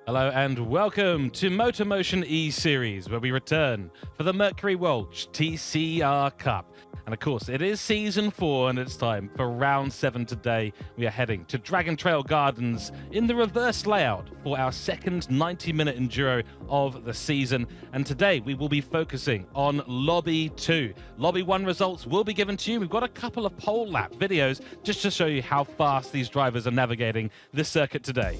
Hello and welcome to MotorMotion E-Series, where we return for the Mercury Walch TCR Cup. And of course, it is Season 4 and it's time for Round 7 today. We are heading to Dragon Trail Gardens in the reverse layout for our second 90-minute enduro of the season. And today we will be focusing on Lobby 2. Lobby 1 results will be given to you. We've got a couple of pole lap videos just to show you how fast these drivers are navigating this circuit today.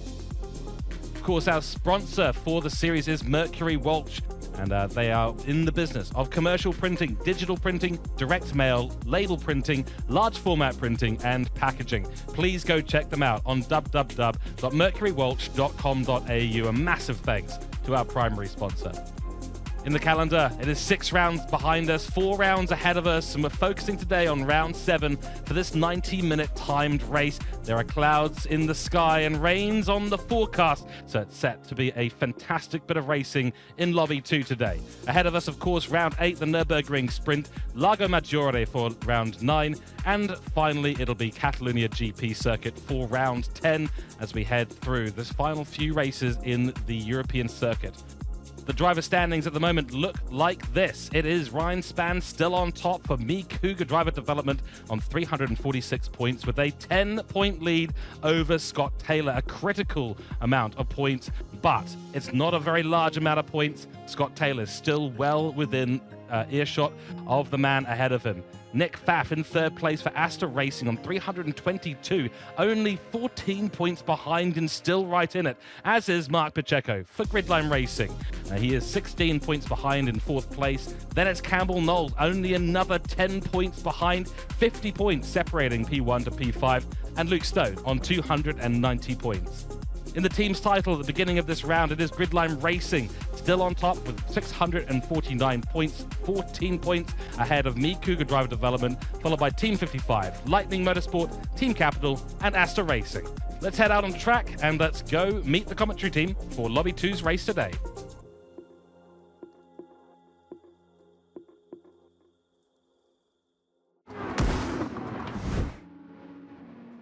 Of course, our sponsor for the series is Mercury Walch, and they are in the business of commercial printing, digital printing, direct mail, label printing, large format printing, and packaging. Please go check them out on www.mercurywalch.com.au. A massive thanks to our primary sponsor. In the calendar, it is 6 rounds behind us, 4 rounds ahead of us, and we're focusing today on round 7 for this 90-minute timed race. There are clouds in the sky and rains on the forecast, so it's set to be a fantastic bit of racing in Lobby 2 today. Ahead of us, of course, round 8, the Nürburgring Sprint, Lago Maggiore for round 9, and finally, it'll be Catalunya GP circuit for round 10 as we head through this final few races in the European circuit. The driver standings at the moment look like this. It is Ryan Spann still on top for Cooke driver development on 346 points with a 10-point lead over Scott Taylor. A critical amount of points, but it's not a very large amount of points. Scott Taylor is still well within earshot of the man ahead of him. Nick Pfaff in third place for Asta Racing on 322, only 14 points behind and still right in it, as is Mark Pacheco for Gridline Racing. He is 16 points behind in fourth place. Then it's Campbell Knowles, only another 10 points behind, 50 points separating P1 to P5, and Luke Stone on 290 points. In the team's title at the beginning of this round, it is Gridline Racing, still on top with 649 points, 14 points ahead of Cooke driver development, followed by Team 55, Lightning Motorsport, Team Capital, and Asta Racing. Let's head out on track and let's go meet the commentary team for Lobby 2's race today.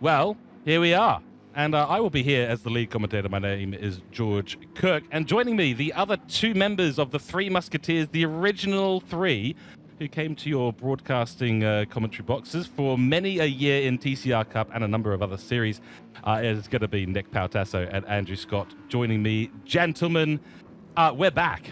Well, here we are. And I will be here as the lead commentator. My name is George Cooke. And joining me, the other 2 members of the Three Musketeers, the original 3, who came to your broadcasting commentary boxes for many a year in TCR Cup and a number of other series. It's going to be Nick Pautasso and Andrew Scott joining me. Gentlemen, we're back.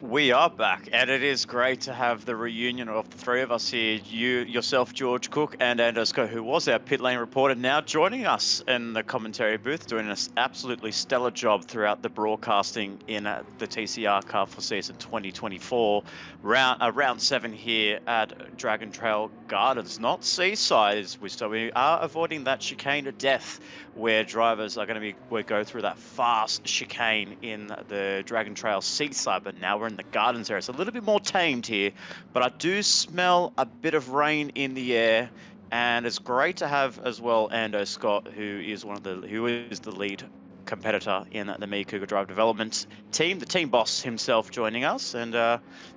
We are back, and it is great to have the reunion of the 3 of us here. You, yourself, George Cooke, and Andrew Scott, who was our pit lane reporter, now joining us in the commentary booth, doing an absolutely stellar job throughout the broadcasting in the TCR Cup for season 2024. Round 7 here at Dragon Trail Gardens, not Seaside, so we are avoiding that chicane to death, where drivers are going to go through that fast chicane in the Dragon Trail Seaside, but now we're in the Gardens area. It's a little bit more tamed here, but I do smell a bit of rain in the air, and it's great to have as well Ando Scott, who is the lead competitor in the Cooke drive development team, the team boss himself, joining us. And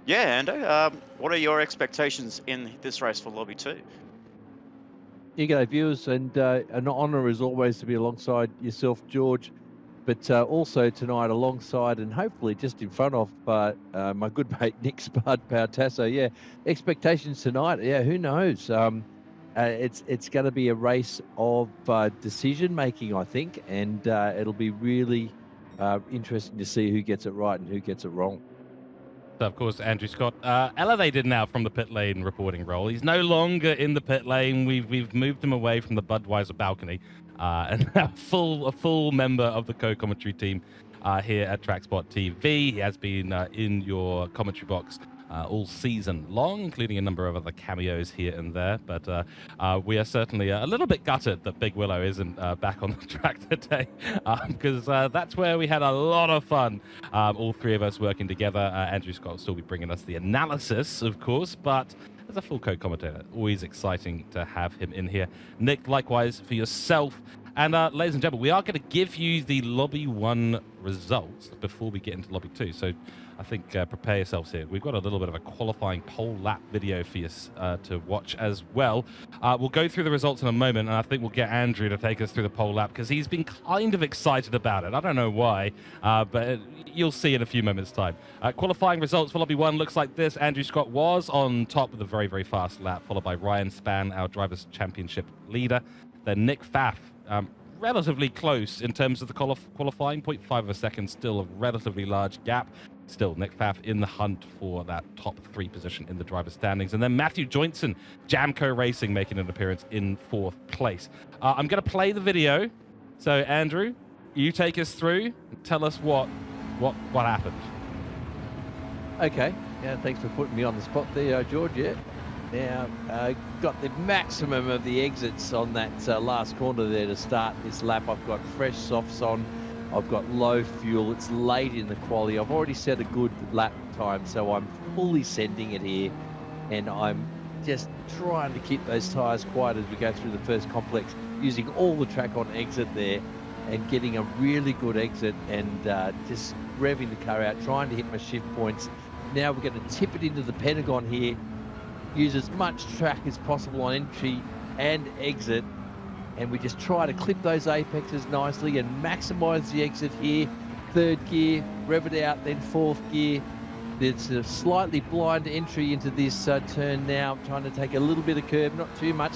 yeah, Ando, what are your expectations in this race for Lobby 2? You go, viewers, and an honour as always to be alongside yourself, George, but also tonight alongside and hopefully just in front of my good mate Nick Spud Pautasso. Yeah, expectations tonight. Yeah, who knows? It's going to be a race of decision making, I think, and it'll be really interesting to see who gets it right and who gets it wrong. So, of course, Andrew Scott elevated now from the pit lane reporting role. He's no longer in the pit lane. We've moved him away from the Budweiser balcony, and now a full member of the co-commentary team here at TrackSpot TV. He has been in your commentary box all season long, including a number of other cameos here and there. But we are certainly a little bit gutted that Big Willow isn't back on the track today, because that's where we had a lot of fun, all 3 of us working together. Andrew Scott will still be bringing us the analysis, of course, but as a full co-commentator, always exciting to have him in here. Nick, likewise for yourself, And ladies and gentlemen, we are going to give you the Lobby 1 results before we get into Lobby 2. So I think prepare yourselves here. We've got a little bit of a qualifying pole lap video for you to watch as well. We'll go through the results in a moment, and I think we'll get Andrew to take us through the pole lap because he's been kind of excited about it. I don't know why, but you'll see in a few moments' time. Qualifying results for Lobby 1 looks like this. Andrew Scott was on top with a very, very fast lap, followed by Ryan Spann, our Drivers' Championship leader. Then Nick Pfaff, relatively close in terms of the qualifying, 0.5 of a second, still a relatively large gap. Still, Nick Pfaff in the hunt for that top 3 position in the driver's standings. And then Matthew Joinson, Jamco Racing, making an appearance in 4th place. I'm going to play the video. So, Andrew, you take us through and tell us what happened. Okay. Yeah, thanks for putting me on the spot there, George. Yeah. Now, got the maximum of the exits on that last corner there to start this lap. I've got fresh softs on. I've got low fuel. It's late in the quali. I've already set a good lap time, so I'm fully sending it here. And I'm just trying to keep those tyres quiet as we go through the first complex, using all the track on exit there and getting a really good exit and just revving the car out, trying to hit my shift points. Now we're going to tip it into the Pentagon here. Use as much track as possible on entry and exit, and we just try to clip those apexes nicely and maximize the exit here. 3rd gear, rev it out, then 4th gear. There's a slightly blind entry into this turn now, trying to take a little bit of curb, not too much.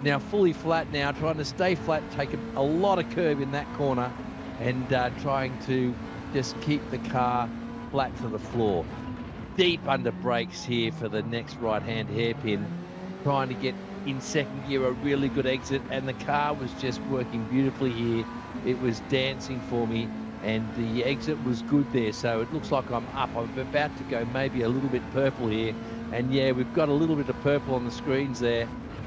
Now fully flat now, trying to stay flat, take a lot of curb in that corner, and trying to just keep the car flat to the floor. Deep under brakes here for the next right-hand hairpin, trying to get in 2nd gear a really good exit, and the car was just working beautifully here. It was dancing for me, and the exit was good there, so it looks like I'm up. I'm about to go maybe a little bit purple here, and yeah, we've got a little bit of purple on the screens there,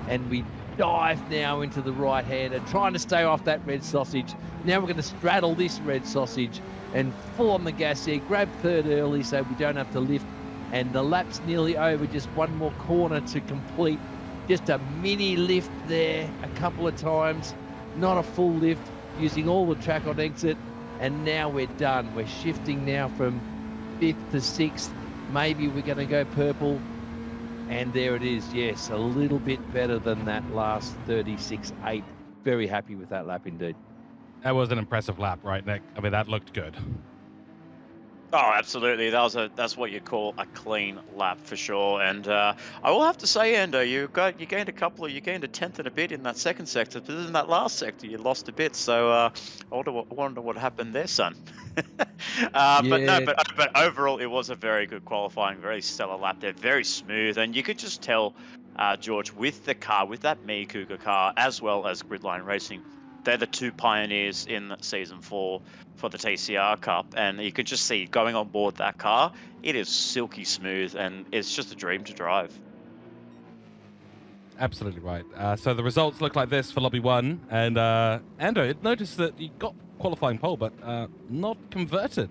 and we dive now into the right-hander, trying to stay off that red sausage. Now we're going to straddle this red sausage and full on the gas here, grab 3rd early so we don't have to lift. And the lap's nearly over, just one more corner to complete. Just a mini lift there a couple of times, not a full lift, using all the track on exit. And now we're done. We're shifting now from 5th to 6th. Maybe we're going to go purple. And there it is, yes, a little bit better than that last 36.8. Very happy with that lap indeed. That was an impressive lap, right, Nick? I mean, that looked good. Oh, absolutely. That's what you call a clean lap for sure. And I will have to say, Endo, you gained a 10th and a bit in that 2nd sector, but in that last sector you lost a bit. So I wonder what happened there, son. But overall it was a very good qualifying, very stellar lap there, very smooth, and you could just tell, George, with the car, with that Cooke car, as well as Gridline Racing, they're the 2 pioneers in season 4 for the TCR Cup, and you could just see going on board that car, it is silky smooth and it's just a dream to drive. Absolutely right. So the results look like this for Lobby 1, and Ando, noticed that you got qualifying pole, but not converted.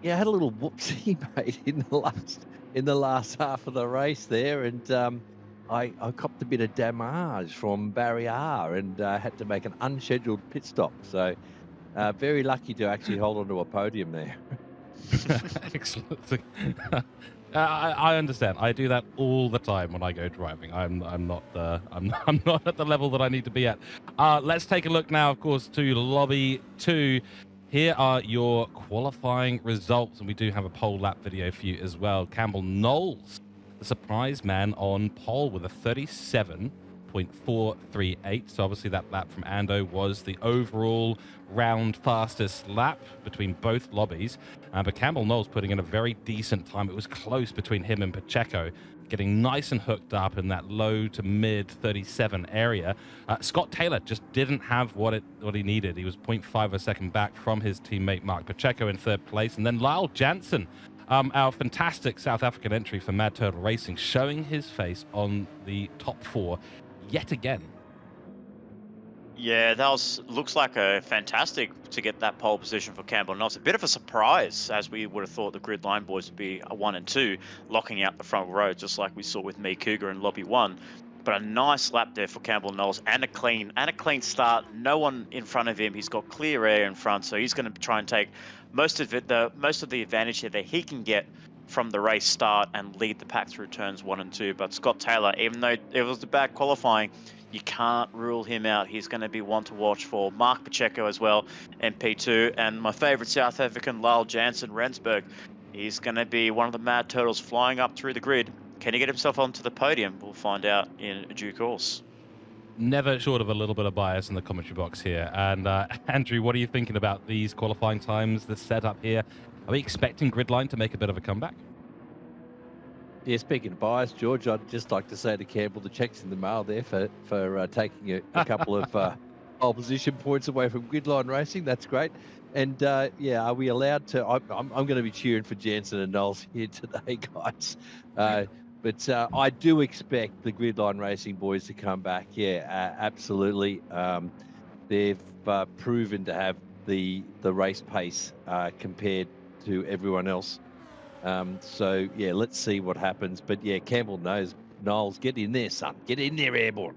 Yeah, I had a little whoopsie, mate, in the last half of the race there, and I copped a bit of damage from Barrier and had to make an unscheduled pit stop. So very lucky to actually hold onto a podium there. Excellent. I understand. I do that all the time when I go driving. I'm not at the level that I need to be at. Let's take a look now, of course, to Lobby 2. Here are your qualifying results, and we do have a pole lap video for you as well. Campbell Knowles, the surprise man, on pole with a 37.438. So obviously that lap from Ando was the overall round fastest lap between both lobbies. But Campbell Knowles putting in a very decent time. It was close between him and Pacheco, getting nice and hooked up in that low to mid 37 area. Scott Taylor just didn't have what he needed. He was 0.5 a second back from his teammate Mark Pacheco in 3rd place. And then Lyle Jansen, our fantastic South African entry for Mad Turtle Racing, showing his face on the top 4 yet again. Yeah, looks like a fantastic to get that pole position for Campbell Knowles. A bit of a surprise, as we would have thought the grid line boys would be a 1 and 2, locking out the front row, just like we saw with Cooke in Lobby 1. But a nice lap there for Campbell Knowles, and a clean start. No one in front of him. He's got clear air in front, so he's going to try and take most of the advantage here that he can get from the race start and lead the pack through turns 1 and 2. But Scott Taylor, even though it was a bad qualifying, you can't rule him out. He's going to be one to watch for. Mark Pacheco as well, MP2, and my favourite South African, Lyle Jansen Rensburg. He's going to be one of the Mad Turtles flying up through the grid. Can he get himself onto the podium? We'll find out in due course. Never short of a little bit of bias in the commentary box here. And Andrew, what are you thinking about these qualifying times, the setup here? Are we expecting Gridline to make a bit of a comeback? Yeah, speaking of bias, George, I'd just like to say to Campbell, the check's in the mail there for taking a couple of pole position points away from Gridline Racing. That's great. And yeah, are we allowed to? I'm going to be cheering for Jansen and Knowles here today, guys. But I do expect the Gridline Racing boys to come back. Yeah, absolutely. They've proven to have the race pace compared to everyone else. So yeah, let's see what happens. But yeah, Campbell knows. Knowles, get in there, son. Get in there, Airborne.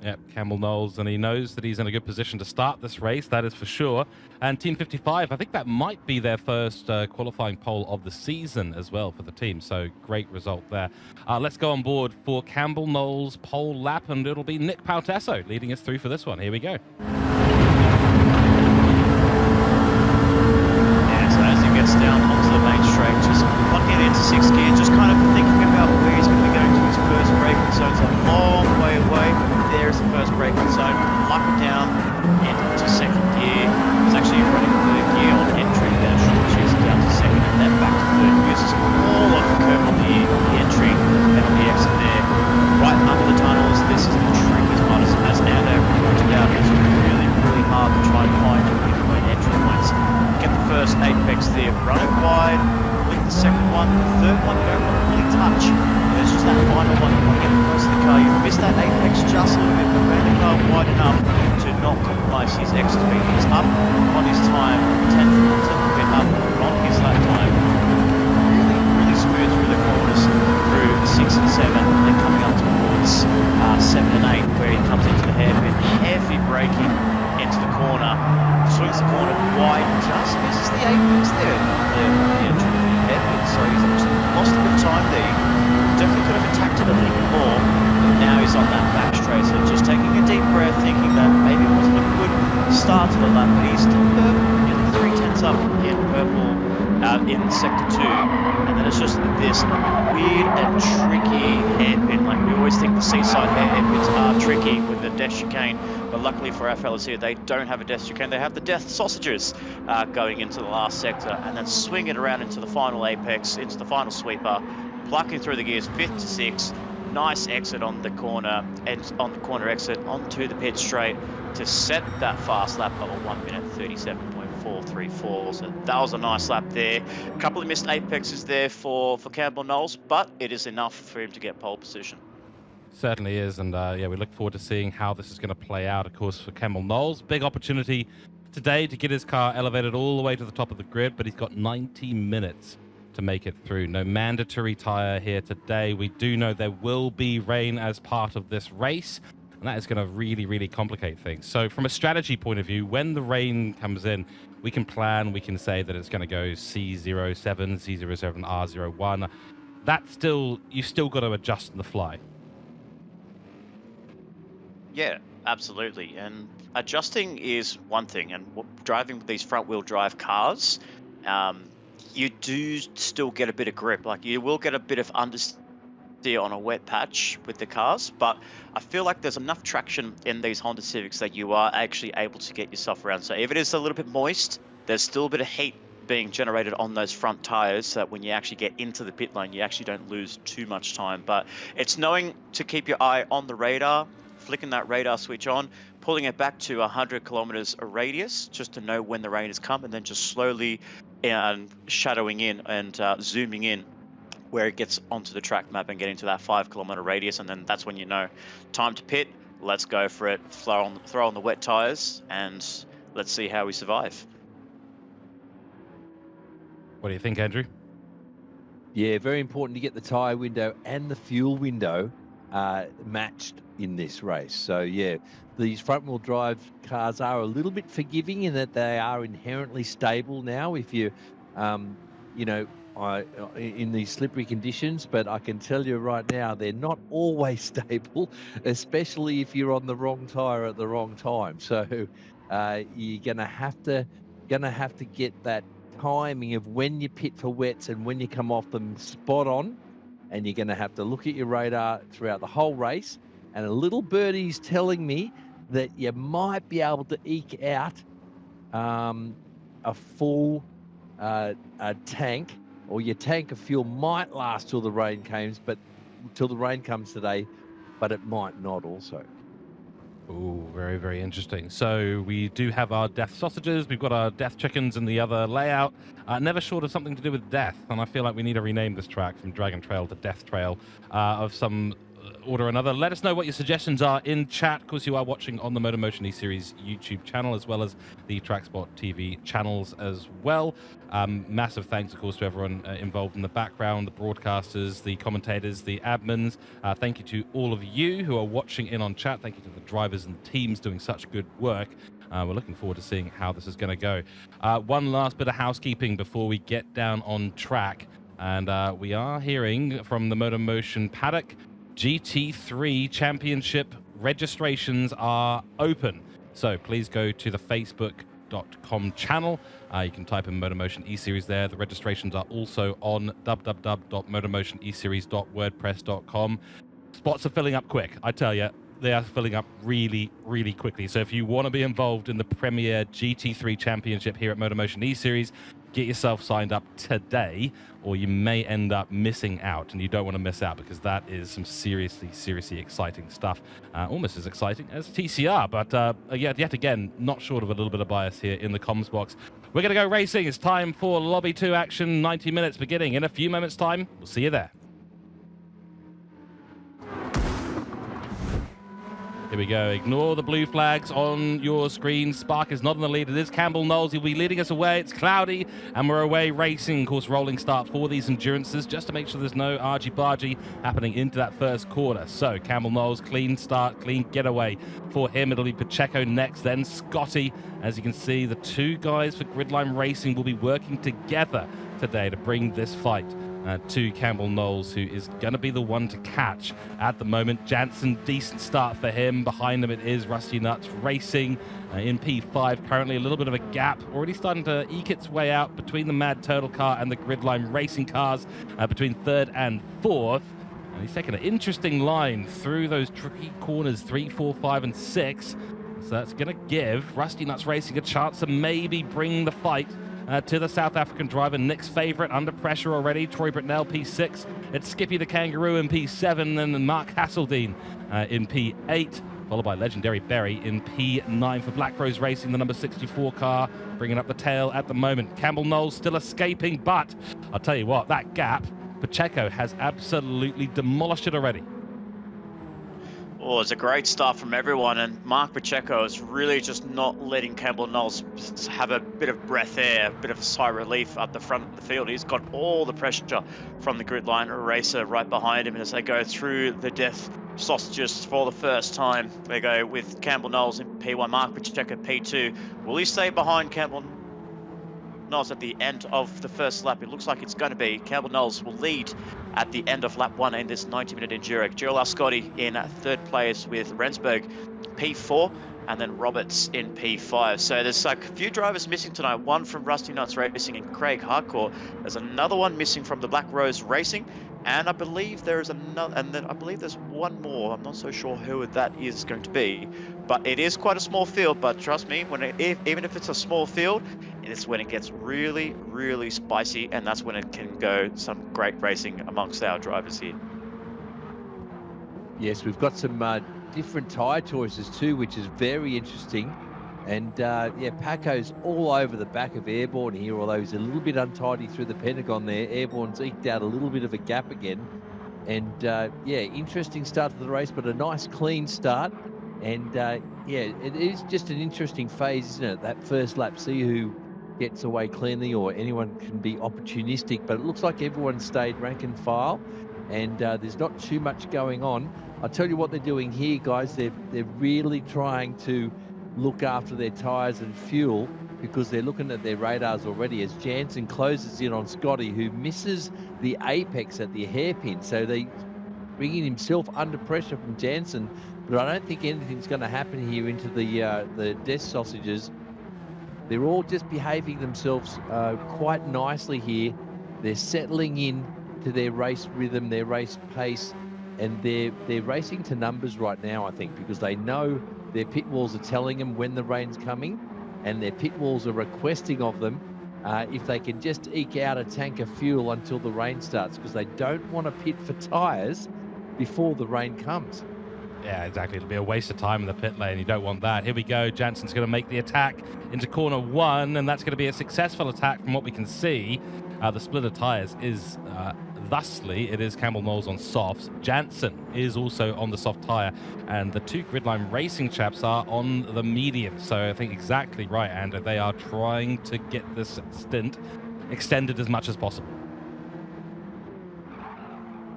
Yep, Campbell Knowles, and he knows that he's in a good position to start this race, that is for sure. And Team 55, I think that might be their first qualifying pole of the season as well for the team, so great result there. Let's go on board for Campbell Knowles' pole lap, and it'll be Nick Pautasso leading us through for this one. Here we go. Yeah, so as he gets down onto the main straight, just plugging it into 6th gear, just kind of thinking about where he's going to be going to his first braking zone. It's a long way away. There's the first braking zone. Lock it down into 2nd gear. He's actually running 3rd gear on entry, then switches down to 2nd, and then back to 3rd. Uses all of the curve on the entry and on the exit there. Right under the tunnels, this is the trickiest part, as Ando pointed out. It's really, really hard to try and find midpoint entry points. Get the first apex there, run it wide, lick the 2nd one, the 3rd one you don't want to really touch. It's just that final one, you want to get close to the car. You miss that apex just a little bit, but ran the car wide enough to not compromise his exit speed. He's up on his time, 10th a bit up on his lap time. Really, really smooth through the corners, through 6 and 7, and then coming up towards 7 and 8, where he comes into the hairpin, heavy braking into the corner, swings the corner wide, just misses the apex there, the entry of the hairpin. So he's actually lost a bit of time there. Definitely could have attacked it a little bit more, but now he's on that back straight, so just taking a deep breath, thinking that maybe it wasn't a good start to the lap, but he's still nearly 3/10 up in purple in sector 2, and then it's just this weird and tricky hairpin. Like, we always think the seaside hairpins are tricky with the death chicane, but luckily for our fellas here, they don't have a death chicane, they have the death sausages going into the last sector, and then swing it around into the final apex, into the final sweeper, plucking through the gears, 5th to 6th, nice exit on the corner, and on the corner exit onto the pit straight to set that fast lap of a 1 minute 37.434. So that was a nice lap there. A couple of missed apexes there for Campbell Knowles, but it is enough for him to get pole position. Certainly is, and yeah, we look forward to seeing how this is going to play out, of course, for Campbell Knowles. Big opportunity today to get his car elevated all the way to the top of the grid, but he's got 90 minutes to make it through. No mandatory tyre here today. We do know there will be rain as part of this race, and that is going to really, really complicate things. So from a strategy point of view, when the rain comes in, we can plan, we can say that it's going to go C07, C07, R01. That still, you still got to adjust on the fly. Yeah, absolutely. And adjusting is one thing, and driving with these front-wheel drive cars, you do still get a bit of grip. Like, you will get a bit of understeer on a wet patch with the cars, but I feel like there's enough traction in these Honda Civics that you are actually able to get yourself around. So if it is a little bit moist, there's still a bit of heat being generated on those front tires, so that when you actually get into the pit lane, you actually don't lose too much time. But it's knowing to keep your eye on the radar, flicking that radar switch on, pulling it back to 100 kilometers a radius, just to know when the rain has come, and then just slowly shadowing in and zooming in where it gets onto the track map and getting to that 5 kilometer radius, and then that's when you know time to pit. Let's go for it. Throw on the wet tires, and let's see how we survive. What do you think, Andrew? Yeah, very important to get the tyre window and the fuel window matched in this race. So yeah, these front-wheel drive cars are a little bit forgiving in that they are inherently stable now. If you, you know, in these slippery conditions, but I can tell you right now, they're not always stable, especially if you're on the wrong tire at the wrong time. So you're gonna have to get that timing of when you pit for wets and when you come off them spot on, and you're going to have to look at your radar throughout the whole race. And a little birdie's telling me that you might be able to eke out a full tank, or your tank of fuel might last till the rain comes today, but it might not also. Oh, very, very interesting. So we do have our death sausages, we've got our death chickens in the other layout. Never short of something to do with death, and I feel like we need to rename this track from Dragon Trail to Death Trail of some order or another. Let us know what your suggestions are in chat, because you are watching on the MotorMotion E-Series YouTube channel, as well as the TrackSpot TV channels as well. Massive thanks, of course, to everyone involved in the background, the broadcasters, the commentators, the admins. Thank you to all of you who are watching in on chat. Thank you to the drivers and teams doing such good work. We're looking forward to seeing how this is going to go. One last bit of housekeeping before we get down on track. And we are hearing from the MotorMotion paddock, GT3 Championship registrations are open. So please go to the Facebook.com channel. You can type in MotorMotion E-Series there. The registrations are also on www.motormotioneseries.wordpress.com. Spots are filling up quick, I tell you. They are filling up really, really quickly. So if you want to be involved in the premier GT3 Championship here at MotorMotion E-Series, get yourself signed up today, or you may end up missing out, and you don't want to miss out, because that is some seriously, seriously exciting stuff. Almost as exciting as TCR, but yet again, not short of a little bit of bias here in the comms box. We're going to go racing. It's time for Lobby 2 action, 90 minutes beginning in a few moments' time. We'll see you there. Here we go. Ignore the blue flags on your screen. Spark is not in the lead. It is Campbell Knowles. He'll be leading us away. It's cloudy, and we're away racing. Of course, rolling start for these endurances, just to make sure there's no argy-bargy happening into that first corner. So Campbell Knowles, clean start, clean getaway for him. It'll be Pacheco next, then Scotty. As you can see, the two guys for Gridline Racing will be working together today to bring this fight to Campbell Knowles, who is going to be the one to catch at the moment. Jansen, decent start for him. Behind him it is Rusty Nuts Racing in P5. Currently a little bit of a gap, already starting to eke its way out between the Mad Turtle car and the Gridline Racing cars, between third and fourth. And he's taken an interesting line through those tricky corners 3, 4, 5, and 6. So that's going to give Rusty Nuts Racing a chance to maybe bring the fight to the South African driver. Nick's favourite, under pressure already. Troy Britnell, P6. It's Skippy the Kangaroo in P7, and Mark Hasseldine in P8, followed by Legendary Berry in P9 for Black Rose Racing, the number 64 car, bringing up the tail at the moment. Campbell Knowles still escaping, but I'll tell you what, that gap, Pacheco has absolutely demolished it already. Oh, it's a great start from everyone, and Mark Pacheco is really just not letting Campbell Knowles have a bit of breath air, a bit of a sigh of relief up the front of the field. He's got all the pressure from the Gridline Racer right behind him, and as they go through the death sausages for the first time, they go with Campbell Knowles in P1, Mark Pacheco P2. Will he stay behind Campbell Knowles at the end of the first lap? It looks like it's going to be. Campbell Knowles will lead at the end of lap 1 in this 90-minute enduro. Gerald Scotty in third place with Rensburg P4, and then Roberts in P5. So there's a few drivers missing tonight. One from Rusty Nuts Racing and Craig Hardcore. There's another one missing from the Black Rose Racing, and I believe there is another, and then I believe there's one more. I'm not so sure who that is going to be, but it is quite a small field. But trust me, even if it's a small field, it's when it gets really, really spicy, and that's when it can go some great racing amongst our drivers here. Yes, we've got some different tyre choices too, which is very interesting. And yeah, Paco's all over the back of Airborne here, although he's a little bit untidy through the Pentagon there. Airborne's eked out a little bit of a gap again. And yeah, interesting start to the race, but a nice clean start. And yeah, it is just an interesting phase, isn't it? That first lap, see who gets away cleanly, or anyone can be opportunistic. But it looks like everyone stayed rank and file. and there's not too much going on. I'll tell you what they're doing here, guys. They're really trying to look after their tyres and fuel, because they're looking at their radars already as Jansen closes in on Scotty, who misses the apex at the hairpin. So they bringing himself under pressure from Jansen, but I don't think anything's going to happen here into the death sausages. They're all just behaving themselves quite nicely here. They're settling in to their race rhythm, their race pace, and they're racing to numbers right now, I think, because they know their pit walls are telling them when the rain's coming, and their pit walls are requesting of them if they can just eke out a tank of fuel until the rain starts, because they don't want to pit for tyres before the rain comes. Yeah, exactly. It'll be a waste of time in the pit lane. You don't want that. Here we go. Jansen's going to make the attack into corner 1, and that's going to be a successful attack from what we can see. The split of tyres is thusly, it is Campbell Knowles on softs. Jansen is also on the soft tyre, and the 2 Gridline Racing chaps are on the medium. So I think exactly right, Andrew. They are trying to get this stint extended as much as possible.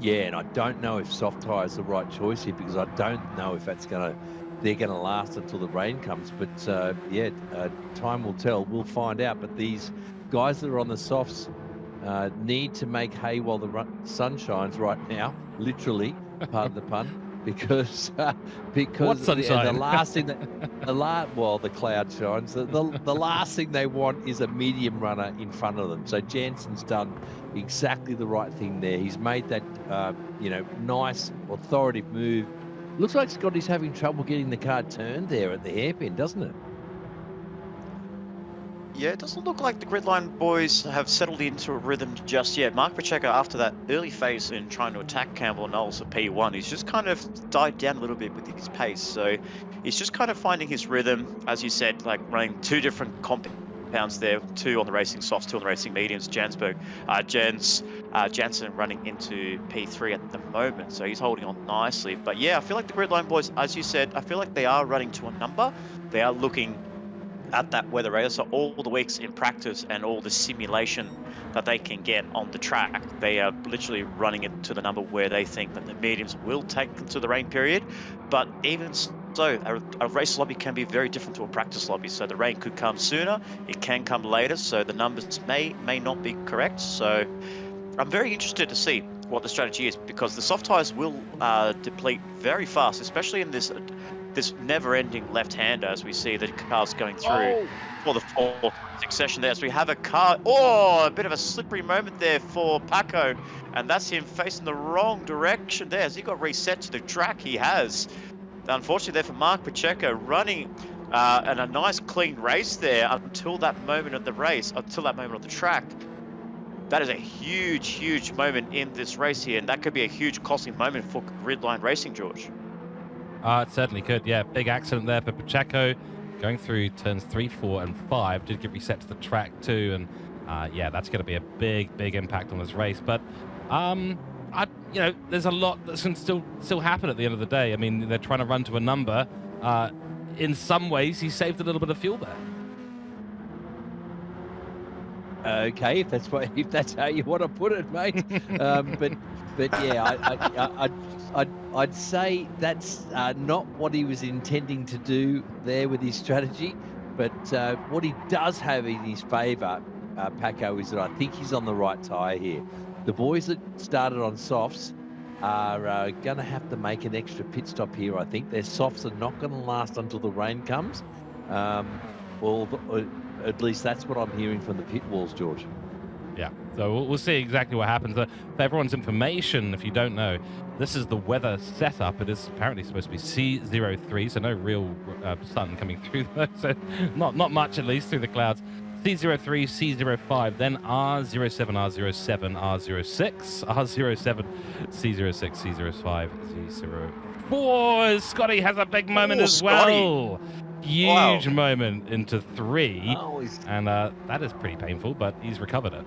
Yeah, and I don't know if soft tyre is the right choice here, because I don't know if they're going to last until the rain comes. But time will tell. We'll find out. But these guys that are on the softs need to make hay while the sun shines right now, literally, pardon the pun, because What sunshine? the last thing that the cloud shines. The last thing they want is a medium runner in front of them. So Jansen's done exactly the right thing there. He's made that nice authoritative move. Looks like Scotty's having trouble getting the car turned there at the hairpin, doesn't it? Yeah, it doesn't look like the Gridline boys have settled into a rhythm just yet. Mark Pacheco, after that early phase in trying to attack Campbell Knowles at P1, he's just kind of died down a little bit with his pace. So he's just kind of finding his rhythm, as you said, like running 2 different compounds there, 2 on the racing softs, 2 on the racing mediums. Jansen running into P3 at the moment, so he's holding on nicely. But yeah, I feel like the Gridline boys, as you said, I feel like they are running to a number. They are looking at that weather radar, so all the weeks in practice and all the simulation that they can get on the track, they are literally running it to the number where they think that the mediums will take them to the rain period. But even so, a race lobby can be very different to a practice lobby, so the rain could come sooner, it can come later, so the numbers may not be correct. So I'm very interested to see what the strategy is, because the soft tyres will deplete very fast, especially in this never-ending left-hander, as we see the cars going through for the 4th succession there. So we have a car, a bit of a slippery moment there for Paco, and that's him facing the wrong direction there. Has he got reset to the track? He has. Unfortunately there for Mark Pacheco, running and a nice clean race there until that moment of the race, until that moment of the track. That is a huge moment in this race here, and that could be a huge costly moment for Gridline Racing, George. It certainly could, yeah. Big accident there for Pacheco, going through turns 3, 4, and 5. Did get reset to the track too, and that's going to be a big impact on this race. But there's a lot that can still happen at the end of the day. I mean, they're trying to run to a number. In some ways, he saved a little bit of fuel there. Okay, if that's how you want to put it, mate. But yeah, I'd say that's not what he was intending to do there with his strategy. But what he does have in his favour, Paco, is that I think he's on the right tyre here. The boys that started on softs are going to have to make an extra pit stop here, I think. Their softs are not going to last until the rain comes. At least that's what I'm hearing from the pit walls, George. Yeah, so we'll see exactly what happens. For everyone's information, if you don't know, this is the weather setup. It is apparently supposed to be C03, so no real sun coming through though, so not much at least through the clouds. C03, C05, then R07, R07, R06, R07, C06, C05, C04. Scotty has a big moment as well. Huge moment into 3, and that is pretty painful, but he's recovered it.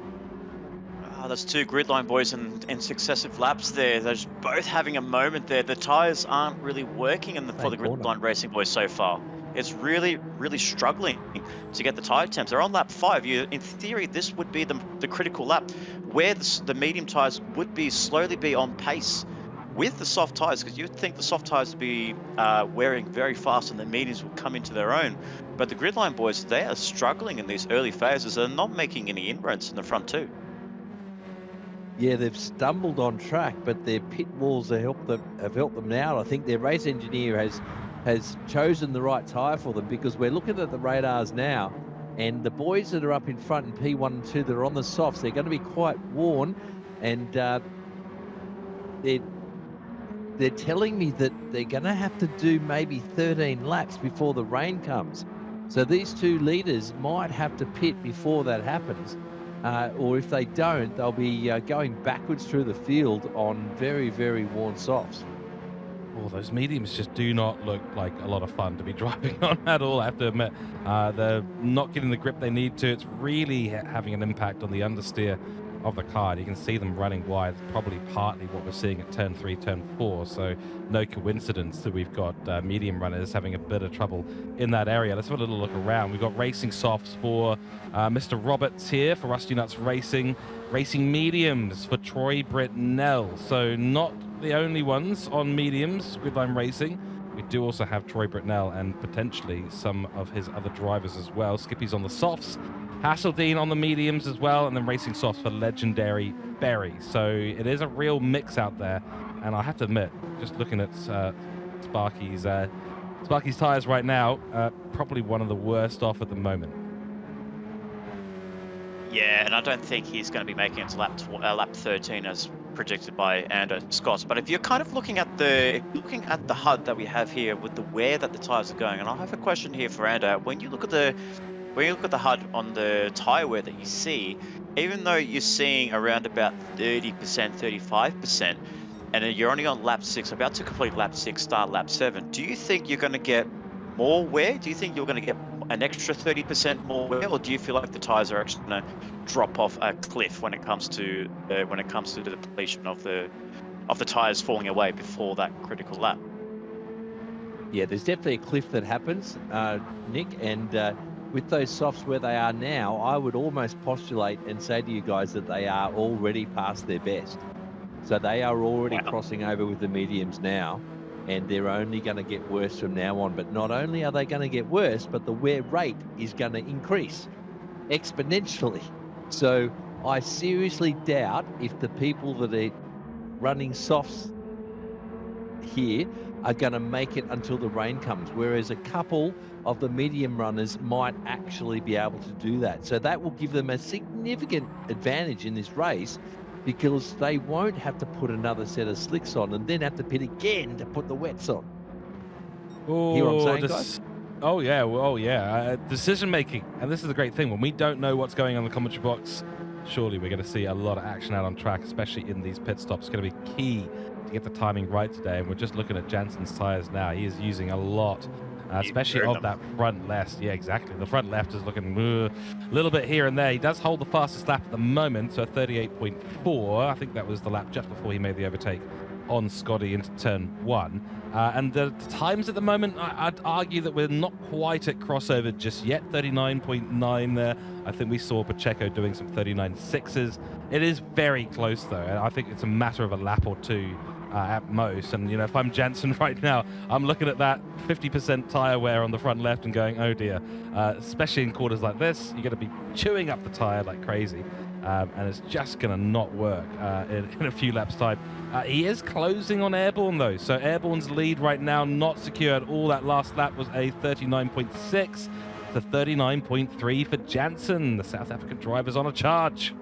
That's 2 Gridline boys in successive laps there. They're just both having a moment there. The tyres aren't really working for the Gridline Racing boys so far. it's really, really struggling to get the tire temps. They're on lap 5. In theory, this would be the critical lap where the medium tires would slowly be on pace with the soft tires, because you'd think the soft tires would be wearing very fast and the mediums will come into their own. But the gridline boys, they are struggling in these early phases and not making any inroads in the front too. Yeah, they've stumbled on track, but their pit walls have helped them out. I think their race engineer has chosen the right tyre for them, because we're looking at the radars now, and the boys that are up in front in P1 and 2 that are on the softs, they're going to be quite worn, and they're telling me that they're going to have to do maybe 13 laps before the rain comes. So these 2 leaders might have to pit before that happens. Or if they don't, they'll be going backwards through the field on very, very worn softs. Oh, those mediums just do not look like a lot of fun to be driving on at all, I have to admit. They're not getting the grip they need to. It's really having an impact on the understeer of the car. You can see them running wide. It's probably partly what we're seeing at turn 3, turn 4. So no coincidence that we've got medium runners having a bit of trouble in that area. Let's have a little look around. We've got racing softs for Mr. Roberts here for Rusty Nuts Racing. Racing mediums for Troy Britnell. So not the only ones on mediums, Gridline Racing. We do also have Troy Britnell and potentially some of his other drivers as well. Skippy's on the softs. Hasseldine on the mediums as well, and then racing softs for Legendary Berry. So it is a real mix out there, and I have to admit, just looking at Sparky's tyres right now, probably one of the worst off at the moment. Yeah, and I don't think he's going to be making it to lap 13 as predicted by Ando Scott. But if you're kind of looking at the HUD that we have here with the where that the tires are going, and I have a question here for Ando. When you look at the HUD on the tire wear that you see, even though you're seeing around about 30%, 35%, and then you're only on lap 6, about to complete lap 6, start lap 7, do you think you're going to get more wear? Do you think you're going to get an extra 30% more wear, or do you feel like the tires are actually going to drop off a cliff when it comes to the depletion of the tires falling away before that critical lap? Yeah, there's definitely a cliff that happens, Nick, and with those softs where they are now, I would almost postulate and say to you guys that they are already past their best. So they are already crossing over with the mediums now, and they're only going to get worse from now on. But not only are they going to get worse, but the wear rate is going to increase exponentially. So I seriously doubt if the people that are running softs here are going to make it until the rain comes, whereas a couple of the medium runners might actually be able to do that. So that will give them a significant advantage in this race, because they won't have to put another set of slicks on and then have to pit again to put the wets on. Hear what I'm saying, guys? Oh yeah. Decision making, and this is the great thing. When we don't know what's going on in the commentary box, surely we're going to see a lot of action out on track, especially in these pit stops. It's going to be key to get the timing right today. And we're just looking at Jansen's tires now. He is using a lot, especially of that front left. Yeah, exactly. The front left is looking a little bit here and there. He does hold the fastest lap at the moment, so 38.4. I think that was the lap just before he made the overtake on Scotty into turn 1. And the times at the moment, I'd argue that we're not quite at crossover just yet. 39.9 there. I think we saw Pacheco doing some 39.6s. It is very close though, and I think it's a matter of a lap or two at most. And if I'm Jansen right now, I'm looking at that 50% tire wear on the front left and going, oh dear. Especially in quarters like this, you're going to be chewing up the tire like crazy. And it's just going to not work in a few laps' time. He is closing on Airborne, though. So Airborne's lead right now not secured. All that last lap was a 39.6 to 39.3 for Jansen. The South African driver's on a charge.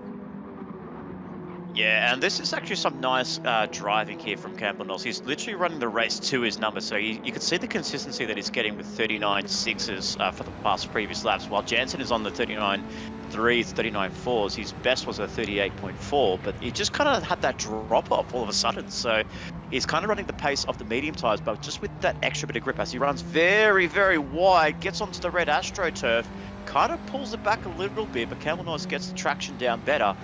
Yeah, and this is actually some nice driving here from Campbell Knowles. He's literally running the race to his number, so you can see the consistency that he's getting with 39.6s for the past previous laps, while Jansen is on the 39.3s, 39.4s. His best was a 38.4, but he just kind of had that drop off all of a sudden. So he's kind of running the pace of the medium tires, but just with that extra bit of grip as he runs very, very wide, gets onto the red AstroTurf, kind of pulls it back a little bit, but Campbell Knowles gets the traction down better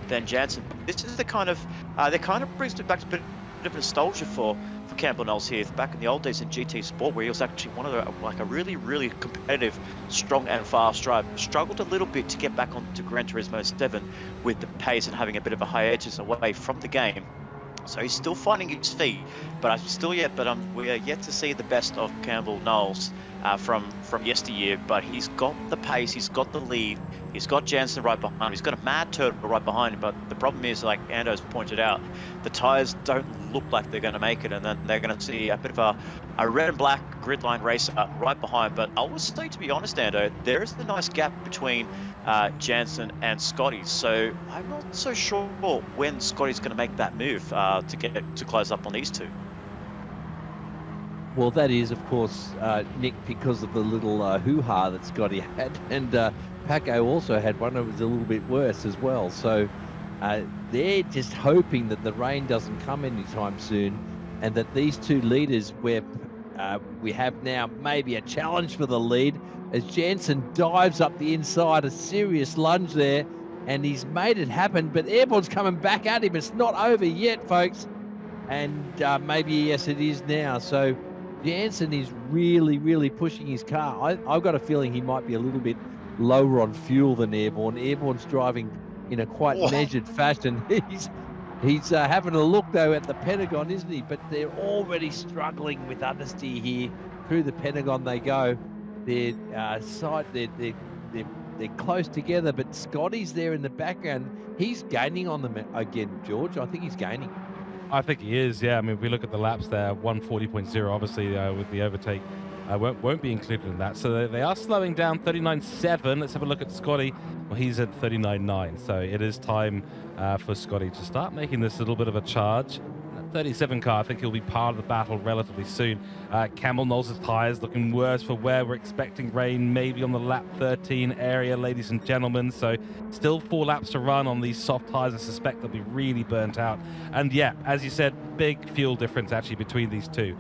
than Jansen. This is the kind of that kind of brings it back to a bit of nostalgia for Campbell Knowles here back in the old days in GT Sport, where he was actually one of the, like a really, really competitive, strong and fast driver. Struggled a little bit to get back onto Gran Turismo 7 with the pace and having a bit of a hiatus away from the game. So he's still finding his feet, but we are yet to see the best of Campbell Knowles from yesteryear. But he's got the pace, he's got the lead, he's got Jansen right behind him, he's got a Mad Turtle right behind him. But the problem is, like Ando's pointed out, the tyres don't look like they're going to make it, and then they're going to see a bit of a red and black grid line racer right behind. But I will say, to be honest, Ando, there is a nice gap between Jansen and Scotty, so I'm not so sure when Scotty's going to make that move to get to close up on these two. Well, that is, of course, Nick, because of the little hoo-ha that Scotty had, and Paco also had one that was a little bit worse as well. So they're just hoping that the rain doesn't come anytime soon, and that these two leaders, where we have now maybe a challenge for the lead, as Jansen dives up the inside, a serious lunge there, and he's made it happen, but Airborne's coming back at him. It's not over yet, folks. And maybe, yes, it is now. So Jansen is really, really pushing his car. I've got a feeling he might be a little bit lower on fuel than Airborne. Airborne's driving in a quite measured fashion. He's having a look, though, at the Pentagon, isn't he? But they're already struggling with understeer here. Through the Pentagon they go. They're close together, but Scotty's there in the background. He's gaining on them again, George. I think he's gaining. I think he is, yeah. I mean, if we look at the laps there, 140.0, obviously, with the overtake, won't be included in that. So they are slowing down, 39.7. Let's have a look at Scotty. Well, he's at 39.9, so it is time for Scotty to start making this a little bit of a charge. 37 car, I think he'll be part of the battle relatively soon. Campbell Knowles' tyres looking worse for where we're expecting rain, maybe on the lap 13 area, ladies and gentlemen. So still 4 laps to run on these soft tyres. I suspect they'll be really burnt out. And yeah, as you said, big fuel difference actually between these two.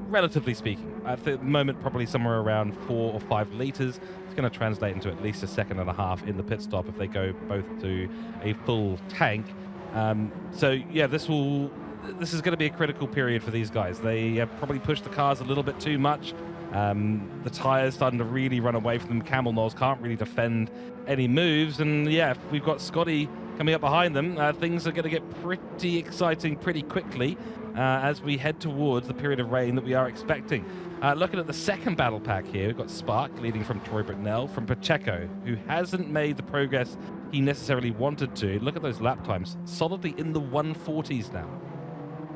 Relatively speaking, at the moment, probably somewhere around 4 or 5 litres. It's going to translate into at least a second and a half in the pit stop if they go both to a full tank. So yeah, this is going to be a critical period for these guys. They have probably pushed the cars a little bit too much. The tyres starting to really run away from them. Campbell Knowles can't really defend any moves. And yeah, if we've got Scotty coming up behind them, things are going to get pretty exciting pretty quickly as we head towards the period of rain that we are expecting. Looking at the second battle pack here, we've got Spark leading from Troy Britnell, from Pacheco, who hasn't made the progress he necessarily wanted to. Look at those lap times, solidly in the 140s now.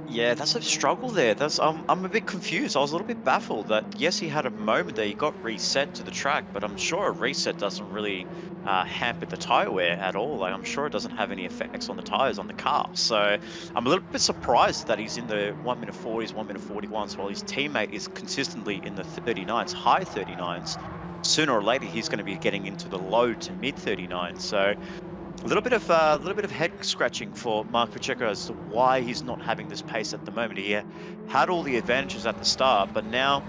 Yeah, that's a struggle there. I'm a bit confused. I was a little bit baffled that, yes, he had a moment there. He got reset to the track, but I'm sure a reset doesn't really hamper the tyre wear at all. Like, I'm sure it doesn't have any effects on the tyres on the car. So I'm a little bit surprised that he's in the 1 minute 40s, 1 minute 41s, while his teammate is consistently in the 39s, high 39s. Sooner or later, he's going to be getting into the low to mid 39s. So a little bit of head scratching for Mark Pacheco as to why he's not having this pace at the moment. He had all the advantages at the start, but now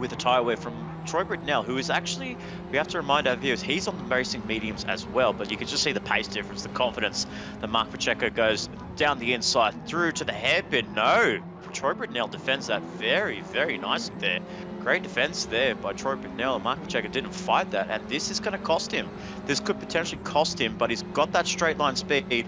with the tyre wear from Troy Britnell, who is actually, we have to remind our viewers, he's on the racing mediums as well, but you can just see the pace difference, the confidence that Mark Pacheco goes down the inside through to the hairpin. No, Troy Britnell defends that very, very nicely there. Great defense there by Troy Britnell. Mark Pacheco didn't fight that, and this is going to cost him. This could potentially cost him, but he's got that straight line speed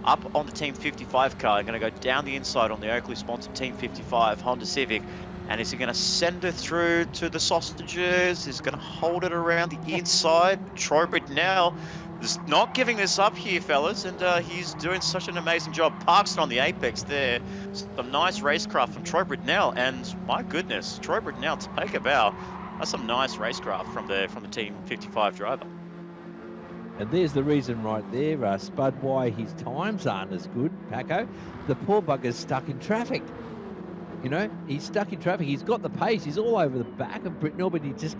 up on the Team 55 car. Going to go down the inside on the Oakley-sponsored Team 55 Honda Civic. And is he going to send it through to the sausages? He's going to hold it around the inside. Troy Britnell is not giving this up here, fellas, and he's doing such an amazing job. Parks it on the apex there. Some nice racecraft from Troy Britnell, and my goodness, Troy Britnell, take a bow. That's some nice racecraft from the Team 55 driver. And there's the reason right there, Spud, why his times aren't as good, Paco. The poor bugger's stuck in traffic. You know, he's stuck in traffic. He's got the pace. He's all over the back of Britnell, but he just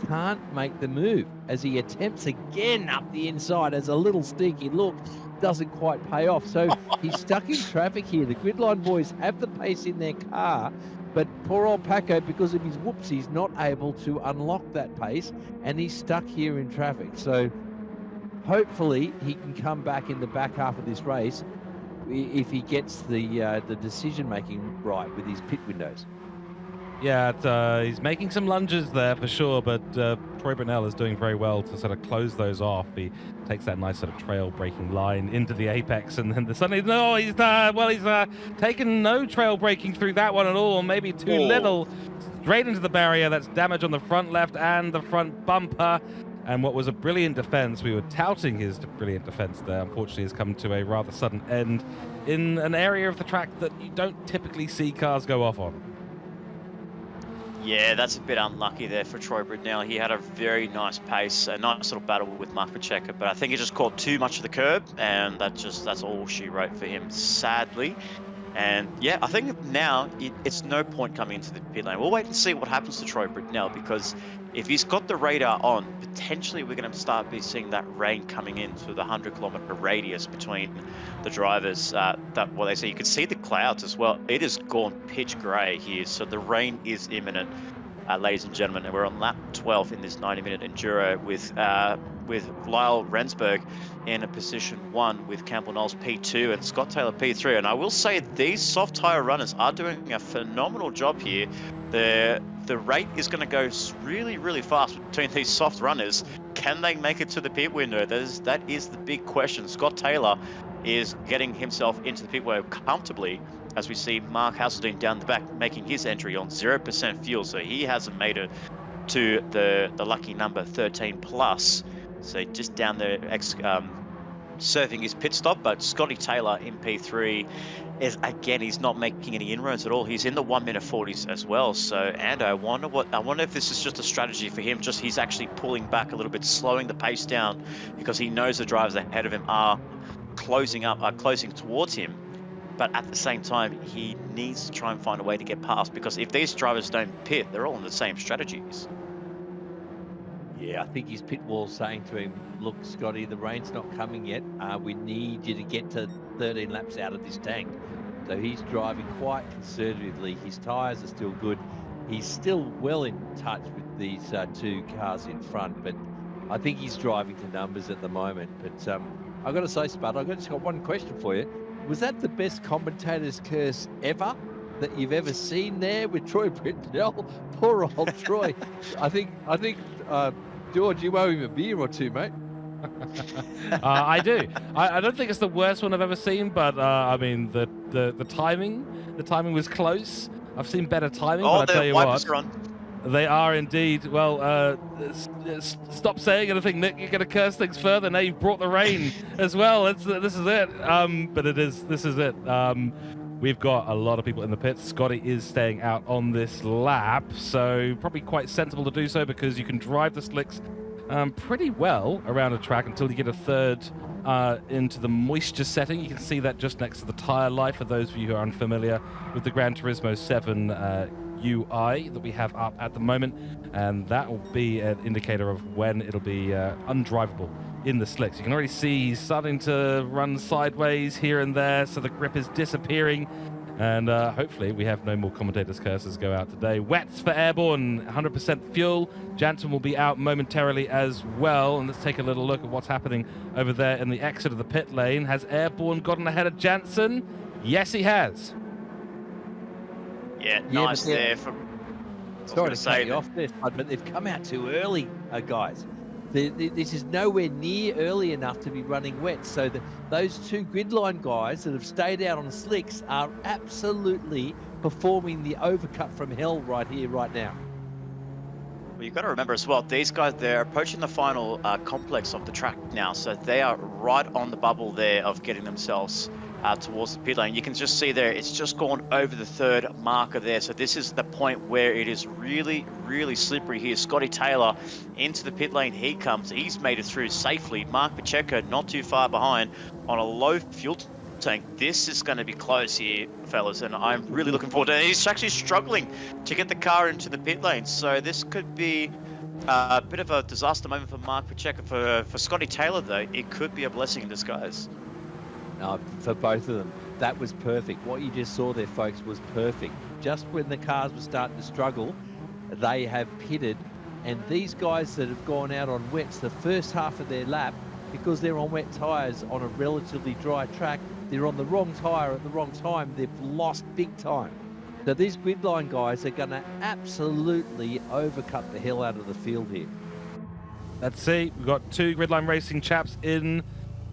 can't make the move as he attempts again up the inside as a little sneaky look doesn't quite pay off. So he's stuck in traffic here. The Gridline boys have the pace in their car, but poor old Paco, because of his whoops, he's not able to unlock that pace, and he's stuck here in traffic. So hopefully he can come back in the back half of this race if he gets the decision making right with his pit windows. Yeah, he's making some lunges there for sure, but Troy Brunel is doing very well to sort of close those off. He takes that nice sort of trail-breaking line into the apex, and then suddenly, no, he's taken no trail breaking through that one at all, maybe too little. Straight into the barrier. That's damage on the front left and the front bumper. And what was a brilliant defense, we were touting his brilliant defense there, unfortunately has come to a rather sudden end in an area of the track that you don't typically see cars go off on. Yeah, that's a bit unlucky there for Troy Brunel. He had a very nice pace, a nice little battle with Mark Pacheco, but I think he just caught too much of the curb, and that's all she wrote for him, sadly. And yeah, I think now it's no point coming into the pit lane. We'll wait and see what happens to Troy Brunel, because if he's got the radar on, potentially we're going to start seeing that rain coming into the 100-kilometer radius between the drivers. Well, they say you can see the clouds as well. It has gone pitch grey here, so the rain is imminent, ladies and gentlemen. And we're on lap 12 in this 90-minute enduro with Lyle Rensburg in a position 1 with Campbell Knowles P2 and Scott Taylor P3. And I will say these soft tyre runners are doing a phenomenal job here. The rate is going to go really, really fast between these soft runners. Can they make it to the pit window? That is the big question. Scott Taylor is getting himself into the pit window comfortably, as we see Mark Hasseltine down the back making his entry on 0% fuel, so he hasn't made it to the lucky number 13 plus. So just down there serving his pit stop. But Scotty Taylor in P3 is, again, he's not making any inroads at all. He's in the 1:40 40s as well. So, and I wonder if this is just a strategy for him. Just he's actually pulling back a little bit, slowing the pace down, because he knows the drivers ahead of him are closing towards him. But at the same time, he needs to try and find a way to get past, because if these drivers don't pit, they're all on the same strategies. Yeah, I think his pit wall's saying to him, look, Scotty, the rain's not coming yet. We need you to get to 13 laps out of this tank. So he's driving quite conservatively. His tyres are still good. He's still well in touch with these two cars in front, but I think he's driving to numbers at the moment. But I've got to say, Spud, I've just got one question for you. Was that the best commentator's curse ever that you've ever seen there with Troy Brunel? Poor old Troy. I think George, you owe him a beer or two, mate. I do. I don't think it's the worst one I've ever seen, but I mean the timing was close. I've seen better timing, but I tell you what, they are indeed. Well, stop saying anything, Nick. You're going to curse things further. Now you've brought the rain as well. This is it. But this is it. We've got a lot of people in the pits. Scotty is staying out on this lap, so probably quite sensible to do so, because you can drive the slicks pretty well around a track until you get a third into the moisture setting. You can see that just next to the tyre life, for those of you who are unfamiliar with the Gran Turismo 7 UI that we have up at the moment, and that will be an indicator of when it'll be undrivable in the slicks. You can already see he's starting to run sideways here and there, so the grip is disappearing, and hopefully we have no more commentators' curses go out today. Wets for Airborne, 100% fuel. Jansen will be out momentarily as well, and let's take a little look at what's happening over there in the exit of the pit lane. Has Airborne gotten ahead of Jansen? Yes, he has. Yeah, nice there. Sorry to cut you off there, but they've come out too early, guys. This is nowhere near early enough to be running wet. So those two gridline guys that have stayed out on the slicks are absolutely performing the overcut from hell right here, right now. Well, you've got to remember as well, these guys, they're approaching the final complex of the track now. So they are right on the bubble there of getting themselves towards the pit lane. You can just see there, it's just gone over the third marker there. So this is the point where it is really, really slippery here. Scotty Taylor into the pit lane. He comes. He's made it through safely. Mark Pacheco not too far behind on a low fuel tank. This is going to be close here, fellas, and I'm really looking forward to it. He's actually struggling to get the car into the pit lane. So this could be a bit of a disaster moment for Mark Pacheco. For Scotty Taylor, though, it could be a blessing in disguise. For both of them, that was perfect. What you just saw there, folks, was perfect. Just when the cars were starting to struggle, they have pitted, and these guys that have gone out on wets, the first half of their lap, because they're on wet tyres on a relatively dry track. They're on the wrong tyre at the wrong time. They've lost big time. So these gridline guys are going to absolutely overcut the hell out of the field here. Let's see. We've got 2 gridline racing chaps in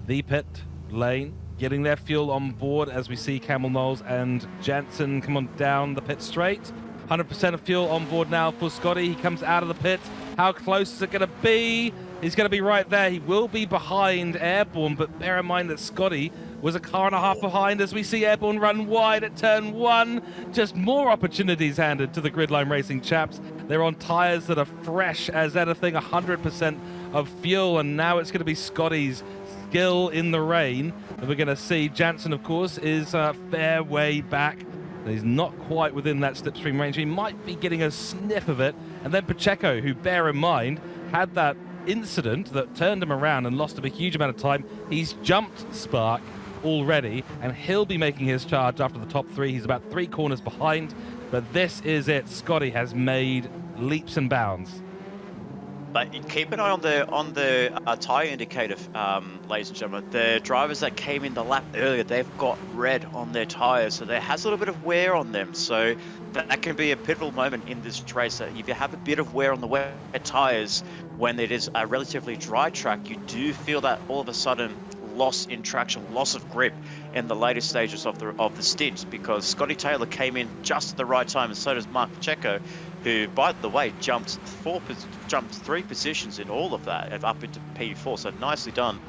the pit lane, getting their fuel on board as we see Campbell Knowles and Jansen come on down the pit straight. 100% of fuel on board now for Scotty. He comes out of the pit. How close is it going to be? He's going to be right there. He will be behind Airborne, but bear in mind that Scotty was a car and a half behind as we see Airborne run wide at turn 1. Just more opportunities handed to the gridline racing chaps. They're on tyres that are fresh as anything, 100% of fuel, and now it's going to be Scotty's skill in the rain that we're going to see. Jansen, of course, is a fair way back. He's not quite within that slipstream range. He might be getting a sniff of it. And then Pacheco, who, bear in mind, had that incident that turned him around and lost him a huge amount of time. He's jumped Spark already, and he'll be making his charge after the top 3. He's about 3 corners behind, but this is it. Scotty has made leaps and bounds. But keep an eye on the tyre indicator, ladies and gentlemen. The drivers that came in the lap earlier, they've got red on their tyres, so there has a little bit of wear on them. So that can be a pivotal moment in this race. If you have a bit of wear on the wet tyres when it is a relatively dry track, you do feel that all of a sudden loss in traction, loss of grip in the later stages of the stint, because Scotty Taylor came in just at the right time, and so does Mark Pacheco, who, by the way, jumped 3 positions in all of that, up into P4. So nicely done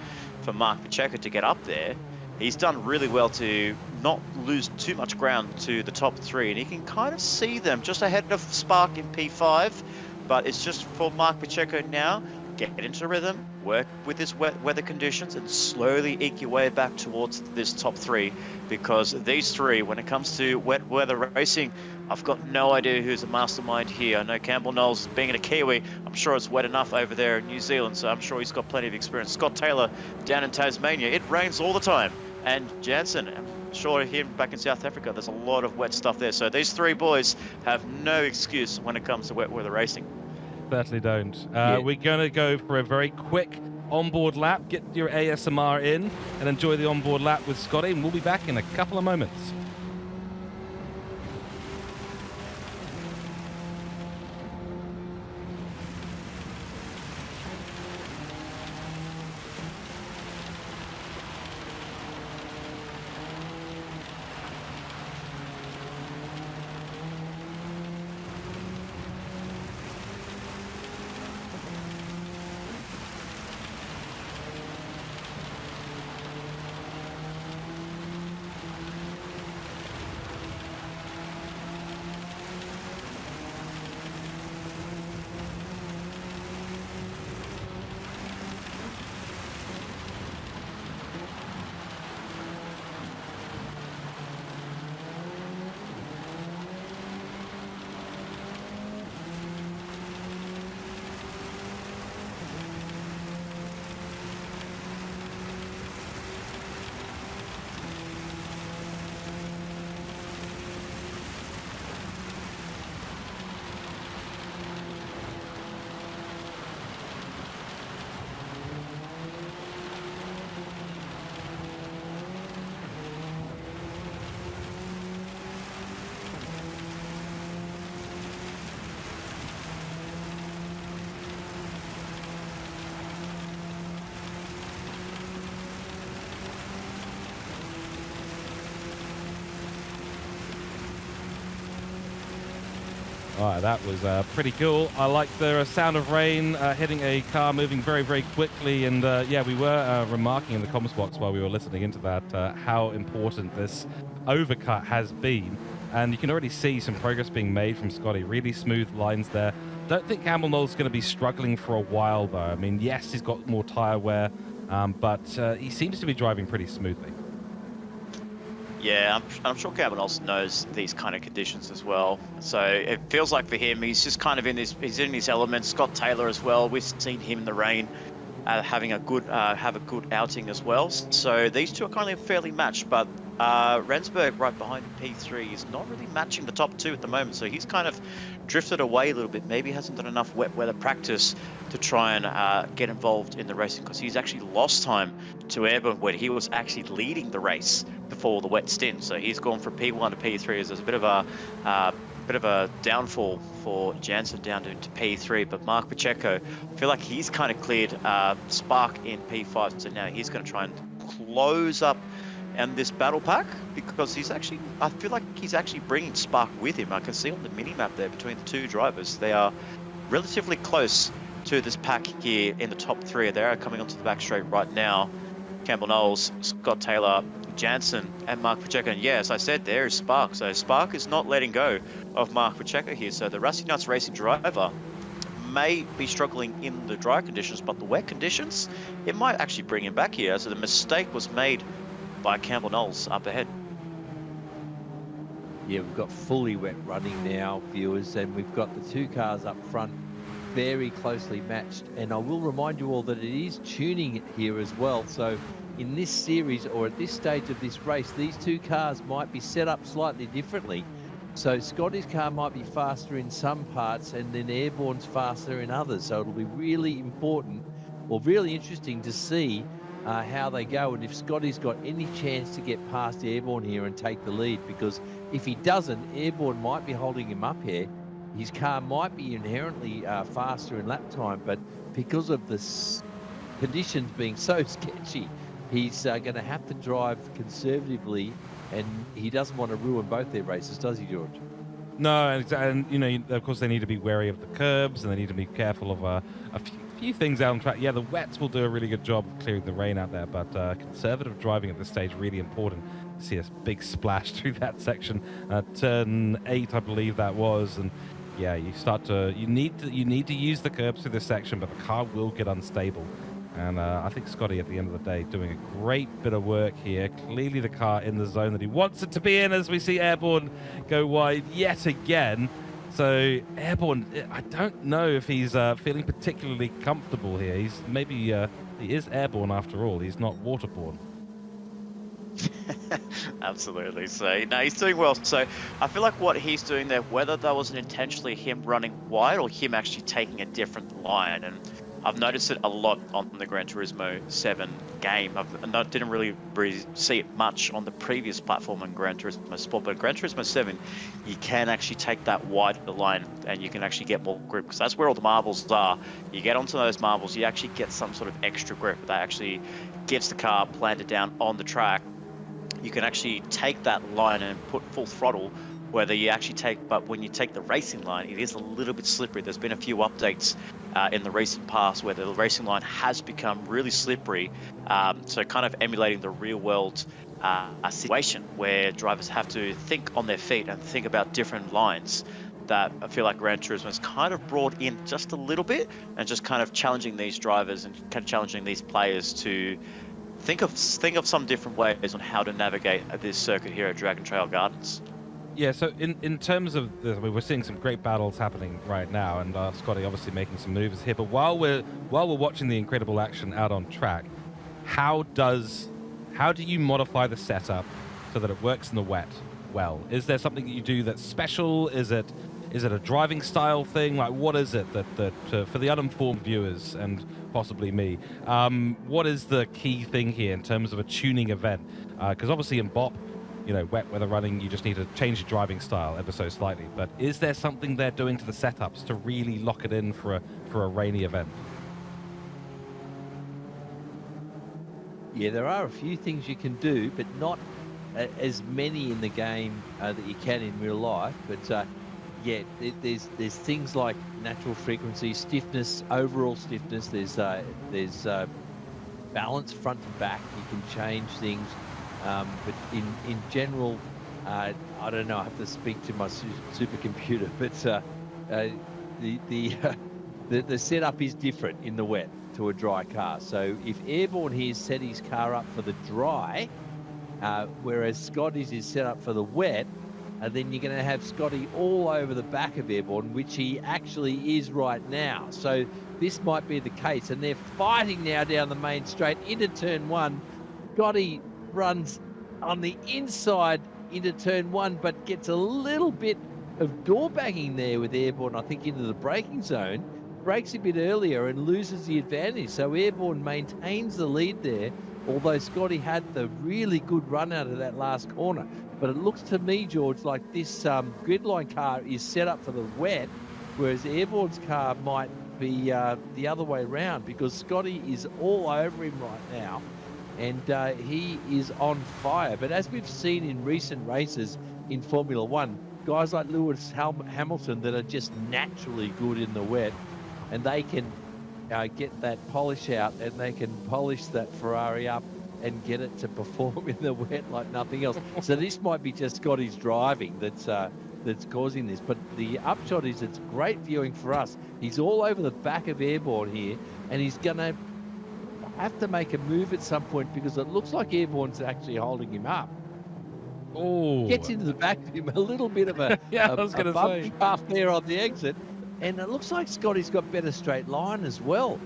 for Mark Pacheco to get up there. He's done really well to not lose too much ground to the top 3, and he can kind of see them just ahead of Spark in P5. But it's just for Mark Pacheco now, get into rhythm, work with his weather conditions, and slowly eke your way back towards this top 3, because these 3, when it comes to wet weather racing, I've got no idea who's a mastermind here. I know Campbell Knowles, being a Kiwi, I'm sure it's wet enough over there in New Zealand, so I'm sure he's got plenty of experience. Scott Taylor down in Tasmania, it rains all the time. And Jansen, I'm sure here back in South Africa, there's a lot of wet stuff there. So these 3 boys have no excuse when it comes to wet weather racing. Certainly don't. We're going to go for a very quick onboard lap. Get your ASMR in and enjoy the onboard lap with Scotty, and we'll be back in a couple of moments. All right, that was pretty cool. I like the sound of rain hitting a car moving very, very quickly. And yeah, we were remarking in the comms box while we were listening into that how important this overcut has been. And you can already see some progress being made from Scotty. Really smooth lines there. Don't think Campbell Knowles is going to be struggling for a while, though. I mean, yes, he's got more tyre wear, but he seems to be driving pretty smoothly. Yeah, I'm sure Campbell Knowles knows these kind of conditions as well. So it feels like for him, he's just kind of he's in his element. Scott Taylor as well. We've seen him in the rain, having a good outing as well. So these 2 are kind of fairly matched. But Rensburg right behind P3 is not really matching the top two at the moment, so he's kind of drifted away a little bit. Maybe hasn't done enough wet weather practice to try and get involved in the racing, because he's actually lost time to Airborne when he was actually leading the race before the wet stint. So he's gone from P1 to P3 as there's a bit of a downfall for Jansen down to P3. But Mark Pacheco, I feel like he's kind of cleared Spark in P5, so now he's going to try and close up and this battle pack, because I feel like he's actually bringing Spark with him. I can see on the mini map there between the two drivers, they are relatively close to this pack here in the top three. They are coming onto the back straight right now. Campbell Knowles, Scott Taylor, Jansen, and Mark Pacheco. And yes, I said there is Spark. So Spark is not letting go of Mark Pacheco here. So the Rusty Nuts Racing driver may be struggling in the dry conditions, but the wet conditions, it might actually bring him back here. So the mistake was made by Campbell Knowles up ahead. Yeah, we've got fully wet running now, viewers, and we've got the two cars up front very closely matched. And I will remind you all that it is tuning here as well. So in this series, or at this stage of this race, these two cars might be set up slightly differently. So Scotty's car might be faster in some parts and then Airborne's faster in others. So it'll be really important, or really interesting to see how they go, and if Scotty's got any chance to get past Airborne here and take the lead, because if he doesn't, Airborne might be holding him up here. His car might be inherently faster in lap time, but because of the conditions being so sketchy, he's going to have to drive conservatively, and he doesn't want to ruin both their races, does he, George? No, and you know, of course, they need to be wary of the curbs, and they need to be careful of a few things out on track. Yeah, the wets will do a really good job of clearing the rain out there, but conservative driving at this stage really important. See a big splash through that section, turn 8, I believe that was, and yeah, you need to use the curbs through this section, but the car will get unstable. And I think Scotty, at the end of the day, doing a great bit of work here. Clearly the car in the zone that he wants it to be in, as we see Airborne go wide yet again. So Airborne, I don't know if he's feeling particularly comfortable here. He is airborne after all. He's not waterborne. Absolutely. So no, he's doing well. So I feel like what he's doing there, whether that wasn't intentionally him running wide or him actually taking a different line, and I've noticed it a lot on the Gran Turismo 7 game. I didn't really see it much on the previous platform in Gran Turismo Sport, but in Gran Turismo 7, you can actually take that wide line and you can actually get more grip, because that's where all the marbles are. You get onto those marbles, you actually get some sort of extra grip that actually gets the car planted down on the track. You can actually take that line and put full throttle, whether you actually but when you take the racing line, it is a little bit slippery. There's been a few updates in the recent past where the racing line has become really slippery. So kind of emulating the real world situation where drivers have to think on their feet and think about different lines, that I feel like Gran Turismo has kind of brought in just a little bit, and just kind of challenging these drivers and kind of challenging these players to think of some different ways on how to navigate this circuit here at Dragon Trail Gardens. Yeah, so in terms of this, I mean, we're seeing some great battles happening right now, and Scotty obviously making some moves here. But while we're watching the incredible action out on track, how do you modify the setup so that it works in the wet well? Is there something that you do that's special? Is it a driving style thing? Like, what is it that for the uninformed viewers and possibly me, what is the key thing here in terms of a tuning event? Because obviously in BOP, you know, wet weather running, you just need to change your driving style ever so slightly. But is there something they're doing to the setups to really lock it in for a rainy event? Yeah, there are a few things you can do, but not as many in the game that you can in real life. But yeah, there's things like natural frequency, stiffness, overall stiffness. There's balance front to back. You can change things. But in general, I don't know. I have to speak to my supercomputer. But the setup is different in the wet to a dry car. So if Airborne here set his car up for the dry, whereas Scotty's is set up for the wet, then you're going to have Scotty all over the back of Airborne, which he actually is right now. So this might be the case, and they're fighting now down the main straight into turn 1. Scotty runs on the inside into turn one, but gets a little bit of door banging there with Airborne, I think, into the braking zone. Brakes a bit earlier and loses the advantage. So Airborne maintains the lead there, although Scotty had the really good run out of that last corner. But it looks to me, George, like this gridline car is set up for the wet, whereas Airborne's car might be the other way around, because Scotty is all over him right now, and he is on fire. But as we've seen in recent races in Formula One, guys like Lewis Hamilton that are just naturally good in the wet, and they can get that polish out, and they can polish that Ferrari up and get it to perform in the wet like nothing else. So this might be just Scotty's driving that's causing this. But the upshot is it's great viewing for us. He's all over the back of Airborne here, and he's going to have to make a move at some point, because it looks like Airborne's actually holding him up. Oh, Gets into the back of him, a little bit of a, yeah, I a was going to bump say. draft there on the exit. And it looks like Scotty's got better straight line as well.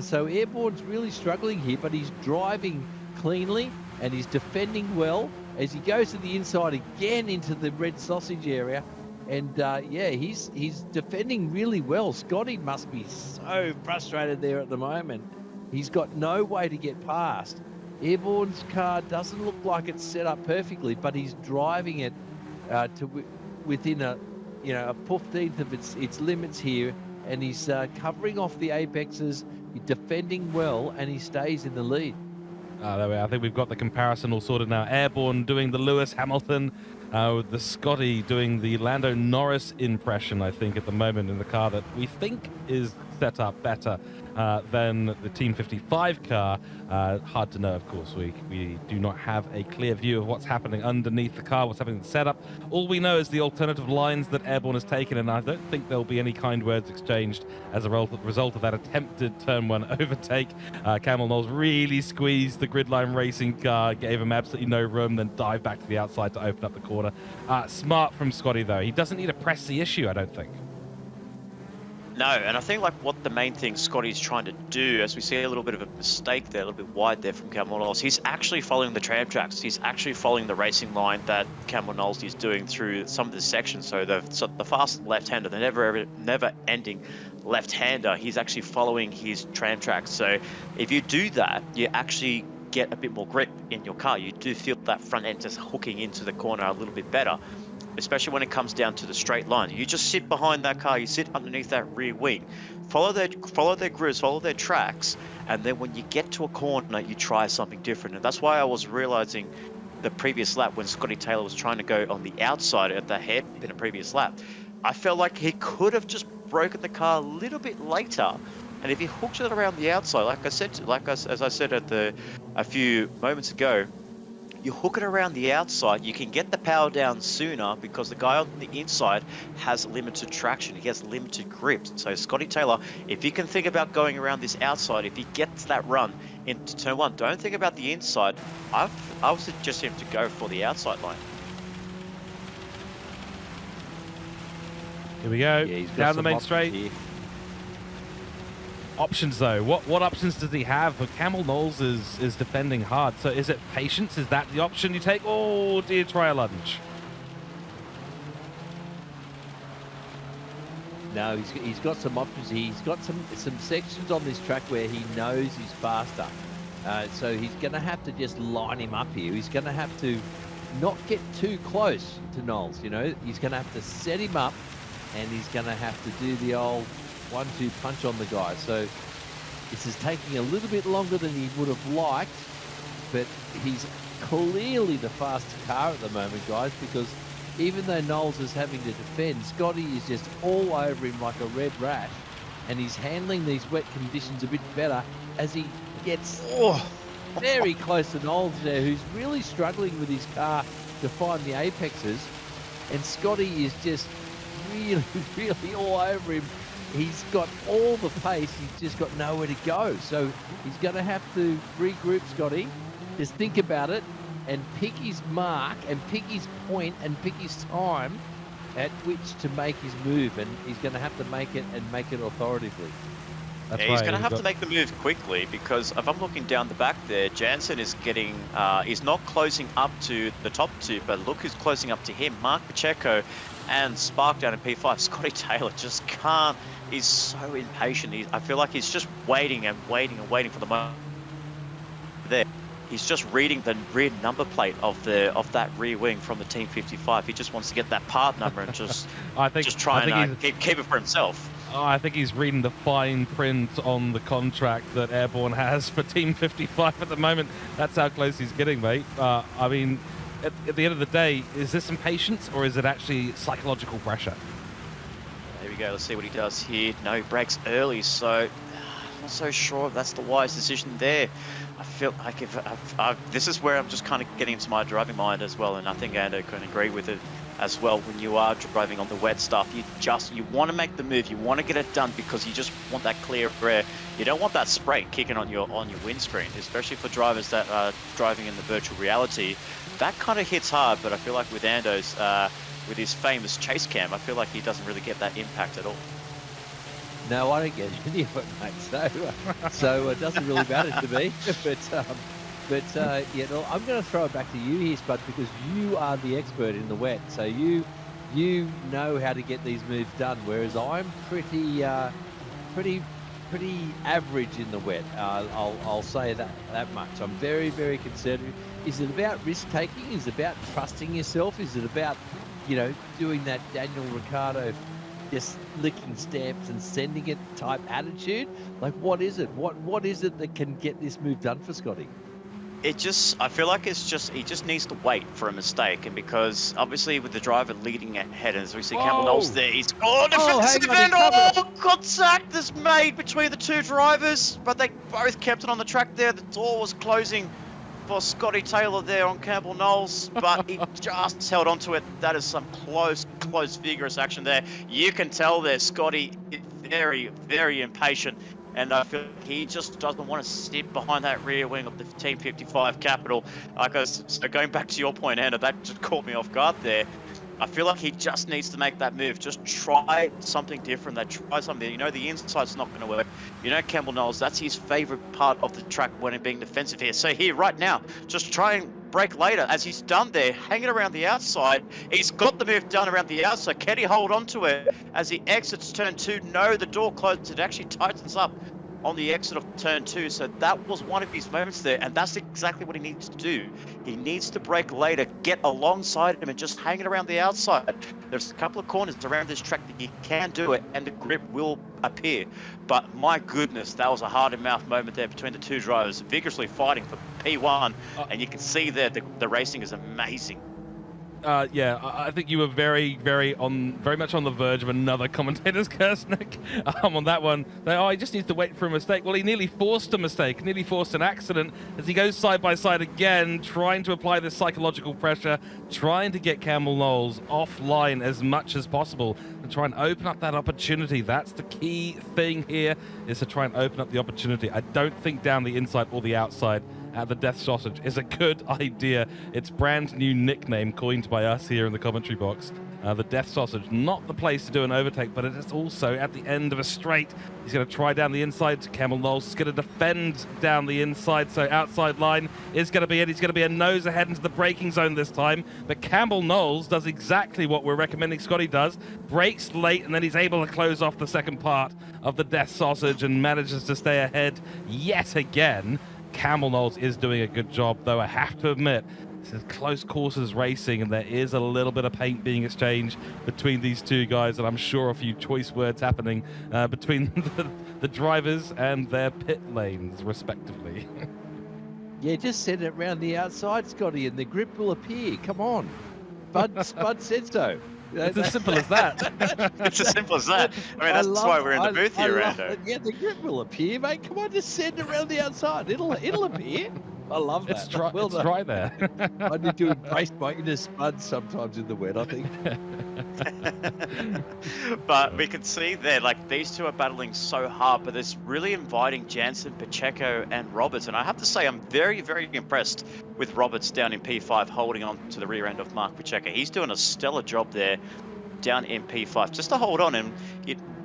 So Airborne's really struggling here, but he's driving cleanly and he's defending well as he goes to the inside again into the red sausage area. And yeah, he's defending really well. Scotty must be so frustrated there at the moment. He's got no way to get past. Airborne's car doesn't look like it's set up perfectly, but he's driving it to within a 15th of its limits here, and he's covering off the apexes, he's defending well, and he stays in the lead. There we are. I think we've got the comparison all sorted now. Airborne doing the Lewis Hamilton, with the Scotty doing the Lando Norris impression, I think, at the moment, in the car that we think is set up better than the Team 55 car. Hard to know, of course. We do not have a clear view of what's happening underneath the car, what's happening in the setup. All we know is the alternative lines that Airborne has taken, and I don't think there'll be any kind words exchanged as a result of that attempted turn one overtake. Camel Knowles really squeezed the gridline racing car, gave him absolutely no room, then dived back to the outside to open up the corner. Smart from Scotty, though. He doesn't need to press the issue, I don't think. No, and I think like what the main thing Scotty's trying to do, as we see a little bit of a mistake there, a little bit wide there from Cameron Knowles, he's actually following the tram tracks. He's actually following the racing line that Cameron Knowles is doing through some of the sections. So the fast left-hander, the never-ending left-hander, he's actually following his tram tracks. So if you do that, you actually get a bit more grip in your car. You do feel that front end just hooking into the corner a little bit better, especially when it comes down to the straight line. You just sit behind that car, you sit underneath that rear wing, follow their grooves, follow their tracks, and then when you get to a corner, you try something different. And that's why I was realizing the previous lap when Scotty Taylor was trying to go on the outside at the head in a previous lap, I felt like he could have just broken the car a little bit later. And if he hooked it around the outside, as I said a few moments ago, you hook it around the outside, you can get the power down sooner because the guy on the inside has limited traction, he has limited grip. So Scotty Taylor, if you can think about going around this outside, if he gets that run into turn one, don't think about the inside. I would suggest him to go for the outside line. Here we go, Yeah, he's got down the some main options straight. here. Options, though. What options does he have? But Camel Knowles is defending hard. So is it patience? Is that the option you take? Oh, do you try a lunge? No, he's got some options here. He's got some sections on this track where he knows he's faster. So he's going to have to just line him up here. He's going to have to not get too close to Knowles, you know. He's going to have to set him up, and he's going to have to do the old 1-2 punch on the guy. So this is taking a little bit longer than he would have liked, but he's clearly the faster car at the moment, guys, because even though Knowles is having to defend, Scotty is just all over him like a red rash, and he's handling these wet conditions a bit better as he gets very close to Knowles there, who's really struggling with his car to find the apexes, and Scotty is just really, really all over him. He's got all the pace, he's just got nowhere to go. So he's going to have to regroup, Scotty. Just think about it and pick his mark and pick his point and pick his time at which to make his move. And he's going to have to make it and make it authoritatively. That's Yeah, he's right. going to We've have got- to make the move quickly because if I'm looking down the back there, Jansen is getting, he's not closing up to the top two, but look who's closing up to him. Mark Pacheco and Spark down in P5. Scotty Taylor just can't, he's so impatient. I feel like he's just waiting and waiting and waiting for the moment there. He's just reading the rear number plate of that rear wing from the Team 55. He just wants to get that part number and just try and keep it for himself. Oh, I think he's reading the fine print on the contract that Airborne has for Team 55 at the moment. That's how close he's getting, mate. I mean, at the end of the day, is this impatience or is it actually psychological pressure? There we go. Let's see what he does here. No, he breaks early, so I'm not so sure if that's the wise decision there. I feel like this is where I'm just kind of getting into my driving mind as well, and I think Ando can agree with it as well. When you are driving on the wet stuff, you want to make the move, you want to get it done because you just want that clear air. You don't want that spray kicking on your windscreen, especially for drivers that are driving in the virtual reality. That kind of hits hard, but I feel like with Ando's, with his famous chase cam, I feel like he doesn't really get that impact at all. No, I don't get any of it, mate. So it doesn't really matter to me. But yeah, no, I'm going to throw it back to you here, Spud, because you are the expert in the wet. So you know how to get these moves done, whereas I'm pretty average in the wet. I'll say that much. I'm very, very conservative. Is it about risk taking? Is it about trusting yourself? Is it about, doing that Daniel Ricciardo just licking stamps and sending it type attitude? Like, what is it? What is it that can get this move done for Scotty? I feel like he just needs to wait for a mistake, and because obviously with the driver leading ahead, and as we see Campbell Knowles there, he's defensive end. Contact is made between the two drivers, but they both kept it on the track there. The door was closing for Scotty Taylor there on Campbell Knowles, but he just held onto it. That is some close, vigorous action there. You can tell there Scotty is very, very impatient, and I feel like he just doesn't want to sit behind that rear wing of the Team 55 Capital. So going back to your point, Anna, that just caught me off guard there. I feel like he just needs to make that move. Just try something different. Try something. The inside's not going to work. Campbell Knowles, that's his favorite part of the track when it being defensive here. So here, right now, just try and break later, as he's done there, hanging around the outside. He's got the move done around the outside. Can he hold on to it as he exits turn 2? No, the door closes. It actually tightens up on the exit of turn 2, so that was one of his moments there, and that's exactly what he needs to do. He needs to brake later, get alongside him, and just hang it around the outside. There's a couple of corners around this track that you can do it, and the grip will appear. But my goodness, that was a heart-and-mouth moment there between the two drivers, vigorously fighting for P1, and you can see there the racing is amazing. Yeah, I think you were very much on the verge of another commentator's curse, Nick. On that one, he just needs to wait for a mistake. Well, he nearly forced a mistake, nearly forced an accident as he goes side by side again, trying to apply this psychological pressure, trying to get Campbell Knowles offline as much as possible and try and open up that opportunity. That's the key thing here, is to try and open up the opportunity. I don't think down the inside or the outside at the Death Sausage is a good idea. It's brand new nickname coined by us here in the commentary box. The Death Sausage, not the place to do an overtake, but it is also at the end of a straight. He's going to try down the inside. Campbell Knowles is going to defend down the inside, so outside line is going to be it. He's going to be a nose ahead into the braking zone this time, but Campbell Knowles does exactly what we're recommending Scotty does, brakes late, and then he's able to close off the second part of the Death Sausage and manages to stay ahead yet again. Campbell Knowles is doing a good job, though I have to admit, this is close quarters racing, and there is a little bit of paint being exchanged between these two guys, and I'm sure a few choice words happening between the drivers and their pit lanes, respectively. Yeah, just send it round the outside, Scotty, and the grip will appear. Come on. Spud said so. It's as simple as that. It's as simple as that. I mean, that's why we're in the booth here, Rando. Yeah, the grip will appear, mate. Come on, just send it around the outside. It'll appear. I love that. It's dry there. I need to embrace my inner Spud sometimes in the wet, I think. But we can see there, like, these two are battling so hard, but it's really inviting Jansen, Pacheco, and Roberts. And I have to say, I'm very, very impressed with Roberts down in P5, holding on to the rear end of Mark Pacheco. He's doing a stellar job there down in P5, just to hold on. And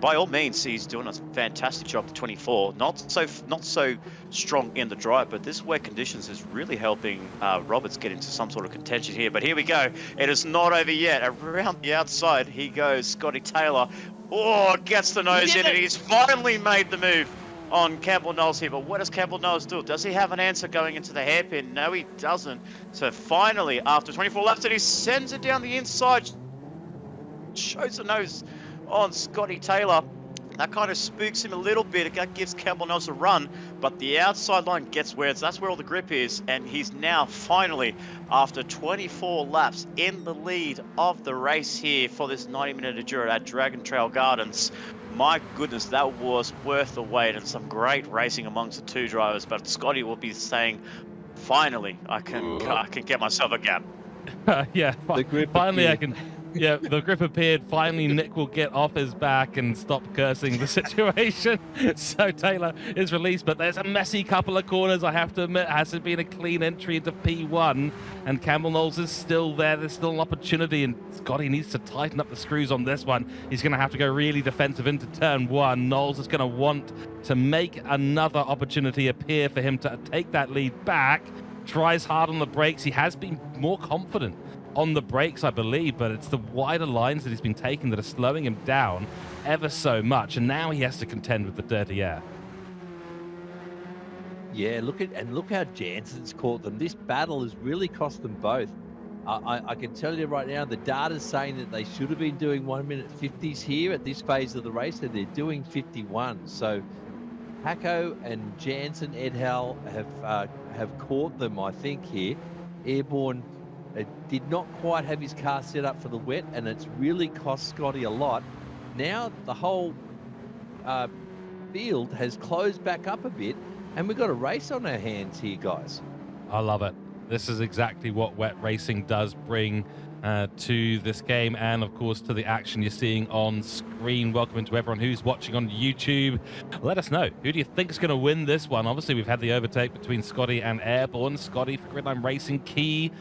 by all means, he's doing a fantastic job to 24. Not so strong in the drive, but this wet conditions is really helping Roberts get into some sort of contention here. But here we go. It is not over yet. Around the outside, he goes. Scotty Taylor. Oh, gets the nose in, and he's finally made the move on Campbell Knowles here. But what does Campbell Knowles do? Does he have an answer going into the hairpin? No, he doesn't. So finally, after 24 laps, he sends it down the inside. Shows the nose on Scotty Taylor. That kind of spooks him a little bit. It gives Campbell Knowles a run, but the outside line gets where that's where all the grip is, and he's now finally, after 24 laps, in the lead of the race here for this 90-minute enduro at Dragon Trail Gardens. My goodness, that was worth the wait, and some great racing amongst the two drivers. But Scotty will be saying, "Finally, I can get myself a gap." Yeah, The grip finally I appeared. can. Yeah, the grip appeared. Finally, Nick will get off his back and stop cursing the situation. So Taylor is released, but there's a messy couple of corners, I have to admit. It hasn't been a clean entry into P1, and Campbell Knowles is still there. There's still an opportunity, and Scotty needs to tighten up the screws on this one. He's going to have to go really defensive into turn one. Knowles is going to want to make another opportunity appear for him to take that lead back. Tries hard on the brakes. He has been more confident on the brakes, I believe, but it's the wider lines that he's been taking that are slowing him down ever so much, and now he has to contend with the dirty air. Yeah, look how Jansen's caught them. This battle has really cost them both. I can tell you right now, the data's saying that they should have been doing 1 minute 50s here at this phase of the race, and they're doing 51. So Paco and Jansen, Ed Hal have caught them, I think, here. Airborne did not quite have his car set up for the wet, and it's really cost Scotty a lot. Now the whole field has closed back up a bit, and we've got a race on our hands here, guys. I love it. This is exactly what wet racing does bring to this game, and of course to the action you're seeing on screen. Welcome to everyone who's watching on YouTube. Let us know, who do you think is going to win this one? Obviously we've had the overtake between Scotty and Airborne. Scotty for Gridline Racing, key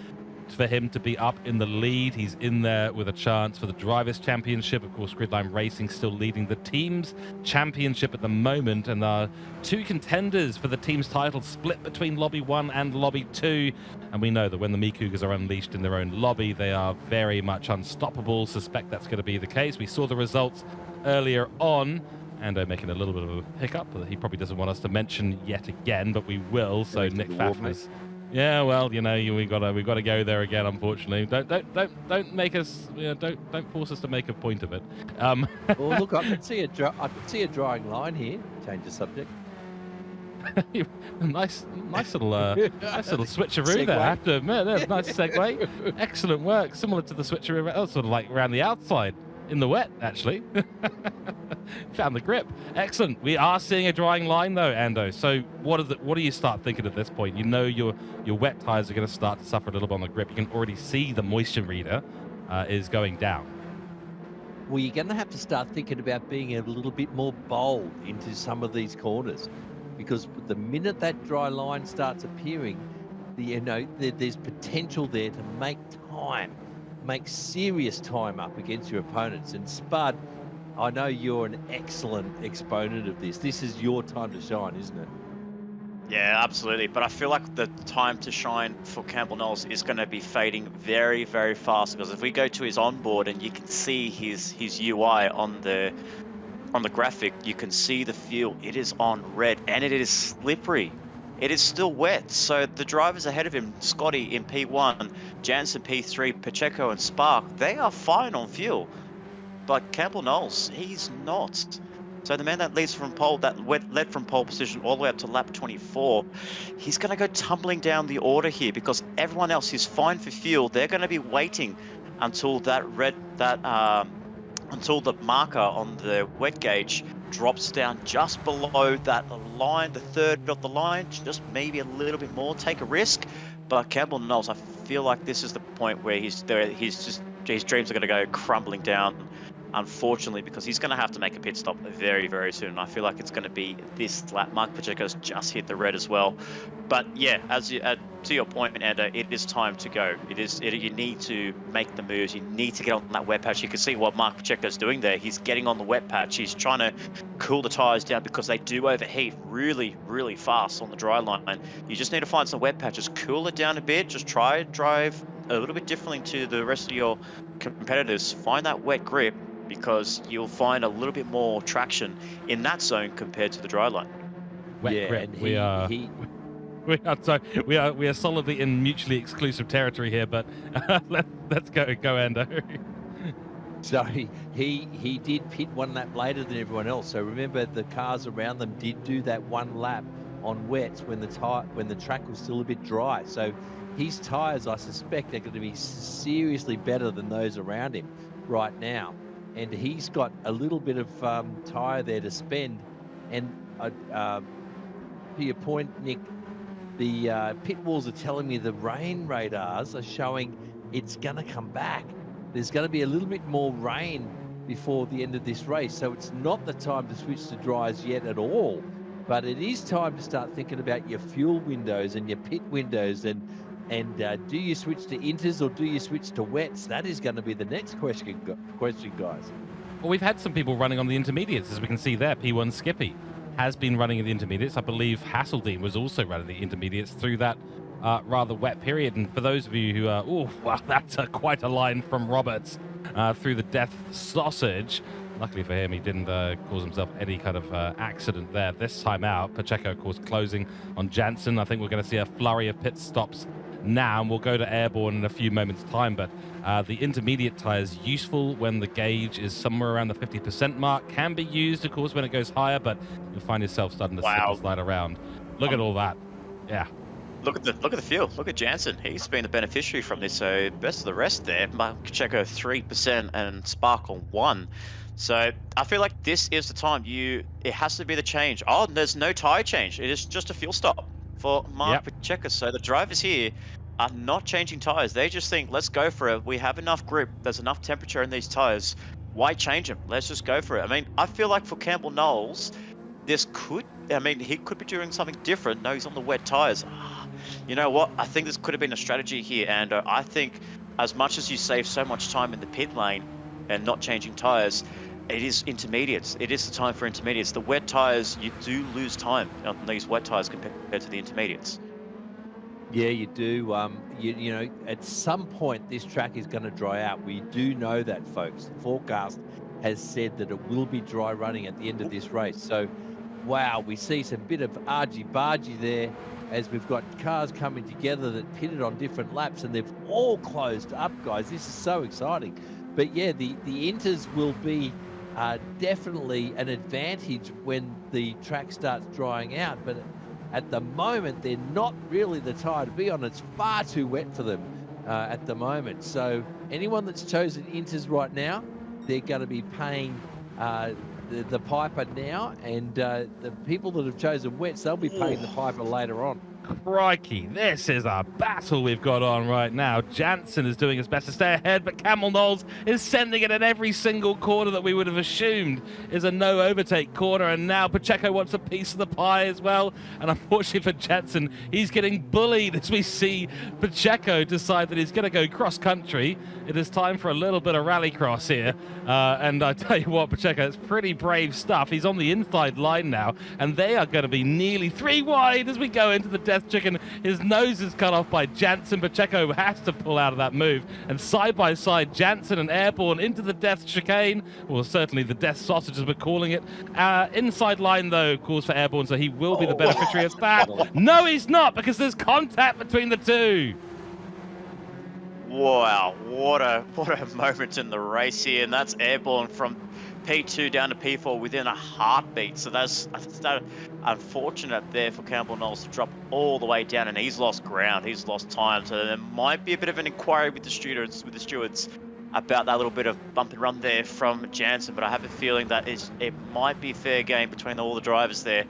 for him to be up in the lead. He's in there with a chance for the Drivers' Championship. Of course, Gridline Racing still leading the Teams' Championship at the moment, and there are two contenders for the Teams' title split between Lobby 1 and Lobby 2. And we know that when the Cougars are unleashed in their own lobby, they are very much unstoppable. Suspect that's going to be the case. We saw the results earlier on, and making a little bit of a hiccup that he probably doesn't want us to mention yet again, but we will. So Nick Pfaffner's. Yeah, well, you know, we gotta go there again. Unfortunately, don't make us, don't force us to make a point of it. Well, look, I could see a drying line here. Change the subject. nice little switcheroo there. I have to admit, that's a nice segue. Excellent work. Similar to the switcheroo, sort of like around the outside in the wet, actually. Found the grip. Excellent. We are seeing a drying line though, Ando. So what do you start thinking at this point? You know your wet tires are going to start to suffer a little bit on the grip. You can already see the moisture reader is going down. Well, you're going to have to start thinking about being a little bit more bold into some of these corners, because the minute that dry line starts appearing, there's potential there to make serious time up against your opponents. And Spud, I know you're an excellent exponent of this. This is your time to shine, isn't it? Yeah, absolutely. But I feel like the time to shine for Campbell Knowles is going to be fading very, very fast, because if we go to his onboard and you can see his UI on the graphic, you can see the fuel. It is on red and it is slippery. It is still wet. So the drivers ahead of him, Scotty in P1, Jansen P3, Pacheco and Spark, they are fine on fuel. But Campbell Knowles, he's not. So the man that leads from pole, led from pole position all the way up to lap 24, he's going to go tumbling down the order here, because everyone else is fine for fuel. They're going to be waiting until until the marker on the wet gauge drops down just below that line, the third of the line, just maybe a little bit more, take a risk. But Campbell Knowles, I feel like this is the point where his dreams are going to go crumbling down, unfortunately, because he's going to have to make a pit stop very, very soon. And I feel like it's going to be this lap. Mark Pacheco's just hit the red as well. But yeah, to your point, Ando, it is time to go. You need to make the moves. You need to get on that wet patch. You can see what Mark Pacheco's doing there. He's getting on the wet patch. He's trying to cool the tires down because they do overheat really, really fast on the dry line. You just need to find some wet patches, cool it down a bit. Just try drive a little bit differently to the rest of your competitors. Find that wet grip because you'll find a little bit more traction in that zone compared to the dry line. Wet grip. And We are solidly in mutually exclusive territory here, but let's go Endo. So he did pit 1 lap later than everyone else. So remember, the cars around them did do that 1 lap on wets when the track was still a bit dry. So his tires, I suspect, are going to be seriously better than those around him right now. And he's got a little bit of tire there to spend. And to your point, Nick, the pit walls are telling me the rain radars are showing it's going to come back. There's going to be a little bit more rain before the end of this race. So it's not the time to switch to dries yet at all. But it is time to start thinking about your fuel windows and your pit windows. And do you switch to inters or do you switch to wets? That is going to be the next question, guys. Well, we've had some people running on the intermediates, as we can see there. P1 Skippy has been running in the intermediates. I believe Hasseldean was also running the intermediates through that rather wet period. And for those of you who are, wow, that's quite a line from Roberts through the death sausage. Luckily for him, he didn't cause himself any kind of accident there this time out. Pacheco, of course, closing on Jansen. I think we're going to see a flurry of pit stops now, and we'll go to airborne in a few moments' time. But the intermediate tyres useful when the gauge is somewhere around the 50% mark. Can be used, of course, when it goes higher, but you'll find yourself starting to slip and slide around. Look at all that. Yeah. Look at the fuel. Look at Jansen. He's been the beneficiary from this. So best of the rest there. Mark Pacheco 3% and Sparkle 1. So I feel like this is the time. It has to be the change. Oh, there's no tire change. It is just a fuel stop for Mark Pacheco. So the drivers here are not changing tires. They just think, let's go for it. We have enough grip. There's enough temperature in these tires. Why change them? Let's just go for it. I mean, I feel like for Campbell Knowles, he could be doing something different. No, he's on the wet tires. You know what? I think this could have been a strategy here, and I think as much as you save so much time in the pit lane and not changing tires, it is intermediates. It is the time for intermediates. The wet tires, you do lose time on these wet tires compared to the intermediates. Yeah, you do. You know, at some point this track is going to dry out. We do know that, folks. The forecast has said that it will be dry running at the end of this race. So, wow, we see some bit of argy-bargy there as we've got cars coming together that pitted on different laps, and they've all closed up, guys. This is so exciting. But yeah, the inters will be definitely an advantage when the track starts drying out. But at the moment, they're not really the tire to be on. It's far too wet for them at the moment. So anyone that's chosen inters right now, they're going to be paying the piper now, and the people that have chosen wets, they'll be paying the piper later on. Crikey, this is a battle we've got on right now. Jansen is doing his best to stay ahead, but Campbell Knowles is sending it in every single corner that we would have assumed is a no overtake corner, and now Pacheco wants a piece of the pie as well. And unfortunately for Jansen, he's getting bullied as we see Pacheco decide that he's going to go cross country. It is time for a little bit of rallycross here, and I tell you what, Pacheco, it's pretty brave stuff. He's on the inside line now, and they are going to be nearly 3 wide as we go into the Death Chicken. His nose is cut off by Jansen. Pacheco has to pull out of that move, and side by side, Jansen and Airborne into the Death Chicane, or certainly the Death Sausage as we're calling it. Inside line though, calls for Airborne, so he will be the beneficiary of that. No, he's not, because there's contact between the two. Wow, what a moment in the race here, and that's Airborne from P2 down to P4 within a heartbeat. So that's unfortunate there for Campbell Knowles to drop all the way down, and he's lost ground, he's lost time. So there might be a bit of an inquiry with the stewards about that little bit of bump and run there from Jansen, but I have a feeling that it might be fair game between all the drivers there.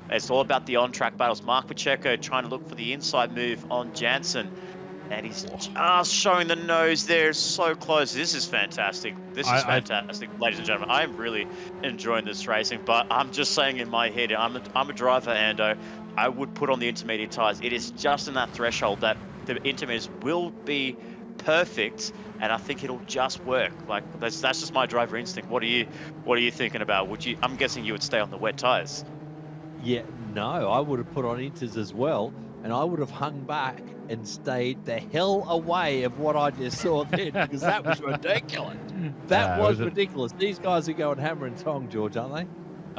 It's all about the on-track battles. Mark Pacheco trying to look for the inside move on Jansen. And he's just showing the nose there, so close. This is fantastic. This is fantastic, ladies and gentlemen. I am really enjoying this racing, but I'm just saying in my head, I'm a driver, Ando. I would put on the intermediate tires. It is just in that threshold that the intermediates will be perfect, and I think it'll just work. Like that's just my driver instinct. What are you thinking about? I'm guessing you would stay on the wet tires. Yeah, no, I would have put on inters as well, and I would have hung back and stayed the hell away of what I just saw then, because that was ridiculous. That was ridiculous. These guys are going hammer and tong, George, aren't they?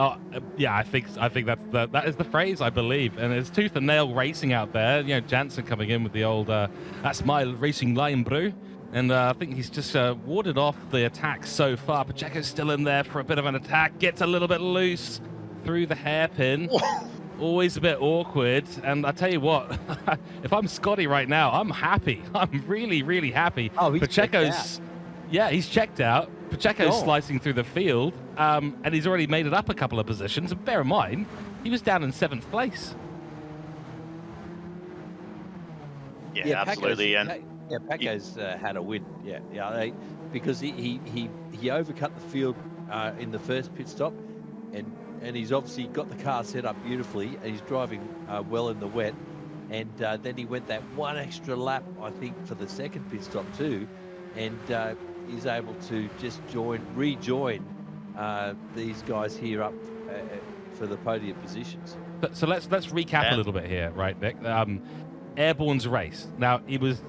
Oh, yeah, I think that is the phrase, I believe. And it's tooth and nail racing out there. You know, Jansen coming in with the old, that's my racing line, bro. And I think he's just warded off the attack so far. Pacheco's still in there for a bit of an attack. Gets a little bit loose through the hairpin. Always a bit awkward. And I tell you what, if I'm Scotty right now, I'm happy. I'm really, really happy. Oh, he's Pacheco's, yeah, he's checked out. Pacheco's slicing through the field, and he's already made it up a couple of positions. And bear in mind, he was down in 7th place. Yeah, absolutely. Paco's had a win. Because he overcut the field in the first pit stop, and he's obviously got the car set up beautifully, and he's driving well in the wet. And then he went that one extra lap, I think, for the second pit stop too, and he's able to just rejoin these guys here up for the podium positions. So let's recap a little bit here, right, Nick? Airborne's race. Now, he was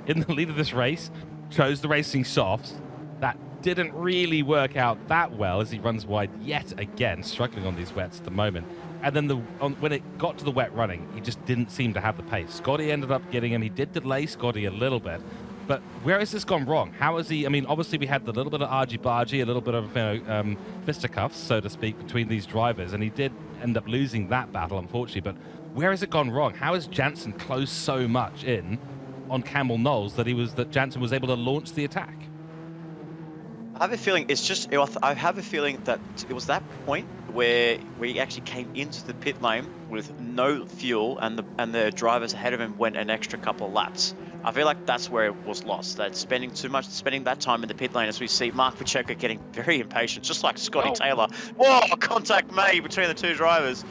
in the lead of this race, chose the racing softs. That didn't really work out that well as he runs wide yet again, struggling on these wets at the moment. And then when it got to the wet running, he just didn't seem to have the pace. Scotty ended up getting him. He did delay Scotty a little bit. But where has this gone wrong? How has he? I mean, obviously we had the little bit of argy-bargy, a little bit of fisticuffs, so to speak, between these drivers, and he did end up losing that battle, unfortunately. But where has it gone wrong? How has Jansen closed so much in on Campbell Knowles that Jansen was able to launch the attack? I have a feeling I have a feeling that it was that point where we actually came into the pit lane with no fuel, and the drivers ahead of him went an extra couple of laps. I feel like that's where it was lost. That spending that time in the pit lane, as we see Mark Pacheco getting very impatient, just like Scotty Taylor. Whoa, contact made between the two drivers.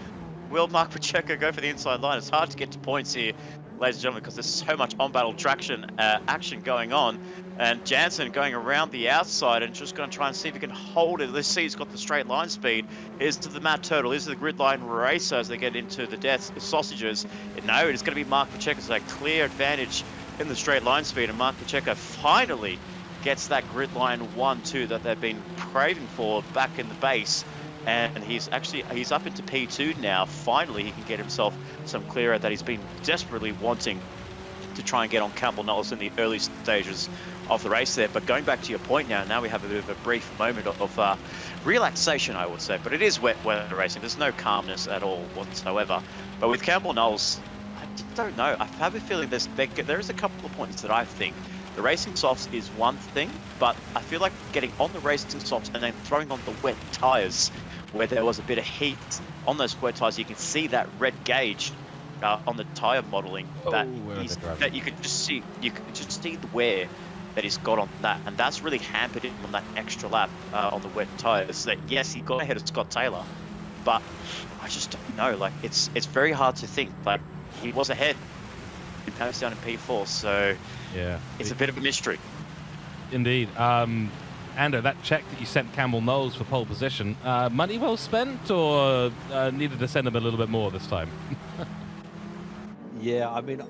Will Mark Pacheco go for the inside line? It's hard to get to points here, ladies and gentlemen, because there's so much on-battle traction action going on. And Jansen going around the outside and just going to try and see if he can hold it. Let's see, he's got the straight line speed. Here's to the Matt Turtle. Here's to the grid line racer as they get into the sausages. No, it's going to be Mark Pacheco's a clear advantage in the straight line speed. And Mark Pacheco finally gets that grid line 1-2 that they've been craving for back in the base. And he's up into P2 now. Finally, he can get himself some clearer that he's been desperately wanting to try and get on Campbell Knowles in the early stages of the race there. But going back to your point now we have a bit of a brief moment of relaxation, I would say. But it is wet weather racing. There's no calmness at all whatsoever. But with Campbell Knowles, I just don't know. I have a feeling there is a couple of points that I think the racing softs is one thing, but I feel like getting on the racing softs and then throwing on the wet tyres, where there was a bit of heat on those wet tyres, you can see that red gauge on the tyre modelling that you could just see the wear that he's got on that, and that's really hampered him on that extra lap on the wet tyres. That yes, he got ahead of Scott Taylor, but I just don't know. Like it's very hard to think. Like he was ahead, he passed down in P4, so yeah, it's a bit of a mystery. Indeed. Ando, that check that you sent Campbell Knowles for pole position, money well spent, or needed to send him a little bit more this time? Yeah, I mean,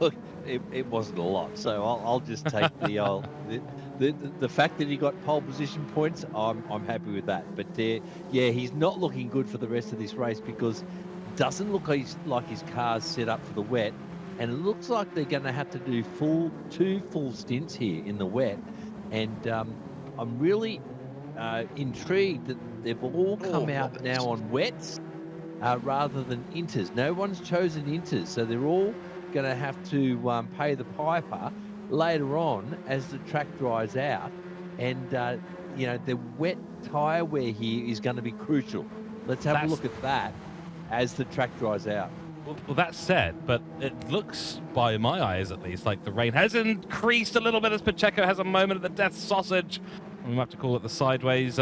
look, it wasn't a lot, so I'll just take the fact that he got pole position points. I'm happy with that. But yeah, he's not looking good for the rest of this race because it doesn't look like his car's set up for the wet, and it looks like they're going to have to do two full stints here in the wet. And I'm really intrigued that they've all come out now on wets. Rather than inters. No one's chosen inters, so they're all going to have to pay the piper later on as the track dries out. And, the wet tyre wear here is going to be crucial. Let's have a look at that as the track dries out. Well, that said, but it looks, by my eyes at least, like the rain has increased a little bit as Pacheco has a moment of the death sausage. We might have to call it the sideways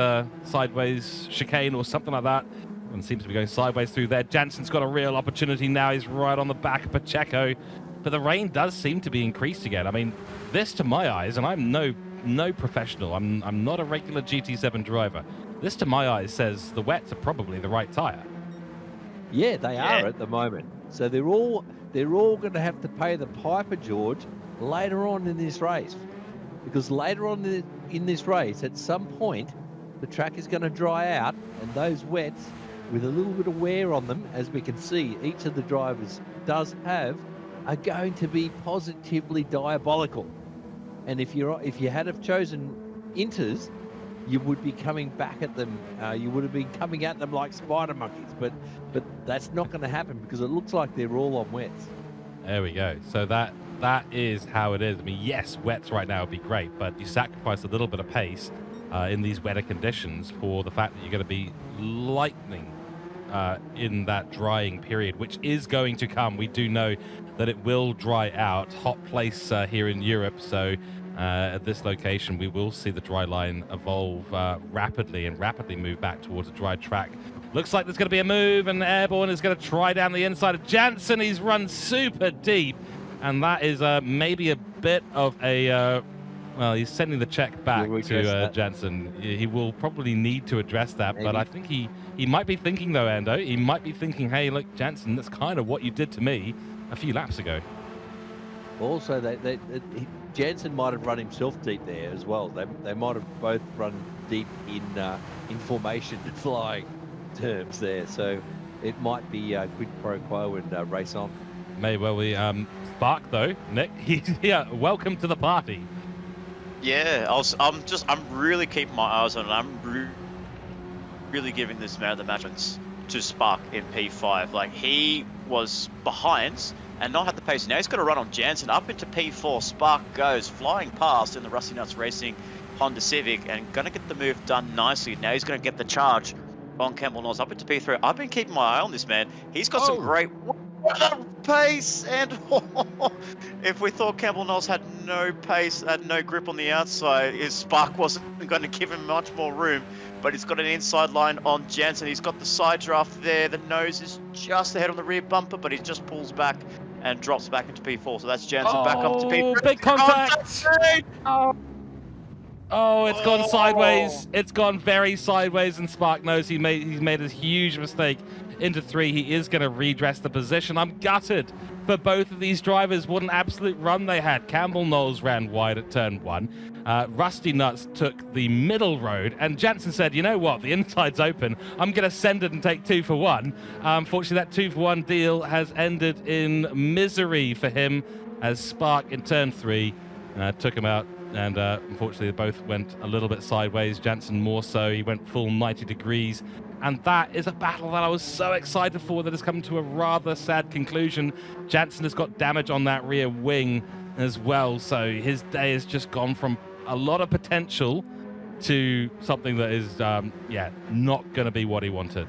chicane or something like that. And seems to be going sideways through there. Jansen's got a real opportunity now. He's right on the back of Pacheco. But the rain does seem to be increased again. I mean, this to my eyes, and I'm no professional. I'm not a regular GT7 driver. This to my eyes says the wets are probably the right tyre. Yeah, they are at the moment. So they're all going to have to pay the piper, George, later on in this race, because later on in this race, at some point, the track is going to dry out, and those wets, with a little bit of wear on them, as we can see, each of the drivers does have, are going to be positively diabolical. And if you had have chosen inters, you would be coming back at them. You would have been coming at them like spider monkeys, but that's not going to happen because it looks like they're all on wets. There we go. So that is how it is. I mean, yes, wets right now would be great, but you sacrifice a little bit of pace in these wetter conditions for the fact that you're going to be lightning in that drying period, which is going to come. We do know that it will dry out. Hot place here in Europe, so at this location we will see the dry line evolve rapidly and rapidly move back towards a dry track. Looks like there's going to be a move, and Airborne is going to try down the inside of Jansen. He's run super deep, and that is maybe a bit of a well, he's sending the check back to Jansen. He will probably need to address that, maybe. But I think he might be thinking, though, Ando, he might be thinking, hey, look, Jansen, that's kind of what you did to me a few laps ago. Also, Jansen might have run himself deep there as well. They might have both run deep in formation and flying terms there. So it might be quid pro quo and race on. May well be. Spark, though, Nick, he's here. Welcome to the party. Yeah, I'm really keeping my eyes on it. I'm really giving this man of the match to Spark in P5. Like, he was behind and not had the pace. Now he's got to run on Jansen up into P4. Spark goes flying past in the Rusty Nuts Racing Honda Civic and going to get the move done nicely. Now he's going to get the charge on Campbell Knowles up into P3. I've been keeping my eye on this man. He's got some great pace, and if we thought Campbell Knowles had no pace, had no grip on the outside, his Spark wasn't going to give him much more room, but he's got an inside line on Jansen. He's got the side draft there. The nose is just ahead on the rear bumper, but he just pulls back and drops back into P4. So that's Jansen back up to P3. Big contact! Oh, it's gone sideways. It's gone very sideways, and Spark knows he's made a huge mistake into 3. He is going to redress the position. I'm gutted for both of these drivers. What an absolute run they had. Campbell Knowles ran wide at turn 1. Rusty Nuts took the middle road, and Jansen said, you know what, the inside's open. I'm going to send it and take 2 for 1. Unfortunately, that 2 for 1 deal has ended in misery for him as Spark in turn 3 took him out. And unfortunately, they both went a little bit sideways. Jansen more so. He went full 90 degrees. And that is a battle that I was so excited for that has come to a rather sad conclusion. Jansen has got damage on that rear wing as well. So his day has just gone from a lot of potential to something that is, not going to be what he wanted.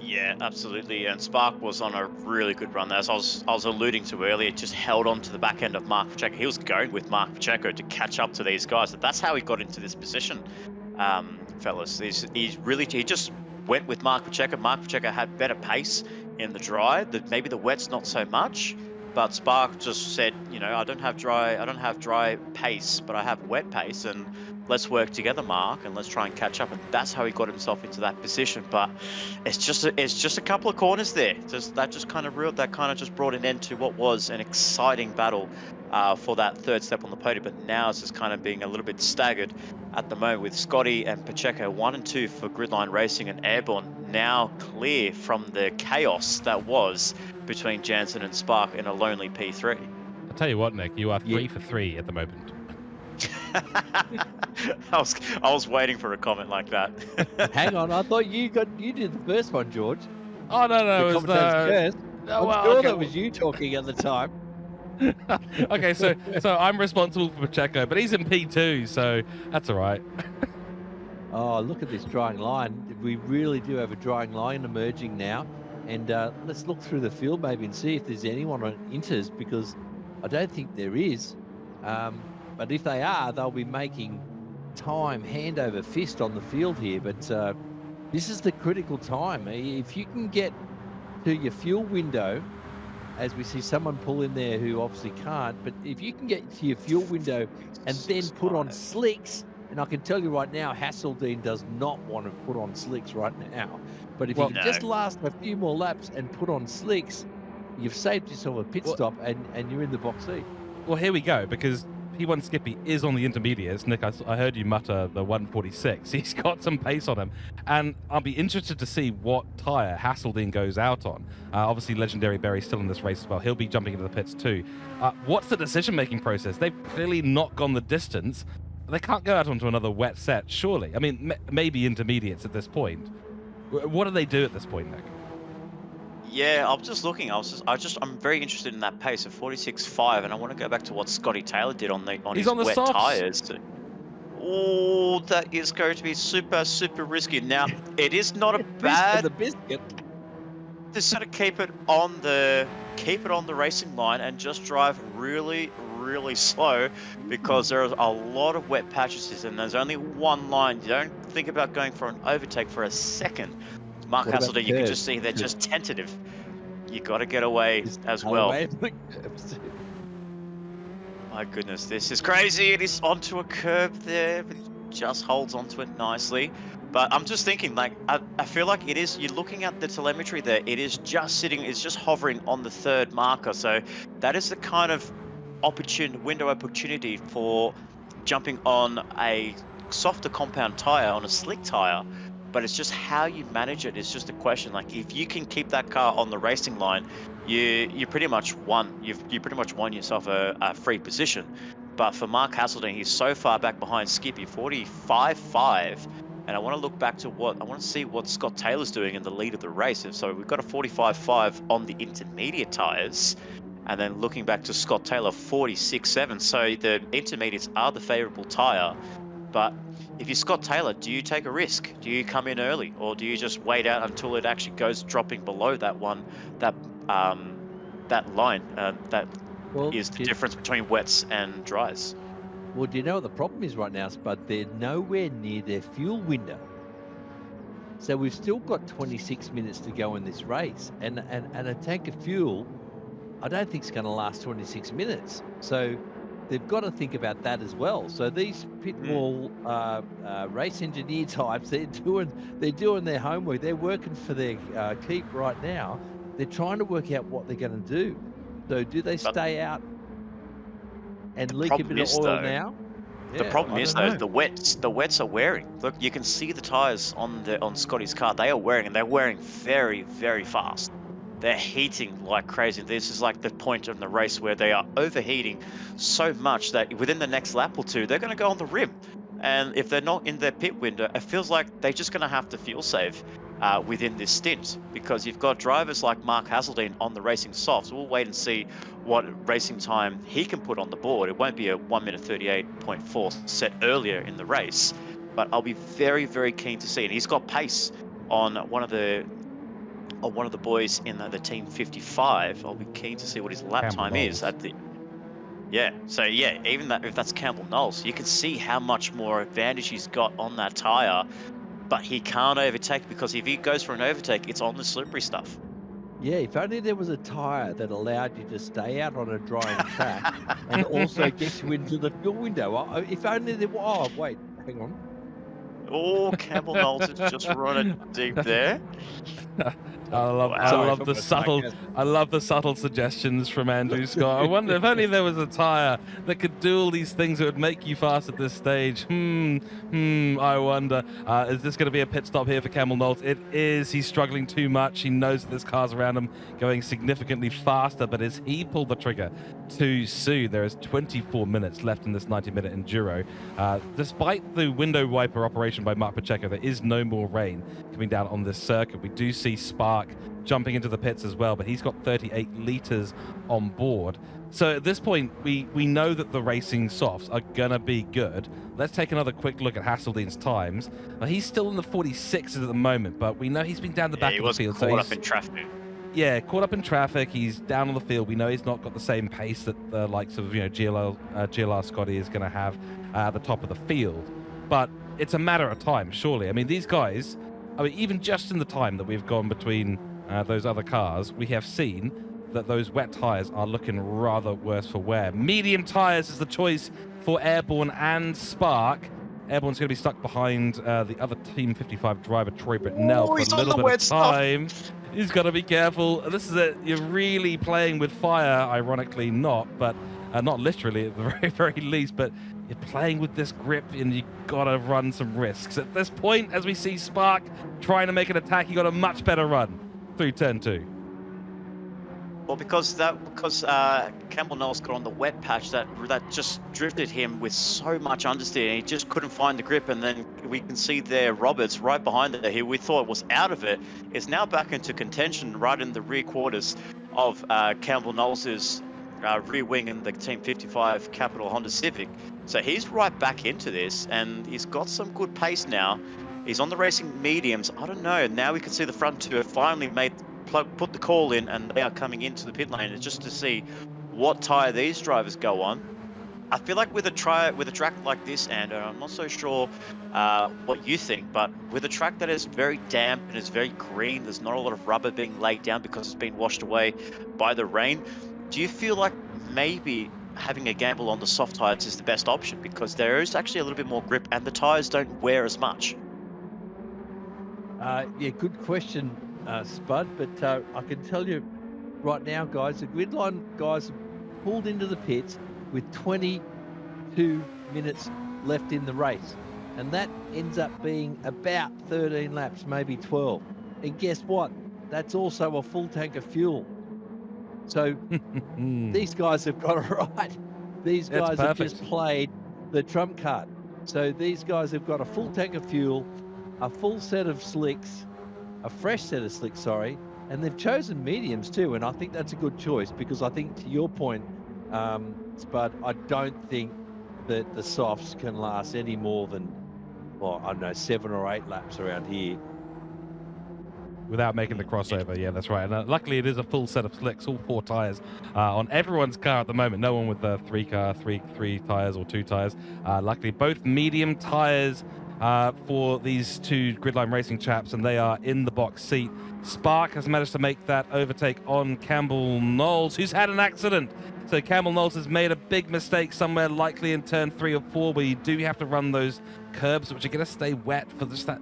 Yeah, absolutely. And Spark was on a really good run there. As I was alluding to earlier, just held on to the back end of Mark Pacheco. He was going with Mark Pacheco to catch up to these guys. That's how he got into this position, fellas. He just went with Mark Pacheco. Mark Pacheco had better pace in the dry. Maybe the wet's not so much. But Spark just said, I don't have dry pace, but I have wet pace, and let's work together, Mark, and let's try and catch up. And that's how he got himself into that position. But it's just a couple of corners there. That kind of just brought an end to what was an exciting battle for that third step on the podium. But now it's just kind of being a little bit staggered at the moment with Scotty and Pacheco 1 and 2 for Gridline Racing, and Airborne now clear from the chaos that was between Jansen and Spark in a lonely P3. I'll tell you what, Nick, you are 3 for 3 at the moment. I was waiting for a comment like that. Hang on, I thought you did the first one, George. Oh no, it was first. I'm sure that was you talking at the time. Okay, so I'm responsible for Pacheco, but he's in P2, so that's all right. Oh, look at this drying line. We really do have a drying line emerging now. And let's look through the field maybe and see if there's anyone on Inters, because I don't think there is. But if they are, they'll be making time hand over fist on the field here. But this is the critical time. If you can get to your fuel window, as we see someone pull in there who obviously can't, but if you can get to your fuel window and then put on slicks, and I can tell you right now, Hasseldine does not want to put on slicks right now. But if you can just last a few more laps and put on slicks, you've saved yourself a pit stop and you're in the box seat. Well, here we go, because P1 Skippy is on the intermediates. Nick, I heard you mutter the 146. He's got some pace on him. And I'll be interested to see what tyre Hasseldine goes out on. Obviously, Legendary Berry's still in this race as well. He'll be jumping into the pits too. What's the decision-making process? They've clearly not gone the distance. They can't go out onto another wet set, surely. I mean, maybe intermediates at this point. What do they do at this point, Nick? Yeah, I'm just looking. I'm very interested in that pace of 46.5, and I want to go back to what Scotty Taylor did on his wet tires. Oh, that is going to be super risky. Now, it is not a bad. The biscuit. Just sort of keep it on the racing line and just drive really slow, because there are a lot of wet patches and there's only one line. You don't think about going for an overtake for a second. Mark Hasseldine, you can just see they're just tentative. You got to get away as well. My goodness, this is crazy. It is onto a curb there, but he just holds onto it nicely. But I'm just thinking, like, I feel like it is, you're looking at the telemetry there, it is just sitting, it's just hovering on the third marker. So that is the kind of window opportunity for jumping on a softer compound tire, on a slick tire. But it's just how you manage it. It's just a question. Like, if you can keep that car on the racing line, you pretty much won. You pretty much won yourself a free position. But for Mark Hasseldine, he's so far back behind Skippy, 45.5. And I want to look back to I want to see what Scott Taylor's doing in the lead of the race. So we've got a 45.5 on the intermediate tires. And then looking back to Scott Taylor, 46.7. So the intermediates are the favorable tire. But if you're Scott Taylor, do you take a risk? Do you come in early, or do you just wait out until it actually goes dropping below that line? That is the difference between wets and dries. Well, do you know what the problem is right now, Spud? They're nowhere near their fuel window. So we've still got 26 minutes to go in this race, and a tank of fuel, I don't think it's going to last 26 minutes. So they've got to think about that as well. So these pitbull race engineer types, they're doing their homework. They're working for their keep right now. They're trying to work out what they're going to do. So do they stay out and leak a bit of oil now? The problem is though, the wets are wearing. Look, you can see the tires on Scotty's car. They are wearing, and they're wearing very fast. They're heating like crazy. This is like the point of the race where they are overheating so much that within the next lap or two, they're going to go on the rim. And if they're not in their pit window, it feels like they're just going to have to fuel save within this stint, because you've got drivers like Mark Hasseldine on the racing softs. We'll wait and see what racing time he can put on the board. It won't be a 1 minute 38.4 set earlier in the race, but I'll be very keen to see. And he's got pace on one of the boys in the team 55. I'll be keen to see what his lap time is at the. Yeah, so yeah, even that, if that's Campbell Knowles, you can see how much more advantage he's got on that tire, but he can't overtake, because if he goes for an overtake, it's on the slippery stuff. Yeah, if only there was a tire that allowed you to stay out on a drying track and also get you into the fuel window. If only there was. Oh, wait, hang on. Oh, Campbell Knowles has just run it deep there. I love the subtle suggestions from Andrew Scott. I wonder if only there was a tire that could do all these things that would make you fast at this stage. I wonder. Is this going to be a pit stop here for Campbell Knowles? It is. He's struggling too much. He knows that there's cars around him going significantly faster, but as he pulled the trigger too soon, there is 24 minutes left in this 90-minute enduro. Despite the window wiper operation by Mark Pacheco, there is no more rain coming down on this circuit. We do see Spark jumping into the pits as well, but he's got 38 litres on board. So at this point, we know that the racing softs are going to be good. Let's take another quick look at Hasseldine's times. He's still in the 46s at the moment, but we know he's been down the back of the field. He was caught up in traffic. yeah, caught up in traffic. He's down on the field. We know he's not got the same pace that the likes of GLR Scotty is going to have at the top of the field. But it's a matter of time, surely. I mean, these guys, even just in the time that we've gone between those other cars, we have seen that those wet tires are looking rather worse for wear. Medium tires is the choice for Airborne and Spark. Airborne's going to be stuck behind the other Team 55 driver, Troy Britnell, for a little bit of time. He's got to be careful. This is it. You're really playing with fire, ironically not, but not literally at the very, very least, but you're playing with this grip and you got to run some risks. At this point, as we see Spark trying to make an attack, he got a much better run through turn 2. Well, because Campbell Knowles got on the wet patch, that just drifted him with so much understeer, and he just couldn't find the grip. And then we can see there Roberts right behind there, who we thought was out of it, is now back into contention right in the rear quarters of Campbell Knowles's rear wing in the Team 55 Capital Honda Civic. So he's right back into this, and he's got some good pace now. He's on the racing mediums. I don't know. Now we can see the front two have finally put the call in, and they are coming into the pit lane just to see what tire these drivers go on. I feel like with a track like this, and I'm not so sure what you think, but with a track that is very damp and is very green, there's not a lot of rubber being laid down because it's been washed away by the rain. Do you feel like maybe having a gamble on the soft tires is the best option, because there is actually a little bit more grip and the tires don't wear as much? Yeah, good question, Spud, but I can tell you right now, guys, the gridline guys have pulled into the pits with 22 minutes left in the race, and that ends up being about 13 laps, maybe 12. And guess what? That's also a full tank of fuel. So these guys have got it right. These guys have just played the trump card. So these guys have got a full tank of fuel, a full set of slicks, a fresh set of slicks, sorry, and they've chosen mediums too. And I think that's a good choice, because I think, to your point, Spud, I don't think that the softs can last any more than, well, I don't know, 7 or 8 laps around here. Without making the crossover, yeah, that's right. And luckily, it is a full set of slicks, all 4 tires on everyone's car at the moment. No one with the 3 tires or 2 tires. Luckily, both medium tires for these 2 gridline racing chaps, and they are in the box seat. Spark has managed to make that overtake on Campbell Knowles, who's had an accident. So Campbell Knowles has made a big mistake somewhere, likely in turn 3 or 4, where you do have to run those curbs, which are going to stay wet for just that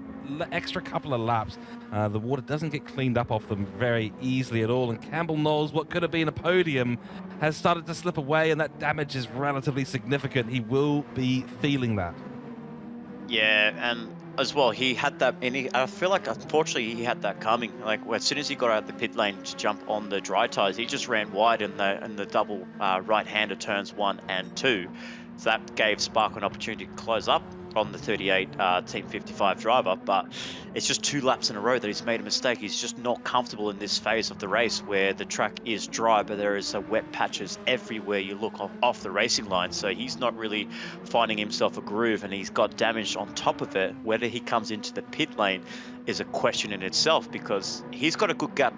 extra couple of laps. The water doesn't get cleaned up off them very easily at all, and Campbell Knowles, what could have been a podium, has started to slip away, and that damage is relatively significant. He will be feeling that. Yeah, and as well, he had that, and I feel like unfortunately he had that coming. Like, as soon as he got out of the pit lane to jump on the dry tires, he just ran wide in the double right-hander turns 1 and 2. So that gave Spark an opportunity to close up on the 38 Team 55 driver, but it's just 2 laps in a row that he's made a mistake. He's just not comfortable in this phase of the race where the track is dry, but there is wet patches everywhere you look off the racing line. So he's not really finding himself a groove, and he's got damage on top of it. Whether he comes into the pit lane is a question in itself, because he's got a good gap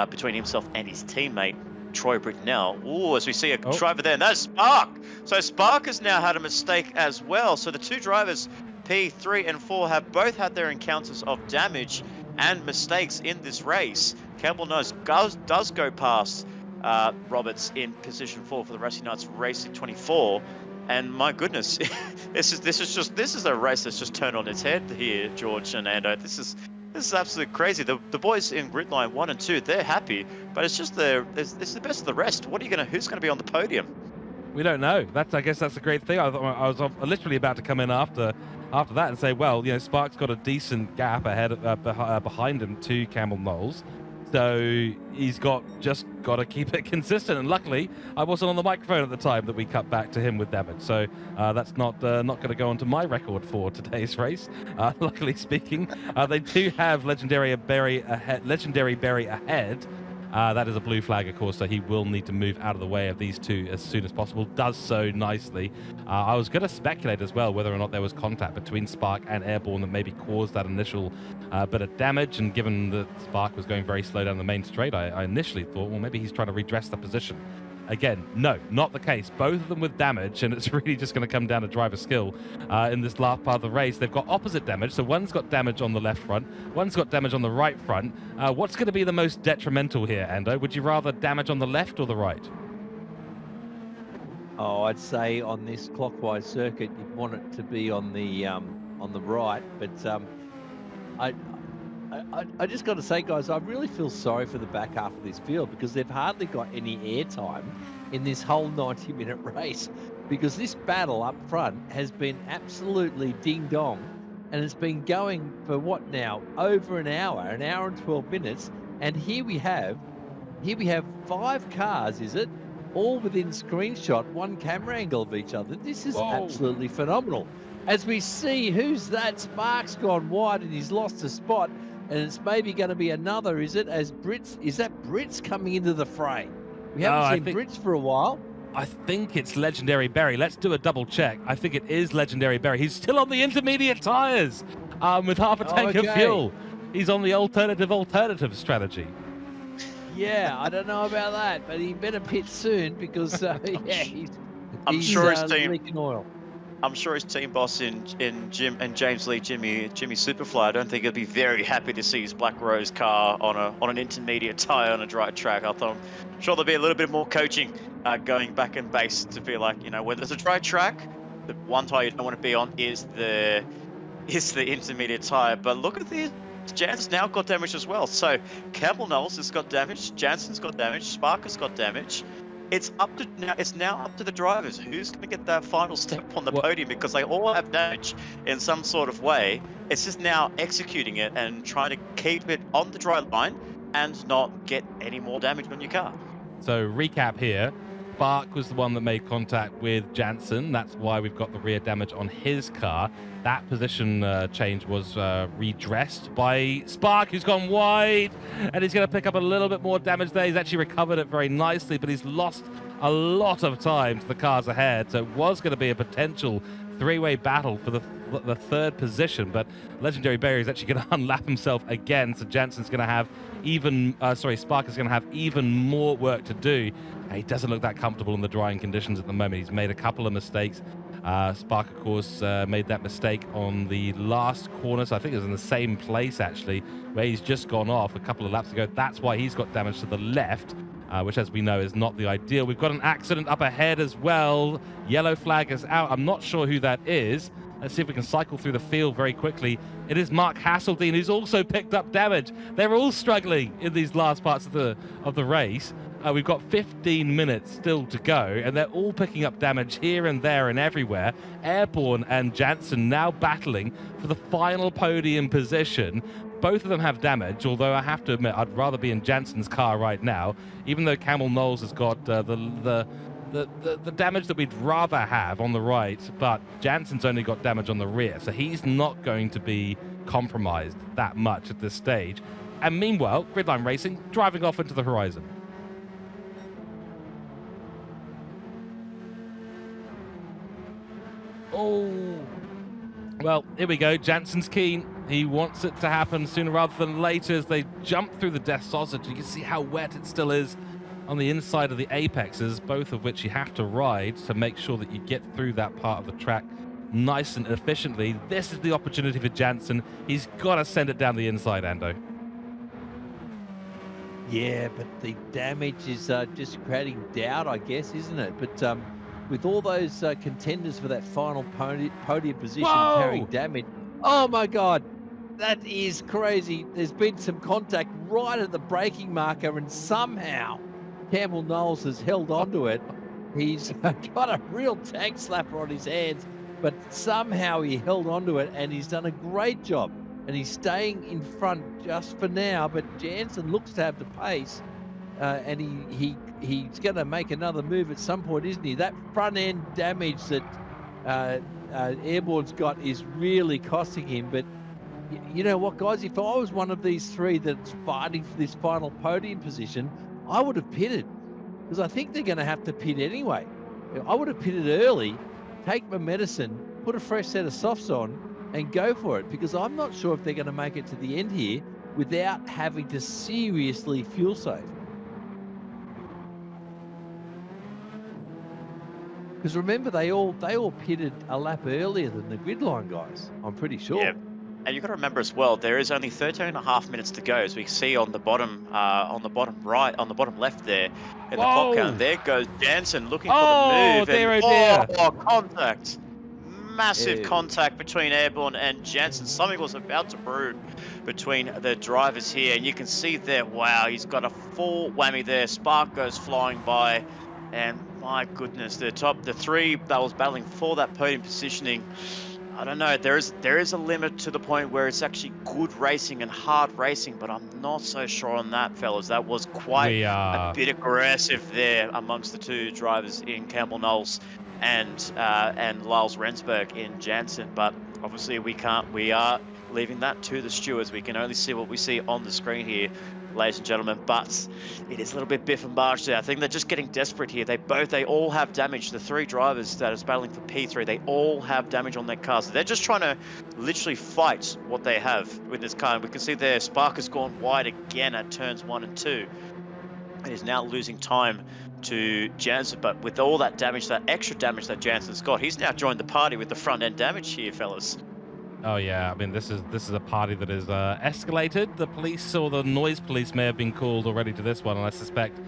between himself and his teammate, Troy Britnell. Oh, as we see a driver there, and that's Spark. So Spark has now had a mistake as well. So the 2 drivers, P3 and 4, have both had their encounters of damage and mistakes in this race. Campbell Knowles does go past Roberts in position 4 for the Racing Knights Racing 24. And my goodness, this is a race that's just turned on its head here, George and Ando. This is absolutely crazy. The boys in grid line 1 and 2, they're happy, but it's just this is the best of the rest. Who's gonna be on the podium? We don't know. I guess that's a great thing. I was literally about to come in after that and say, well, Spark's got a decent gap ahead behind him to Campbell Knowles. So he's just got to keep it consistent. And luckily, I wasn't on the microphone at the time that we cut back to him with damage. So that's not going to go onto my record for today's race. Luckily speaking, they do have Legendary Berry ahead. That is a blue flag, of course, so he will need to move out of the way of these two as soon as possible. Does so nicely. I was going to speculate as well whether or not there was contact between Spark and Airborne that maybe caused that initial bit of damage, and given that Spark was going very slow down the main straight, I initially thought, well, maybe he's trying to redress the position. Again, no, not the case. Both of them with damage, and it's really just going to come down to driver skill in this last part of the race. They've got opposite damage, so one's got damage on the left front, one's got damage on the right front. What's going to be the most detrimental here, Ando? Would you rather damage on the left or the right? Oh, I'd say on this clockwise circuit, you'd want it to be on the right. But I just got to say, guys, I really feel sorry for the back half of this field because they've hardly got any airtime in this whole 90-minute race, because this battle up front has been absolutely ding-dong, and it's been going for what now? Over an hour and 12 minutes, and here we have 5 cars, is it? All within screenshot, one camera angle of each other. This is absolutely phenomenal. As we see, who's that? Spark's gone wide and he's lost a spot. And it's maybe going to be another, is it? As Brits, is that Brits coming into the fray? We haven't seen Brits for a while. I think it's Legendary Berry. Let's do a double check. I think it is Legendary Berry. He's still on the intermediate tires with half a tank of fuel. He's on the alternative strategy. Yeah, I don't know about that, but he better pit soon because he's sure his team leaking oil. I'm sure his team boss in Jim and James Lee, Jimmy Superfly, I don't think he'll be very happy to see his Black Rose car on an intermediate tyre on a dry track. I'm sure there'll be a little bit more coaching going back in base to be like, when there's a dry track, the one tyre you don't want to be on is the intermediate tyre. But look at this. Jansen's now got damage as well. So Campbell Knowles has got damage, Jansen's got damage, Spark has got damage. It's now up to the drivers. Who's going to get that final step on the podium, because they all have damage in some sort of way. It's just now executing it and trying to keep it on the dry line and not get any more damage on your car. So recap here. Spark was the one that made contact with Jansen. That's why we've got the rear damage on his car. That position change was redressed by Spark, who's gone wide, and he's going to pick up a little bit more damage there. He's actually recovered it very nicely, but he's lost a lot of time to the cars ahead. So it was going to be a potential three-way battle for the third position, but Legendary Berry is actually going to unlap himself again. So Jansen's going to have Spark is going to have even more work to do. He doesn't look that comfortable in the drying conditions at the moment. He's made a couple of mistakes. Spark, of course, made that mistake on the last corner, so I think it was in the same place, actually, where he's just gone off a couple of laps ago. That's why he's got damage to the left, which, as we know, is not the ideal. We've got an accident up ahead as well. Yellow flag is out. I'm not sure who that is. Let's see if we can cycle through the field very quickly. It is Mark Hasseldine, who's also picked up damage. They're all struggling in these last parts of the race. We've got 15 minutes still to go, and they're all picking up damage here and there and everywhere. Airborne and Jansen now battling for the final podium position. Both of them have damage, although I have to admit I'd rather be in Jansen's car right now, even though Campbell Knowles has got the damage that we'd rather have on the right, but Jansen's only got damage on the rear, so he's not going to be compromised that much at this stage. And meanwhile, Gridline Racing driving off into the horizon. Oh, well, here we go. Jansen's keen. He wants it to happen sooner rather than later as they jump through the death sausage. You can see how wet it still is on the inside of the apexes, both of which you have to ride to make sure that you get through that part of the track nice and efficiently. This is the opportunity for Jansen. He's got to send it down the inside, Ando. Yeah, but the damage is just creating doubt, I guess, isn't it? But with all those contenders for that final podium position carrying damage, oh my God, that is crazy. There's been some contact right at the braking marker, and somehow Campbell Knowles has held onto it. He's got a real tank slapper on his hands, but somehow he held onto it, and he's done a great job. And he's staying in front just for now, but Jansen looks to have the pace, and he's going to make another move at some point, isn't he? That front end damage that Airborne's got is really costing him. But you know what, guys? If I was one of these three that's fighting for this final podium position, I would have pitted because I think they're going to have to pit anyway. I would have pitted early, take my medicine, put a fresh set of softs on, and go for it because I'm not sure if they're going to make it to the end here without having to seriously fuel save. Because remember, they all pitted a lap earlier than the grid line guys. I'm pretty sure. Yeah. And you've got to remember as well, there is only 13.5 minutes to go, as we see on the bottom right, on the bottom left there, in the clock count. There goes Jansen looking for the move. Dear, and, dear. Oh, contact! Massive contact between Airborne and Jansen. Something was about to brew between the drivers here, and you can see there. Wow, he's got a full whammy there. Spark goes flying by, and my goodness, the three that was battling for that podium positioning. I don't know, there is a limit to the point where it's actually good racing and hard racing, but I'm not so sure on that, fellas. That was quite a bit aggressive there amongst the two drivers in Campbell Knowles and Lyles Rensburg in Jansen. But obviously we are leaving that to the stewards. We can only see what we see on the screen here, ladies and gentlemen, but it is a little bit biff and barge there. I think they're just getting desperate here. They all have damage. The three drivers that are battling for P3, they all have damage on their cars. They're just trying to literally fight what they have with this car. And we can see there, Spark has gone wide again at turns 1 and 2. It is now losing time to Jansen, but with all that damage, that extra damage that Jansen's got, he's now joined the party with the front end damage here, fellas. Oh yeah, I mean this is a party that is escalated. The police or the noise police may have been called already to this one, and I suspect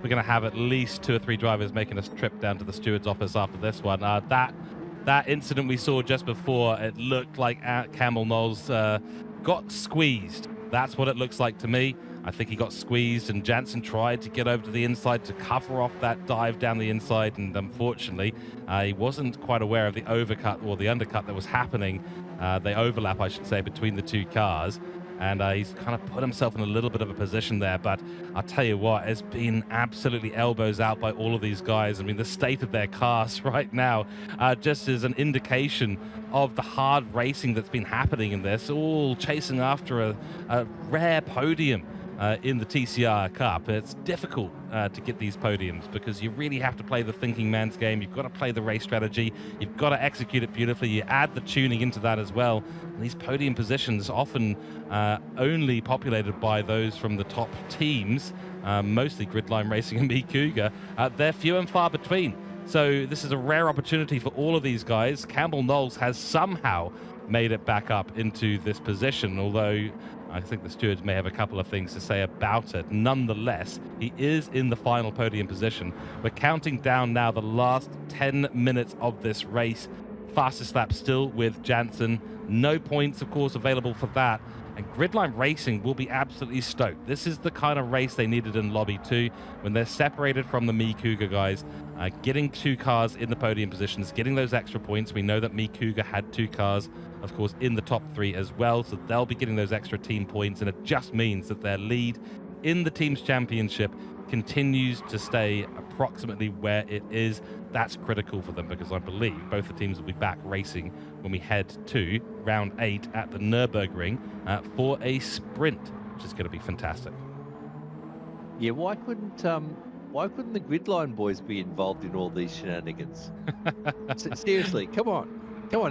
we're going to have at least 2 or 3 drivers making a trip down to the steward's office after this one. That incident we saw just before, it looked like Campbell Knowles got squeezed. That's what it looks like to me. I think he got squeezed, and Jansen tried to get over to the inside to cover off that dive down the inside, and unfortunately, he wasn't quite aware of the overcut or the undercut that was happening, the overlap, I should say, between the 2 cars, and he's kind of put himself in a little bit of a position there. But I'll tell you what, it's been absolutely elbows out by all of these guys. I mean, the state of their cars right now just is an indication of the hard racing that's been happening in this, all chasing after a rare podium in the TCR Cup. It's difficult to get these podiums because you really have to play the thinking man's game. You've got to play the race strategy. You've got to execute it beautifully. You add the tuning into that as well. And these podium positions often only populated by those from the top teams, mostly Gridline Racing and me, Cougar. They're few and far between. So this is a rare opportunity for all of these guys. Campbell Knowles has somehow made it back up into this position, although I think the stewards may have a couple of things to say about it. Nonetheless, he is in the final podium position. We're counting down now the last 10 minutes of this race. Fastest lap still with Jansen. No points, of course, available for that. And Gridline Racing will be absolutely stoked. This is the kind of race they needed in Lobby 2 when they're separated from the Me Cougar guys. Getting 2 cars in the podium positions, getting those extra points. We know that Me Cougar had 2 cars, of course, in the top 3 as well, so they'll be getting those extra team points, and it just means that their lead in the team's championship continues to stay approximately where it is. That's critical for them because I believe both the teams will be back racing when we head to round 8 at the Nürburgring for a sprint, which is going to be fantastic. Yeah, why couldn't the Gridline boys be involved in all these shenanigans? Seriously, come on,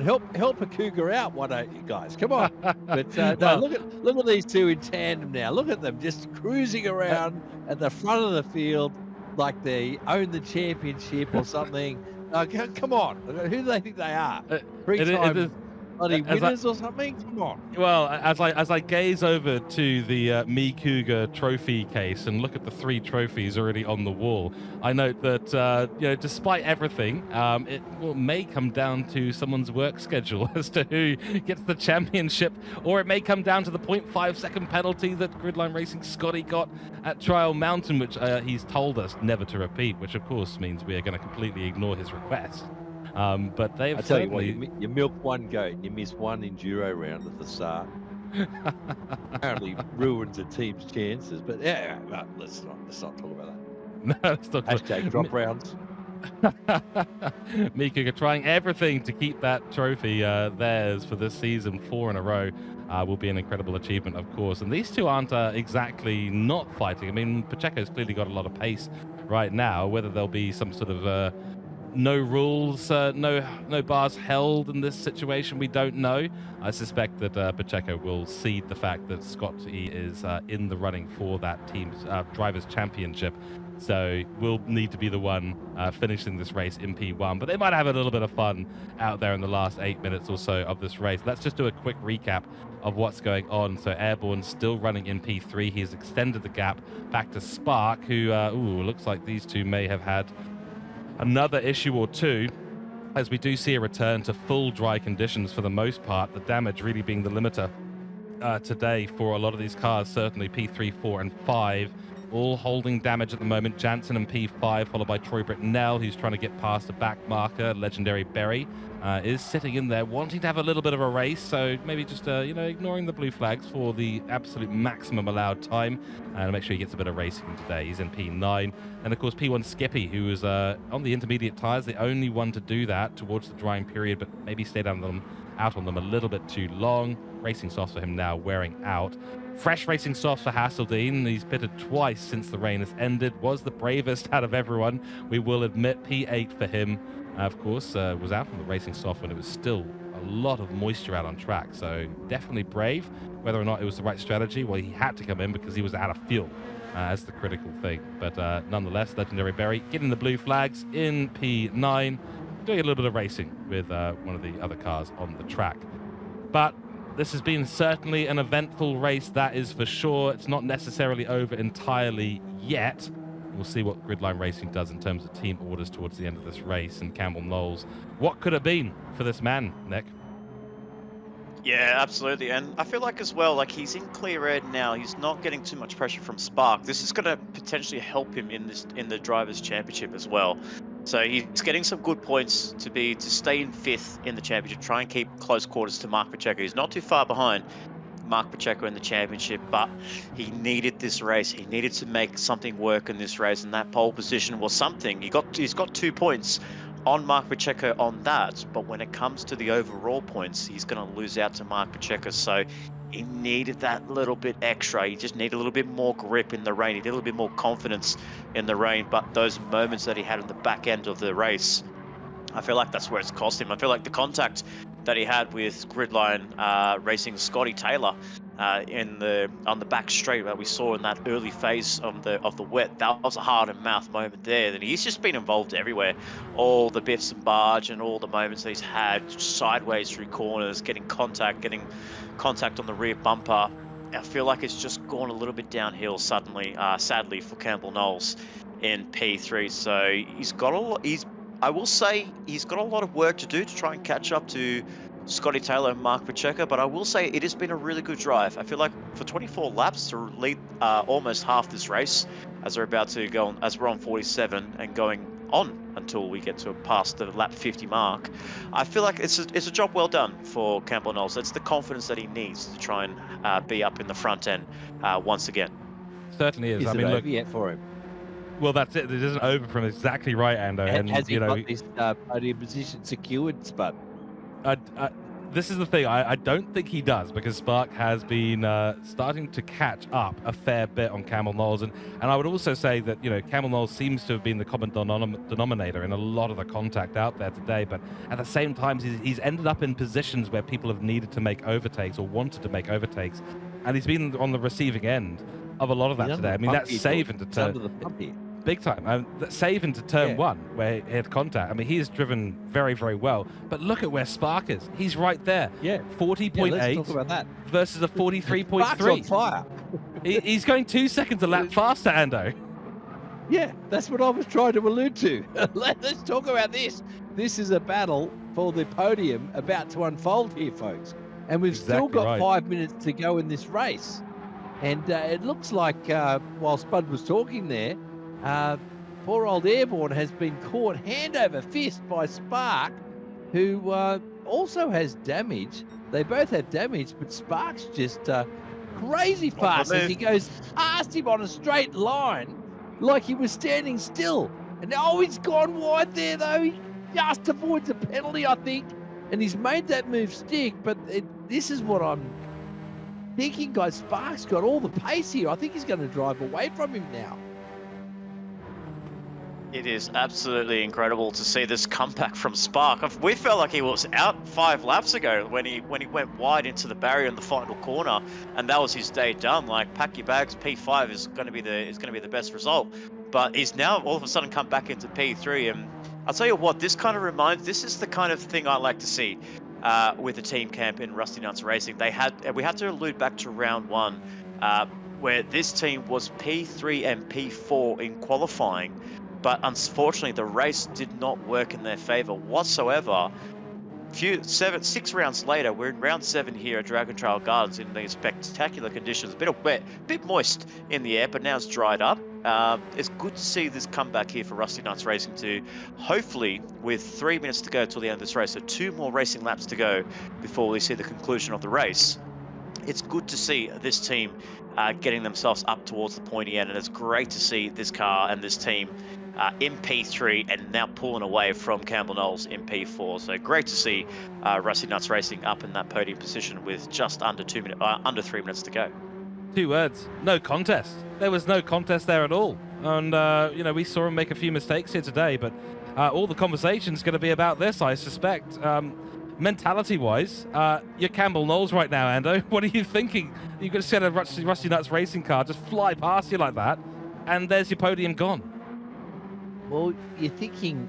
help a Cougar out, why don't you guys? Come on. But no, look at these 2 in tandem now. Look at them just cruising around at the front of the field like they own the championship or something. Come on, who do they think they are? 3-time bloody winners or something? Come on. Well, as I gaze over to the Me Cougar trophy case and look at the 3 trophies already on the wall, I note that despite everything, it may come down to someone's work schedule as to who gets the championship, or it may come down to the 0.5 second penalty that Gridline Racing Scotty got at Trial Mountain, which he's told us never to repeat, which of course means we are going to completely ignore his request. But they've certainly... you milk 1 goat and you miss 1 enduro round at the start. Apparently ruins a team's chances. But yeah, let's not talk about that. No, let's talk about Hashtag drop rounds. Me Cougar trying everything to keep that trophy theirs for this season, 4 in a row. will be an incredible achievement, of course. And these two aren't exactly not fighting. I mean, Pacheco's clearly got a lot of pace right now. Whether there'll be some sort of no rules, no bars held in this situation, we don't know. I suspect that Pacheco will cede the fact that Scotty is in the running for that team's drivers' championship. So we'll need to be the one finishing this race in P1. But they might have a little bit of fun out there in the last 8 minutes or so of this race. Let's just do a quick recap of what's going on. So Airborne still running in P3. He has extended the gap back to Spark, who looks like these two may have had another issue or two, as we do see a return to full dry conditions for the most part, the damage really being the limiter today for a lot of these cars, certainly P3, 4 and 5, all holding damage at the moment. Jansen in P5, followed by Troy Britnell, who's trying to get past the back marker. Legendary Berry is sitting in there, wanting to have a little bit of a race, so maybe just ignoring the blue flags for the absolute maximum allowed time, and make sure he gets a bit of racing today. He's in P9, and of course P1 Skippy, who is on the intermediate tires, the only one to do that towards the drying period, but maybe stayed out on them a little bit too long. Racing softs for him now wearing out. Fresh racing softs for Hasseldine. He's pitted twice since the rain has ended. Was the bravest out of everyone, we will admit. P8 for him, of course, was out on the racing soft when it was still a lot of moisture out on track. So definitely brave. Whether or not it was the right strategy, well, he had to come in because he was out of fuel. As the critical thing. But nonetheless, Legendary Berry getting the blue flags in P9, doing a little bit of racing with one of the other cars on the track. But this has been certainly an eventful race, that is for sure. It's not necessarily over entirely yet. We'll see what Gridline Racing does in terms of team orders towards the end of this race. And Campbell Knowles, what could have been for this man, Nick? Yeah, absolutely. And I feel like as well, like he's in clear red now. He's not getting too much pressure from Spark. This is going to potentially help him in the Drivers' Championship as well. So he's getting some good points to stay in 5th in the championship, try and keep close quarters to Mark Pacheco. He's not too far behind Mark Pacheco in the championship, but he needed this race. He needed to make something work in this race, and that pole position was something. He's got 2 points on Mark Pacheco on that, but when it comes to the overall points, he's going to lose out to Mark Pacheco. So he needed that little bit extra. He just needed a little bit more grip in the rain. He needed a little bit more confidence in the rain. But those moments that he had in the back end of the race, I feel like that's where it's cost him. I feel like the contact that he had with Gridline Racing Scotty Taylor on the back straight that we saw in that early phase of the wet, that was a heart and mouth moment there. And he's just been involved everywhere, all the bits and barge and all the moments that he's had sideways through corners, getting contact on the rear bumper. I feel like it's just gone a little bit downhill suddenly, sadly for Campbell Knowles in P3. So I will say he's got a lot of work to do to try and catch up to Scotty Taylor and Mark Pacheco, but I will say it has been a really good drive. I feel like for 24 laps to lead almost half this race, as we're about to go on, as we're on 47 and going on until we get to past the lap 50 mark, I feel like it's a job well done for Campbell Knowles. It's the confidence that he needs to try and be up in the front end once again. Certainly is. Is I it mean, over look, yet for him? well, that's it. It isn't over from exactly right, Ando. And Has he got this podium position secured, Spud? This is the thing. I don't think he does, because Spark has been starting to catch up a fair bit on Campbell Knowles. And I would also say that, Campbell Knowles seems to have been the common denominator in a lot of the contact out there today. But at the same time, he's ended up in positions where people have needed to make overtakes or wanted to make overtakes. And he's been on the receiving end of a lot of that today. I mean, that's save into turn. Big time. That save into turn 1 where he had contact. I mean, he has driven very, very well. But look at where Spark is. He's right there. Yeah. 40.8 let's talk about that. versus a 43.3. Spark's on fire. He's going 2 seconds a lap faster, Ando. Yeah, that's what I was trying to allude to. Let's talk about this. This is a battle for the podium about to unfold here, folks. And we've still got 5 minutes to go in this race. And it looks like, while Spud was talking there, poor old Airborne has been caught hand over fist by Spark, who also has damage. They both have damage, but Spark's just crazy fast as he goes past him on a straight line like he was standing still. And he's gone wide there, though. He just avoids a penalty, I think. And he's made that move stick, but this is what I'm thinking, guys, Spark's got all the pace here. I think he's going to drive away from him now. It is absolutely incredible to see this comeback from Spark. We felt like he was out 5 laps ago when he went wide into the barrier in the final corner, and that was his day done. Like, pack your bags, P5 is going to be the best result. But he's now all of a sudden come back into P3, and I'll tell you what, this is the kind of thing I like to see with the team camp in Rusty Nuts Racing. We had to allude back to round 1, where this team was P3 and P4 in qualifying. But unfortunately, the race did not work in their favor whatsoever. 6 rounds later, we're in round 7 here at Dragon Trail Gardens in these spectacular conditions. A bit of wet, a bit moist in the air, but now it's dried up. It's good to see this comeback here for Rusty Nuts Racing to hopefully, with 3 minutes to go till the end of this race, so 2 more racing laps to go before we see the conclusion of the race. It's good to see this team getting themselves up towards the pointy end, and it's great to see this car and this team in P3 and now pulling away from Campbell Knowles in P4. So great to see Rusty Nuts Racing up in that podium position with just under 3 minutes to go. 2 words: no contest. There was no contest there at all, and we saw him make a few mistakes here today, but all the conversation's going to be about this, I suspect. Mentality-wise, you're Campbell Knowles right now, Ando. What are you thinking? You could set a Rusty Nuts Racing car just fly past you like that, and there's your podium gone. Well, you're thinking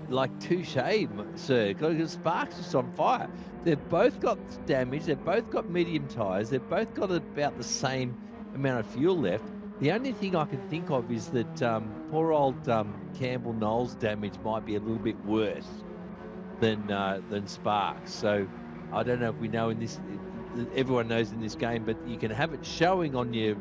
like touche, sir, because Spark's just on fire. They've both got damage. They've both got medium tyres. They've both got about the same amount of fuel left. The only thing I can think of is that poor old Campbell Knowles' damage might be a little bit worse than Spark's. So I don't know if we know in this. Everyone knows in this game, but you can have it showing on your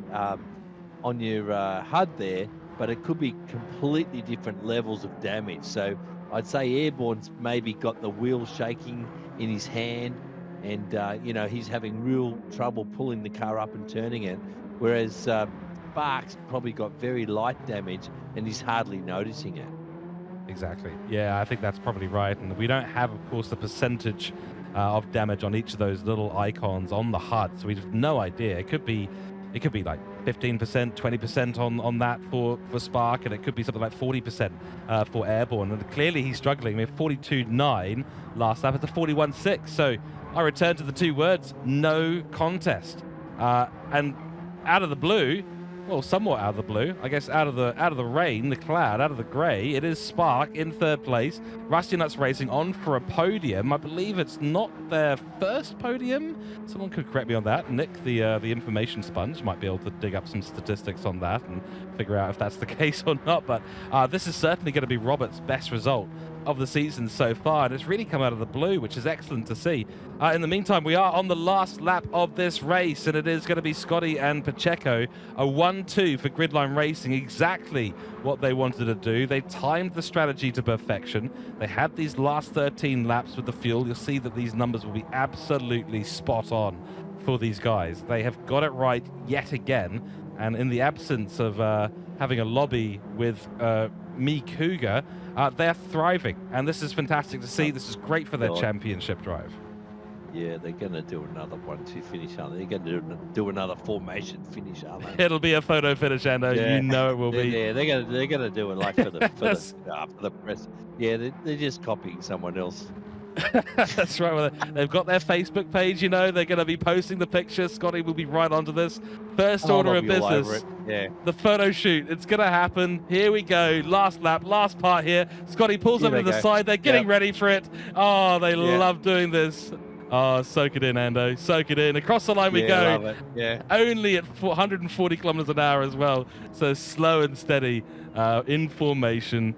HUD there, but it could be completely different levels of damage. So I'd say Airborne's maybe got the wheel shaking in his hand, and he's having real trouble pulling the car up and turning it, whereas Spark's probably got very light damage and he's hardly noticing it. Exactly. Yeah, I think that's probably right. And we don't have, of course, the percentage of damage on each of those little icons on the HUD, so we have no idea. It could be like 15%, 20% on that for Spark, and it could be something like 40% for Airborne. And clearly he's struggling. We have 42.9 last lap. It's a 41.6. So I return to the 2 words: no contest. And out of the blue, well, somewhat out of the blue, I guess, out of the rain, the cloud, out of the grey, it is Spark in 3rd place. Rusty Nuts Racing on for a podium. I believe it's not their first podium. Someone could correct me on that. Nick, the information sponge, might be able to dig up some statistics on that and figure out if that's the case or not. But this is certainly going to be Robert's best result of the season so far, and it's really come out of the blue, which is excellent to see. In the meantime, we are on the last lap of this race, and it is going to be Scotty and Pacheco, a 1-2 for Gridline Racing, exactly what they wanted to do. They timed the strategy to perfection. They had these last 13 laps with the fuel. You'll see that these numbers will be absolutely spot on for these guys. They have got it right yet again, and in the absence of having a lobby with me Cougar, they're thriving, and this is fantastic to see. This is great for their championship drive. Yeah, they're going to do another 1-2 finish, aren't they? They're going to do another formation finish, aren't they? It'll be a photo finish, Ando. Yeah. You know it will be. Yeah, they're going to do it like for the press. Yeah, they're just copying someone else. That's right. Well, they've got their Facebook page, they're going to be posting the picture. Scotty will be right onto this. First order of business. Yeah. The photo shoot. It's going to happen. Here we go. Last lap, last part here. Scotty pulls over to the side. They're getting ready for it. Oh, they love doing this. Oh, soak it in, Ando. Soak it in. Across the line we go. Love it. Yeah. Only at 140 kilometers an hour as well. So slow and steady in formation.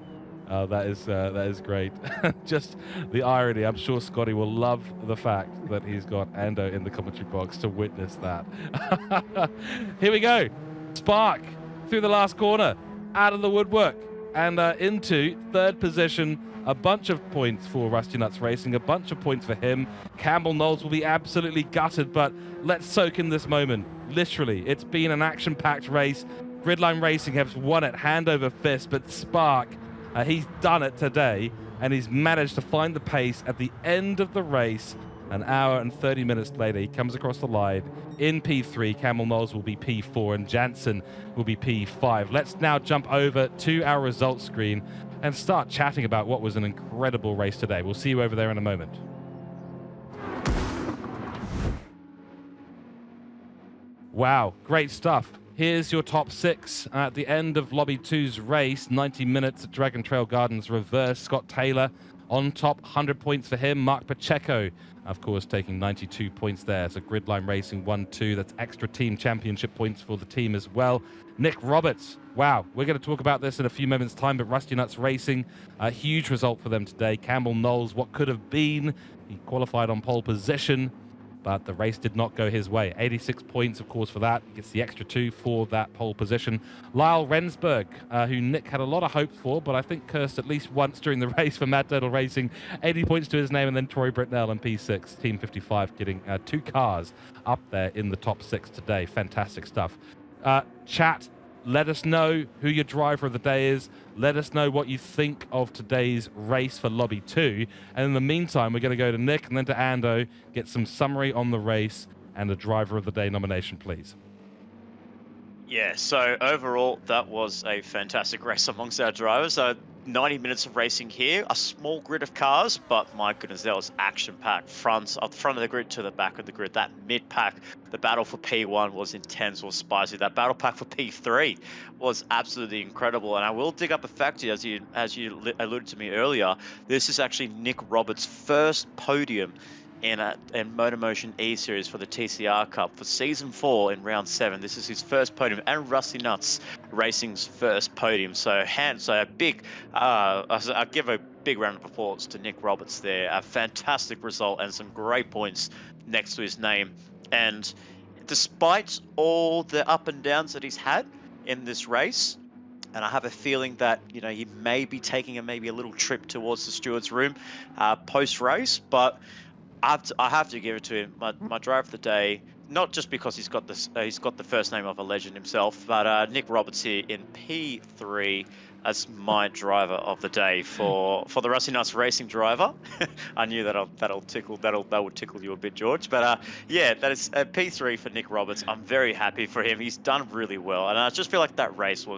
That is great. Just the irony. I'm sure Scotty will love the fact that he's got Ando in the commentary box to witness that. Here we go. Spark through the last corner, out of the woodwork, and into 3rd position. A bunch of points for Rusty Nuts Racing, a bunch of points for him. Campbell Knowles will be absolutely gutted, but let's soak in this moment. Literally, it's been an action-packed race. Gridline Racing have won it hand over fist, but Spark, he's done it today, and he's managed to find the pace at the end of the race An hour and 30 minutes later, he comes across the line in P3. Campbell Knowles will be P4 and Jansen will be P5. Let's now jump over to our results screen and start chatting about what was an incredible race today. We'll see you over there in a moment. Wow, great stuff. Here's your top 6 at the end of Lobby 2's race. 90 minutes at Dragon Trail Gardens reverse. Scott Taylor on top, 100 points for him. Mark Pacheco, of course, taking 92 points there. So Gridline Racing 1-2. That's extra team championship points for the team as well. Nick Roberts, wow, we're going to talk about this in a few moments' time, but Rusty Nuts Racing, a huge result for them today. Campbell Knowles, what could have been. He qualified on pole position, but the race did not go his way. 86 points, of course, for that. He gets the extra 2 for that pole position. Lyle Rensburg, who Nick had a lot of hope for, but I think cursed at least once during the race for Mad Turtle Racing. 80 points to his name, and then Troy Britnell in P6. Team 55 getting 2 cars up there in the top 6 today. Fantastic stuff. Chat, let us know who your driver of the day is. Let us know what you think of today's race for Lobby 2. And in the meantime, we're going to go to Nick and then to Ando, get some summary on the race and a driver of the day nomination, please. Yeah, so overall, that was a fantastic race amongst our drivers. 90 minutes of racing here, a small grid of cars, but my goodness, that was action-packed. Front of the grid to the back of the grid. That mid-pack, the battle for P1 was intense, was spicy. That battle pack for P3 was absolutely incredible. And I will dig up a fact here, as you alluded to me earlier. This is actually Nick Roberts' first podium in MotorMotion E-Series for the TCR Cup for Season 4 in Round 7. This is his first podium, and Rusty Nuts Racing's first podium. So a big, I'll give a big round of applause to Nick Roberts there. A fantastic result and some great points next to his name. And despite all the up and downs that he's had in this race, and I have a feeling that, you know, he may be taking maybe a little trip towards the steward's room post-race, but I have to give it to him. My driver of the day, not just because he's got the first name of a legend himself, but Nick Roberts here in P3 as my driver of the day for the Rusty Nuts Racing driver. I knew that would tickle you a bit, George. But yeah, that is P3 for Nick Roberts. I'm very happy for him. He's done really well, and I just feel like that race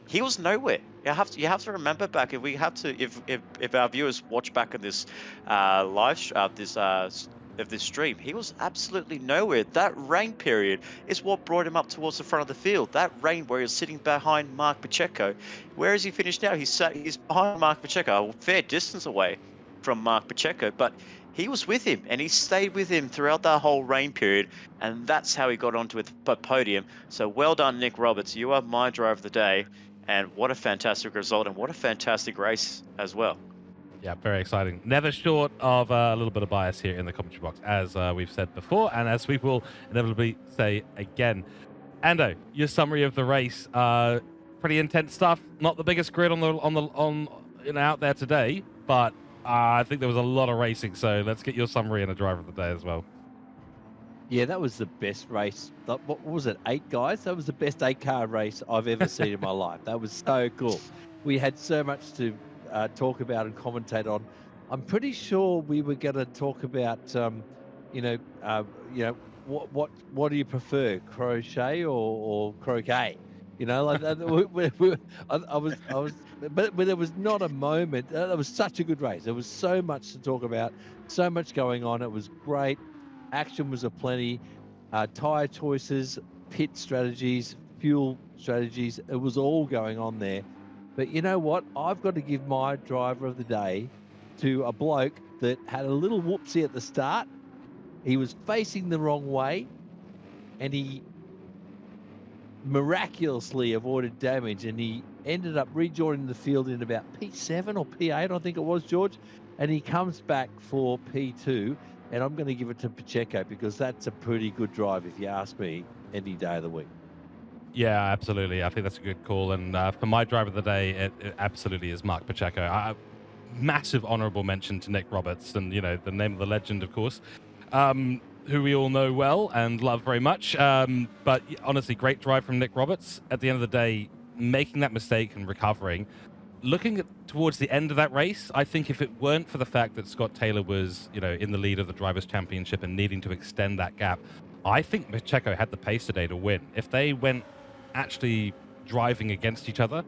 he was nowhere. You have to remember back, if our viewers watch back at this this stream, he was absolutely nowhere. That rain period is what brought him up towards the front of the field. That rain where he was sitting behind Mark Pacheco. Where is he finished now? He's behind Mark Pacheco, a fair distance away from Mark Pacheco, but he was with him, and he stayed with him throughout that whole rain period, and that's how he got onto the podium. So well done, Nick Roberts. You are my driver of the day. And what a fantastic result, and what a fantastic race as well. Yeah, very exciting. Never short of a little bit of bias here in the commentary box, as we've said before, and as we will inevitably say again. Ando, your summary of the race, pretty intense stuff. Not the biggest grid out there today, but I think there was a lot of racing. So let's get your summary and a driver of the day as well. Yeah, that was the best race. What was it, 8 guys? That was the best 8-car race I've ever seen in my life. That was so cool. We had so much to talk about and commentate on. I'm pretty sure we were going to talk about, what do you prefer, crochet or croquet? You know, like I was, but there was not a moment. That was such a good race. There was so much to talk about, so much going on. It was great. Action was aplenty, tyre choices, pit strategies, fuel strategies. It was all going on there. But you know what? I've got to give my driver of the day to a bloke that had a little whoopsie at the start. He was facing the wrong way, and he miraculously avoided damage, and he ended up rejoining the field in about P7 or P8, I think it was, George. And he comes back for P2. And I'm going to give it to Pacheco because that's a pretty good drive, if you ask me, any day of the week. Yeah, absolutely. I think that's a good call. And for my driver of the day, it absolutely is Mark Pacheco. Massive honourable mention to Nick Roberts, and, you know, the name of the legend, of course, who we all know well and love very much. But honestly, great drive from Nick Roberts. At the end of the day, making that mistake and recovering, looking towards the end of that race, I think if it weren't for the fact that Scott Taylor was, in the lead of the Drivers' Championship and needing to extend that gap, I think Pacheco had the pace today to win. If they went actually driving against each other,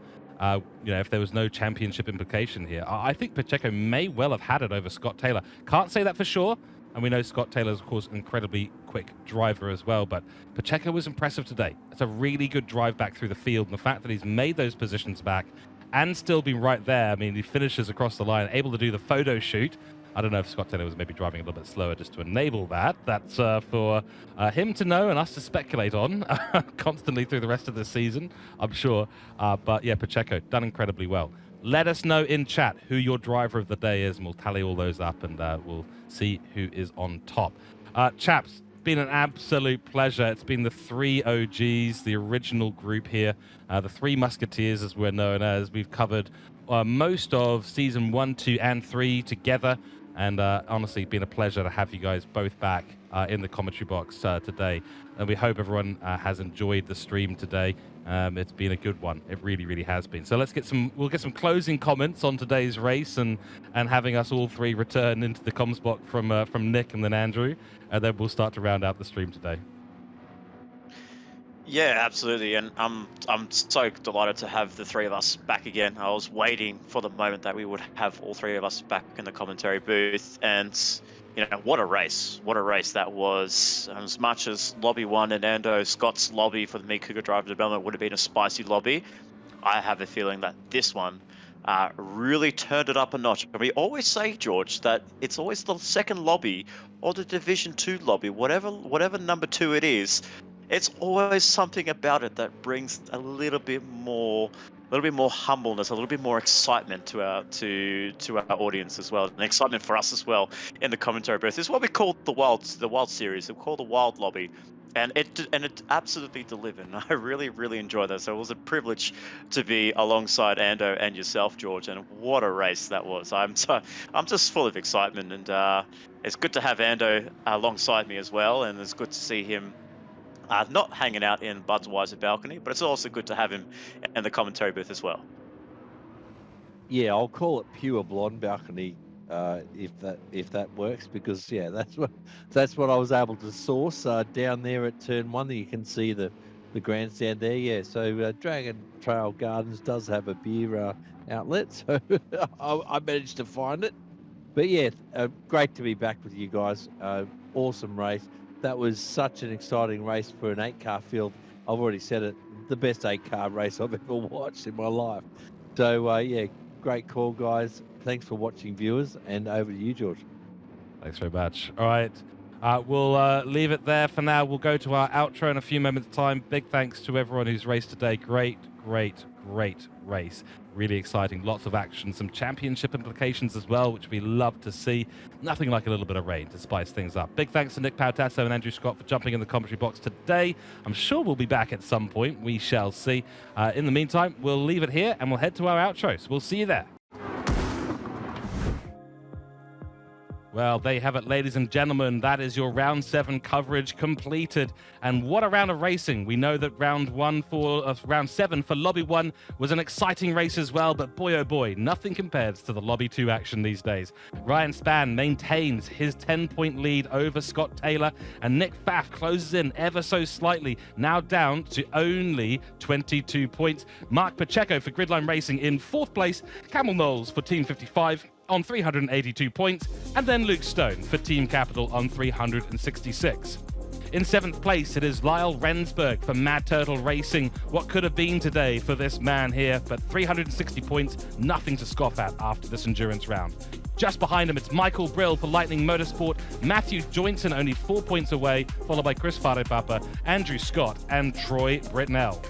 if there was no championship implication here, I think Pacheco may well have had it over Scott Taylor. Can't say that for sure. And we know Scott Taylor is, of course, an incredibly quick driver as well. But Pacheco was impressive today. It's a really good drive back through the field. And the fact that he's made those positions back and still been right there. I mean, he finishes across the line, able to do the photo shoot. I don't know if Scott Taylor was maybe driving a little bit slower just to enable that. That's for him to know and us to speculate on constantly through the rest of the season, I'm sure. But yeah, Pacheco done incredibly well. Let us know in chat who your driver of the day is, and we'll tally all those up, and we'll see who is on top. Chaps, been an absolute pleasure. It's been the three OGs, the original group here, the three Musketeers, as we're known as. We've covered most of season 1, 2, and 3 together, and honestly, been a pleasure to have you guys both back in the commentary box today. And we hope everyone has enjoyed the stream today. It's been a good one. It really, really has been. So we'll get some closing comments on today's race and having us all three return into the comms box from Nick and then Andrew, and then we'll start to round out the stream today. Yeah, absolutely, and I'm so delighted to have the three of us back again. I was waiting for the moment that we would have all three of us back in the commentary booth, and what a race that was. As much as Lobby 1 and Ando Scott's lobby for the Cooke driver development would have been a spicy lobby, I have a feeling that this one really turned it up a notch. And we always say, George, that it's always the second lobby or the Division 2 lobby, whatever number 2 it is. It's always something about it that brings a little bit more humbleness, a little bit more excitement to our audience as well, and excitement for us as well in the commentary booth. This is what we call the Wild series. We call the Wild Lobby, and it absolutely delivered. And I really, really enjoyed that. So it was a privilege to be alongside Ando and yourself, George. And what a race that was! I'm just full of excitement, and it's good to have Ando alongside me as well, and it's good to see him. Not hanging out in Budweiser balcony, but it's also good to have him in the commentary booth as well. Yeah, I'll call it pure blonde balcony if that works, because yeah, that's what I was able to source down there at turn 1. You can see the grandstand there. Yeah, so Dragon Trail Gardens does have a beer outlet, so I managed to find it. But yeah, great to be back with you guys. Awesome race. That was such an exciting race for an 8-car field. I've already said it, the best 8-car race I've ever watched in my life. So, yeah, great call, guys. Thanks for watching, viewers, and over to you, George. Thanks very much. All right, we'll leave it there for now. We'll go to our outro in a few moments' time. Big thanks to everyone who's raced today. Great race. Really exciting. Lots of action. Some championship implications as well, which we love to see. Nothing like a little bit of rain to spice things up. Big thanks to Nick Pautasso and Andrew Scott for jumping in the commentary box today. I'm sure we'll be back at some point. We shall see. In the meantime, we'll leave it here and we'll head to our outro. So we'll see you there. Well, there you have it, ladies and gentlemen. That is your round 7 coverage completed. And what a round of racing. We know that round 7 for Lobby 1 was an exciting race as well, but boy, oh boy, nothing compares to the Lobby 2 action these days. Ryan Spann maintains his 10-point lead over Scott Taylor, and Nick Pfaff closes in ever so slightly, now down to only 22 points. Mark Pacheco for Gridline Racing in 4th place, Camel Knowles for Team 55 on 382 points, and then Luke Stone for Team Capital on 366. In 7th place, it is Lyle Rensburg for Mad Turtle Racing. What could have been today for this man here, but 360 points, nothing to scoff at after this endurance round. Just behind him, it's Michael Brill for Lightning Motorsport, Matthew Joynton only 4 points away, followed by Chris Farepapa, Andrew Scott, and Troy Britnell.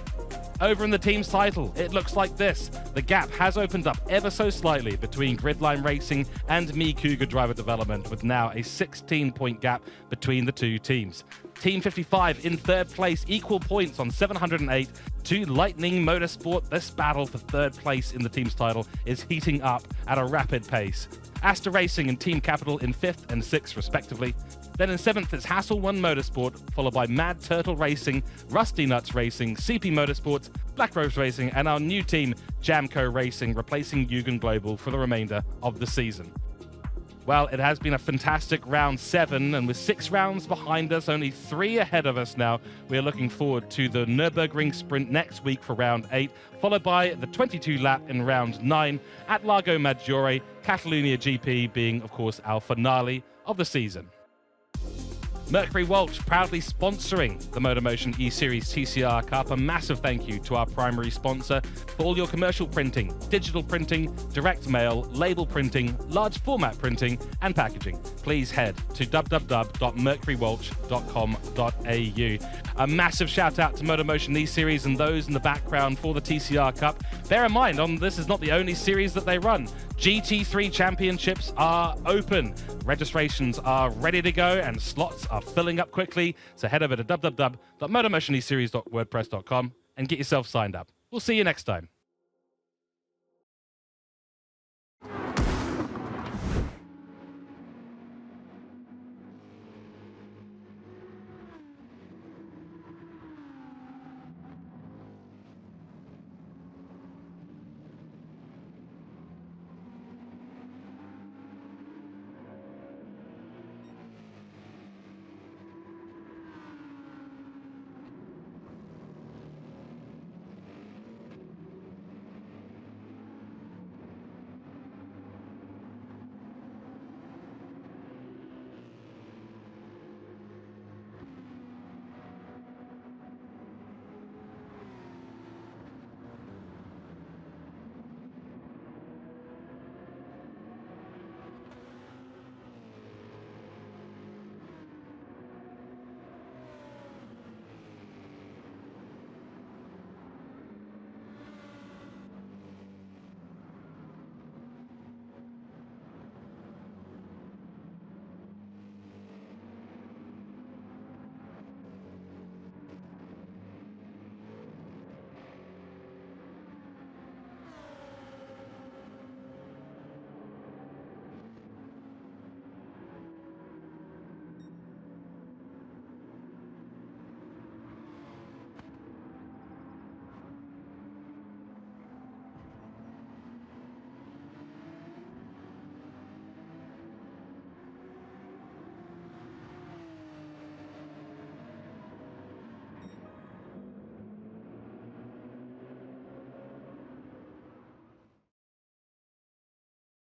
Over in the team's title, it looks like this. The gap has opened up ever so slightly between Gridline Racing and Cooke Driver Development, with now a 16-point gap between the two teams. Team 55 in 3rd place, equal points on 708 to Lightning Motorsport. This battle for 3rd place in the team's title is heating up at a rapid pace. Asta Racing and Team Capital in 5th and 6th respectively. Then in 7th, it's Hassel 1 Motorsport, followed by Mad Turtle Racing, Rusty Nuts Racing, CP Motorsports, Black Rose Racing, and our new team, Jamco Racing, replacing Yugen Global for the remainder of the season. Well, it has been a fantastic round 7, and with 6 rounds behind us, only 3 ahead of us now, we are looking forward to the Nürburgring Sprint next week for round 8, followed by the 22 lap in round 9 at Lago Maggiore, Catalunya GP being, of course, our finale of the season. Mercury Walch proudly sponsoring the MotorMotion E-Series TCR Cup. A massive thank you to our primary sponsor for all your commercial printing, digital printing, direct mail, label printing, large format printing, and packaging. Please head to www.mercurywalch.com.au. A massive shout out to MotorMotion E-Series and those in the background for the TCR Cup. Bear in mind, this is not the only series that they run. GT3 championships are open. Registrations are ready to go and slots are filling up quickly. So head over to www.motormotioneseries.wordpress.com and get yourself signed up. We'll see you next time.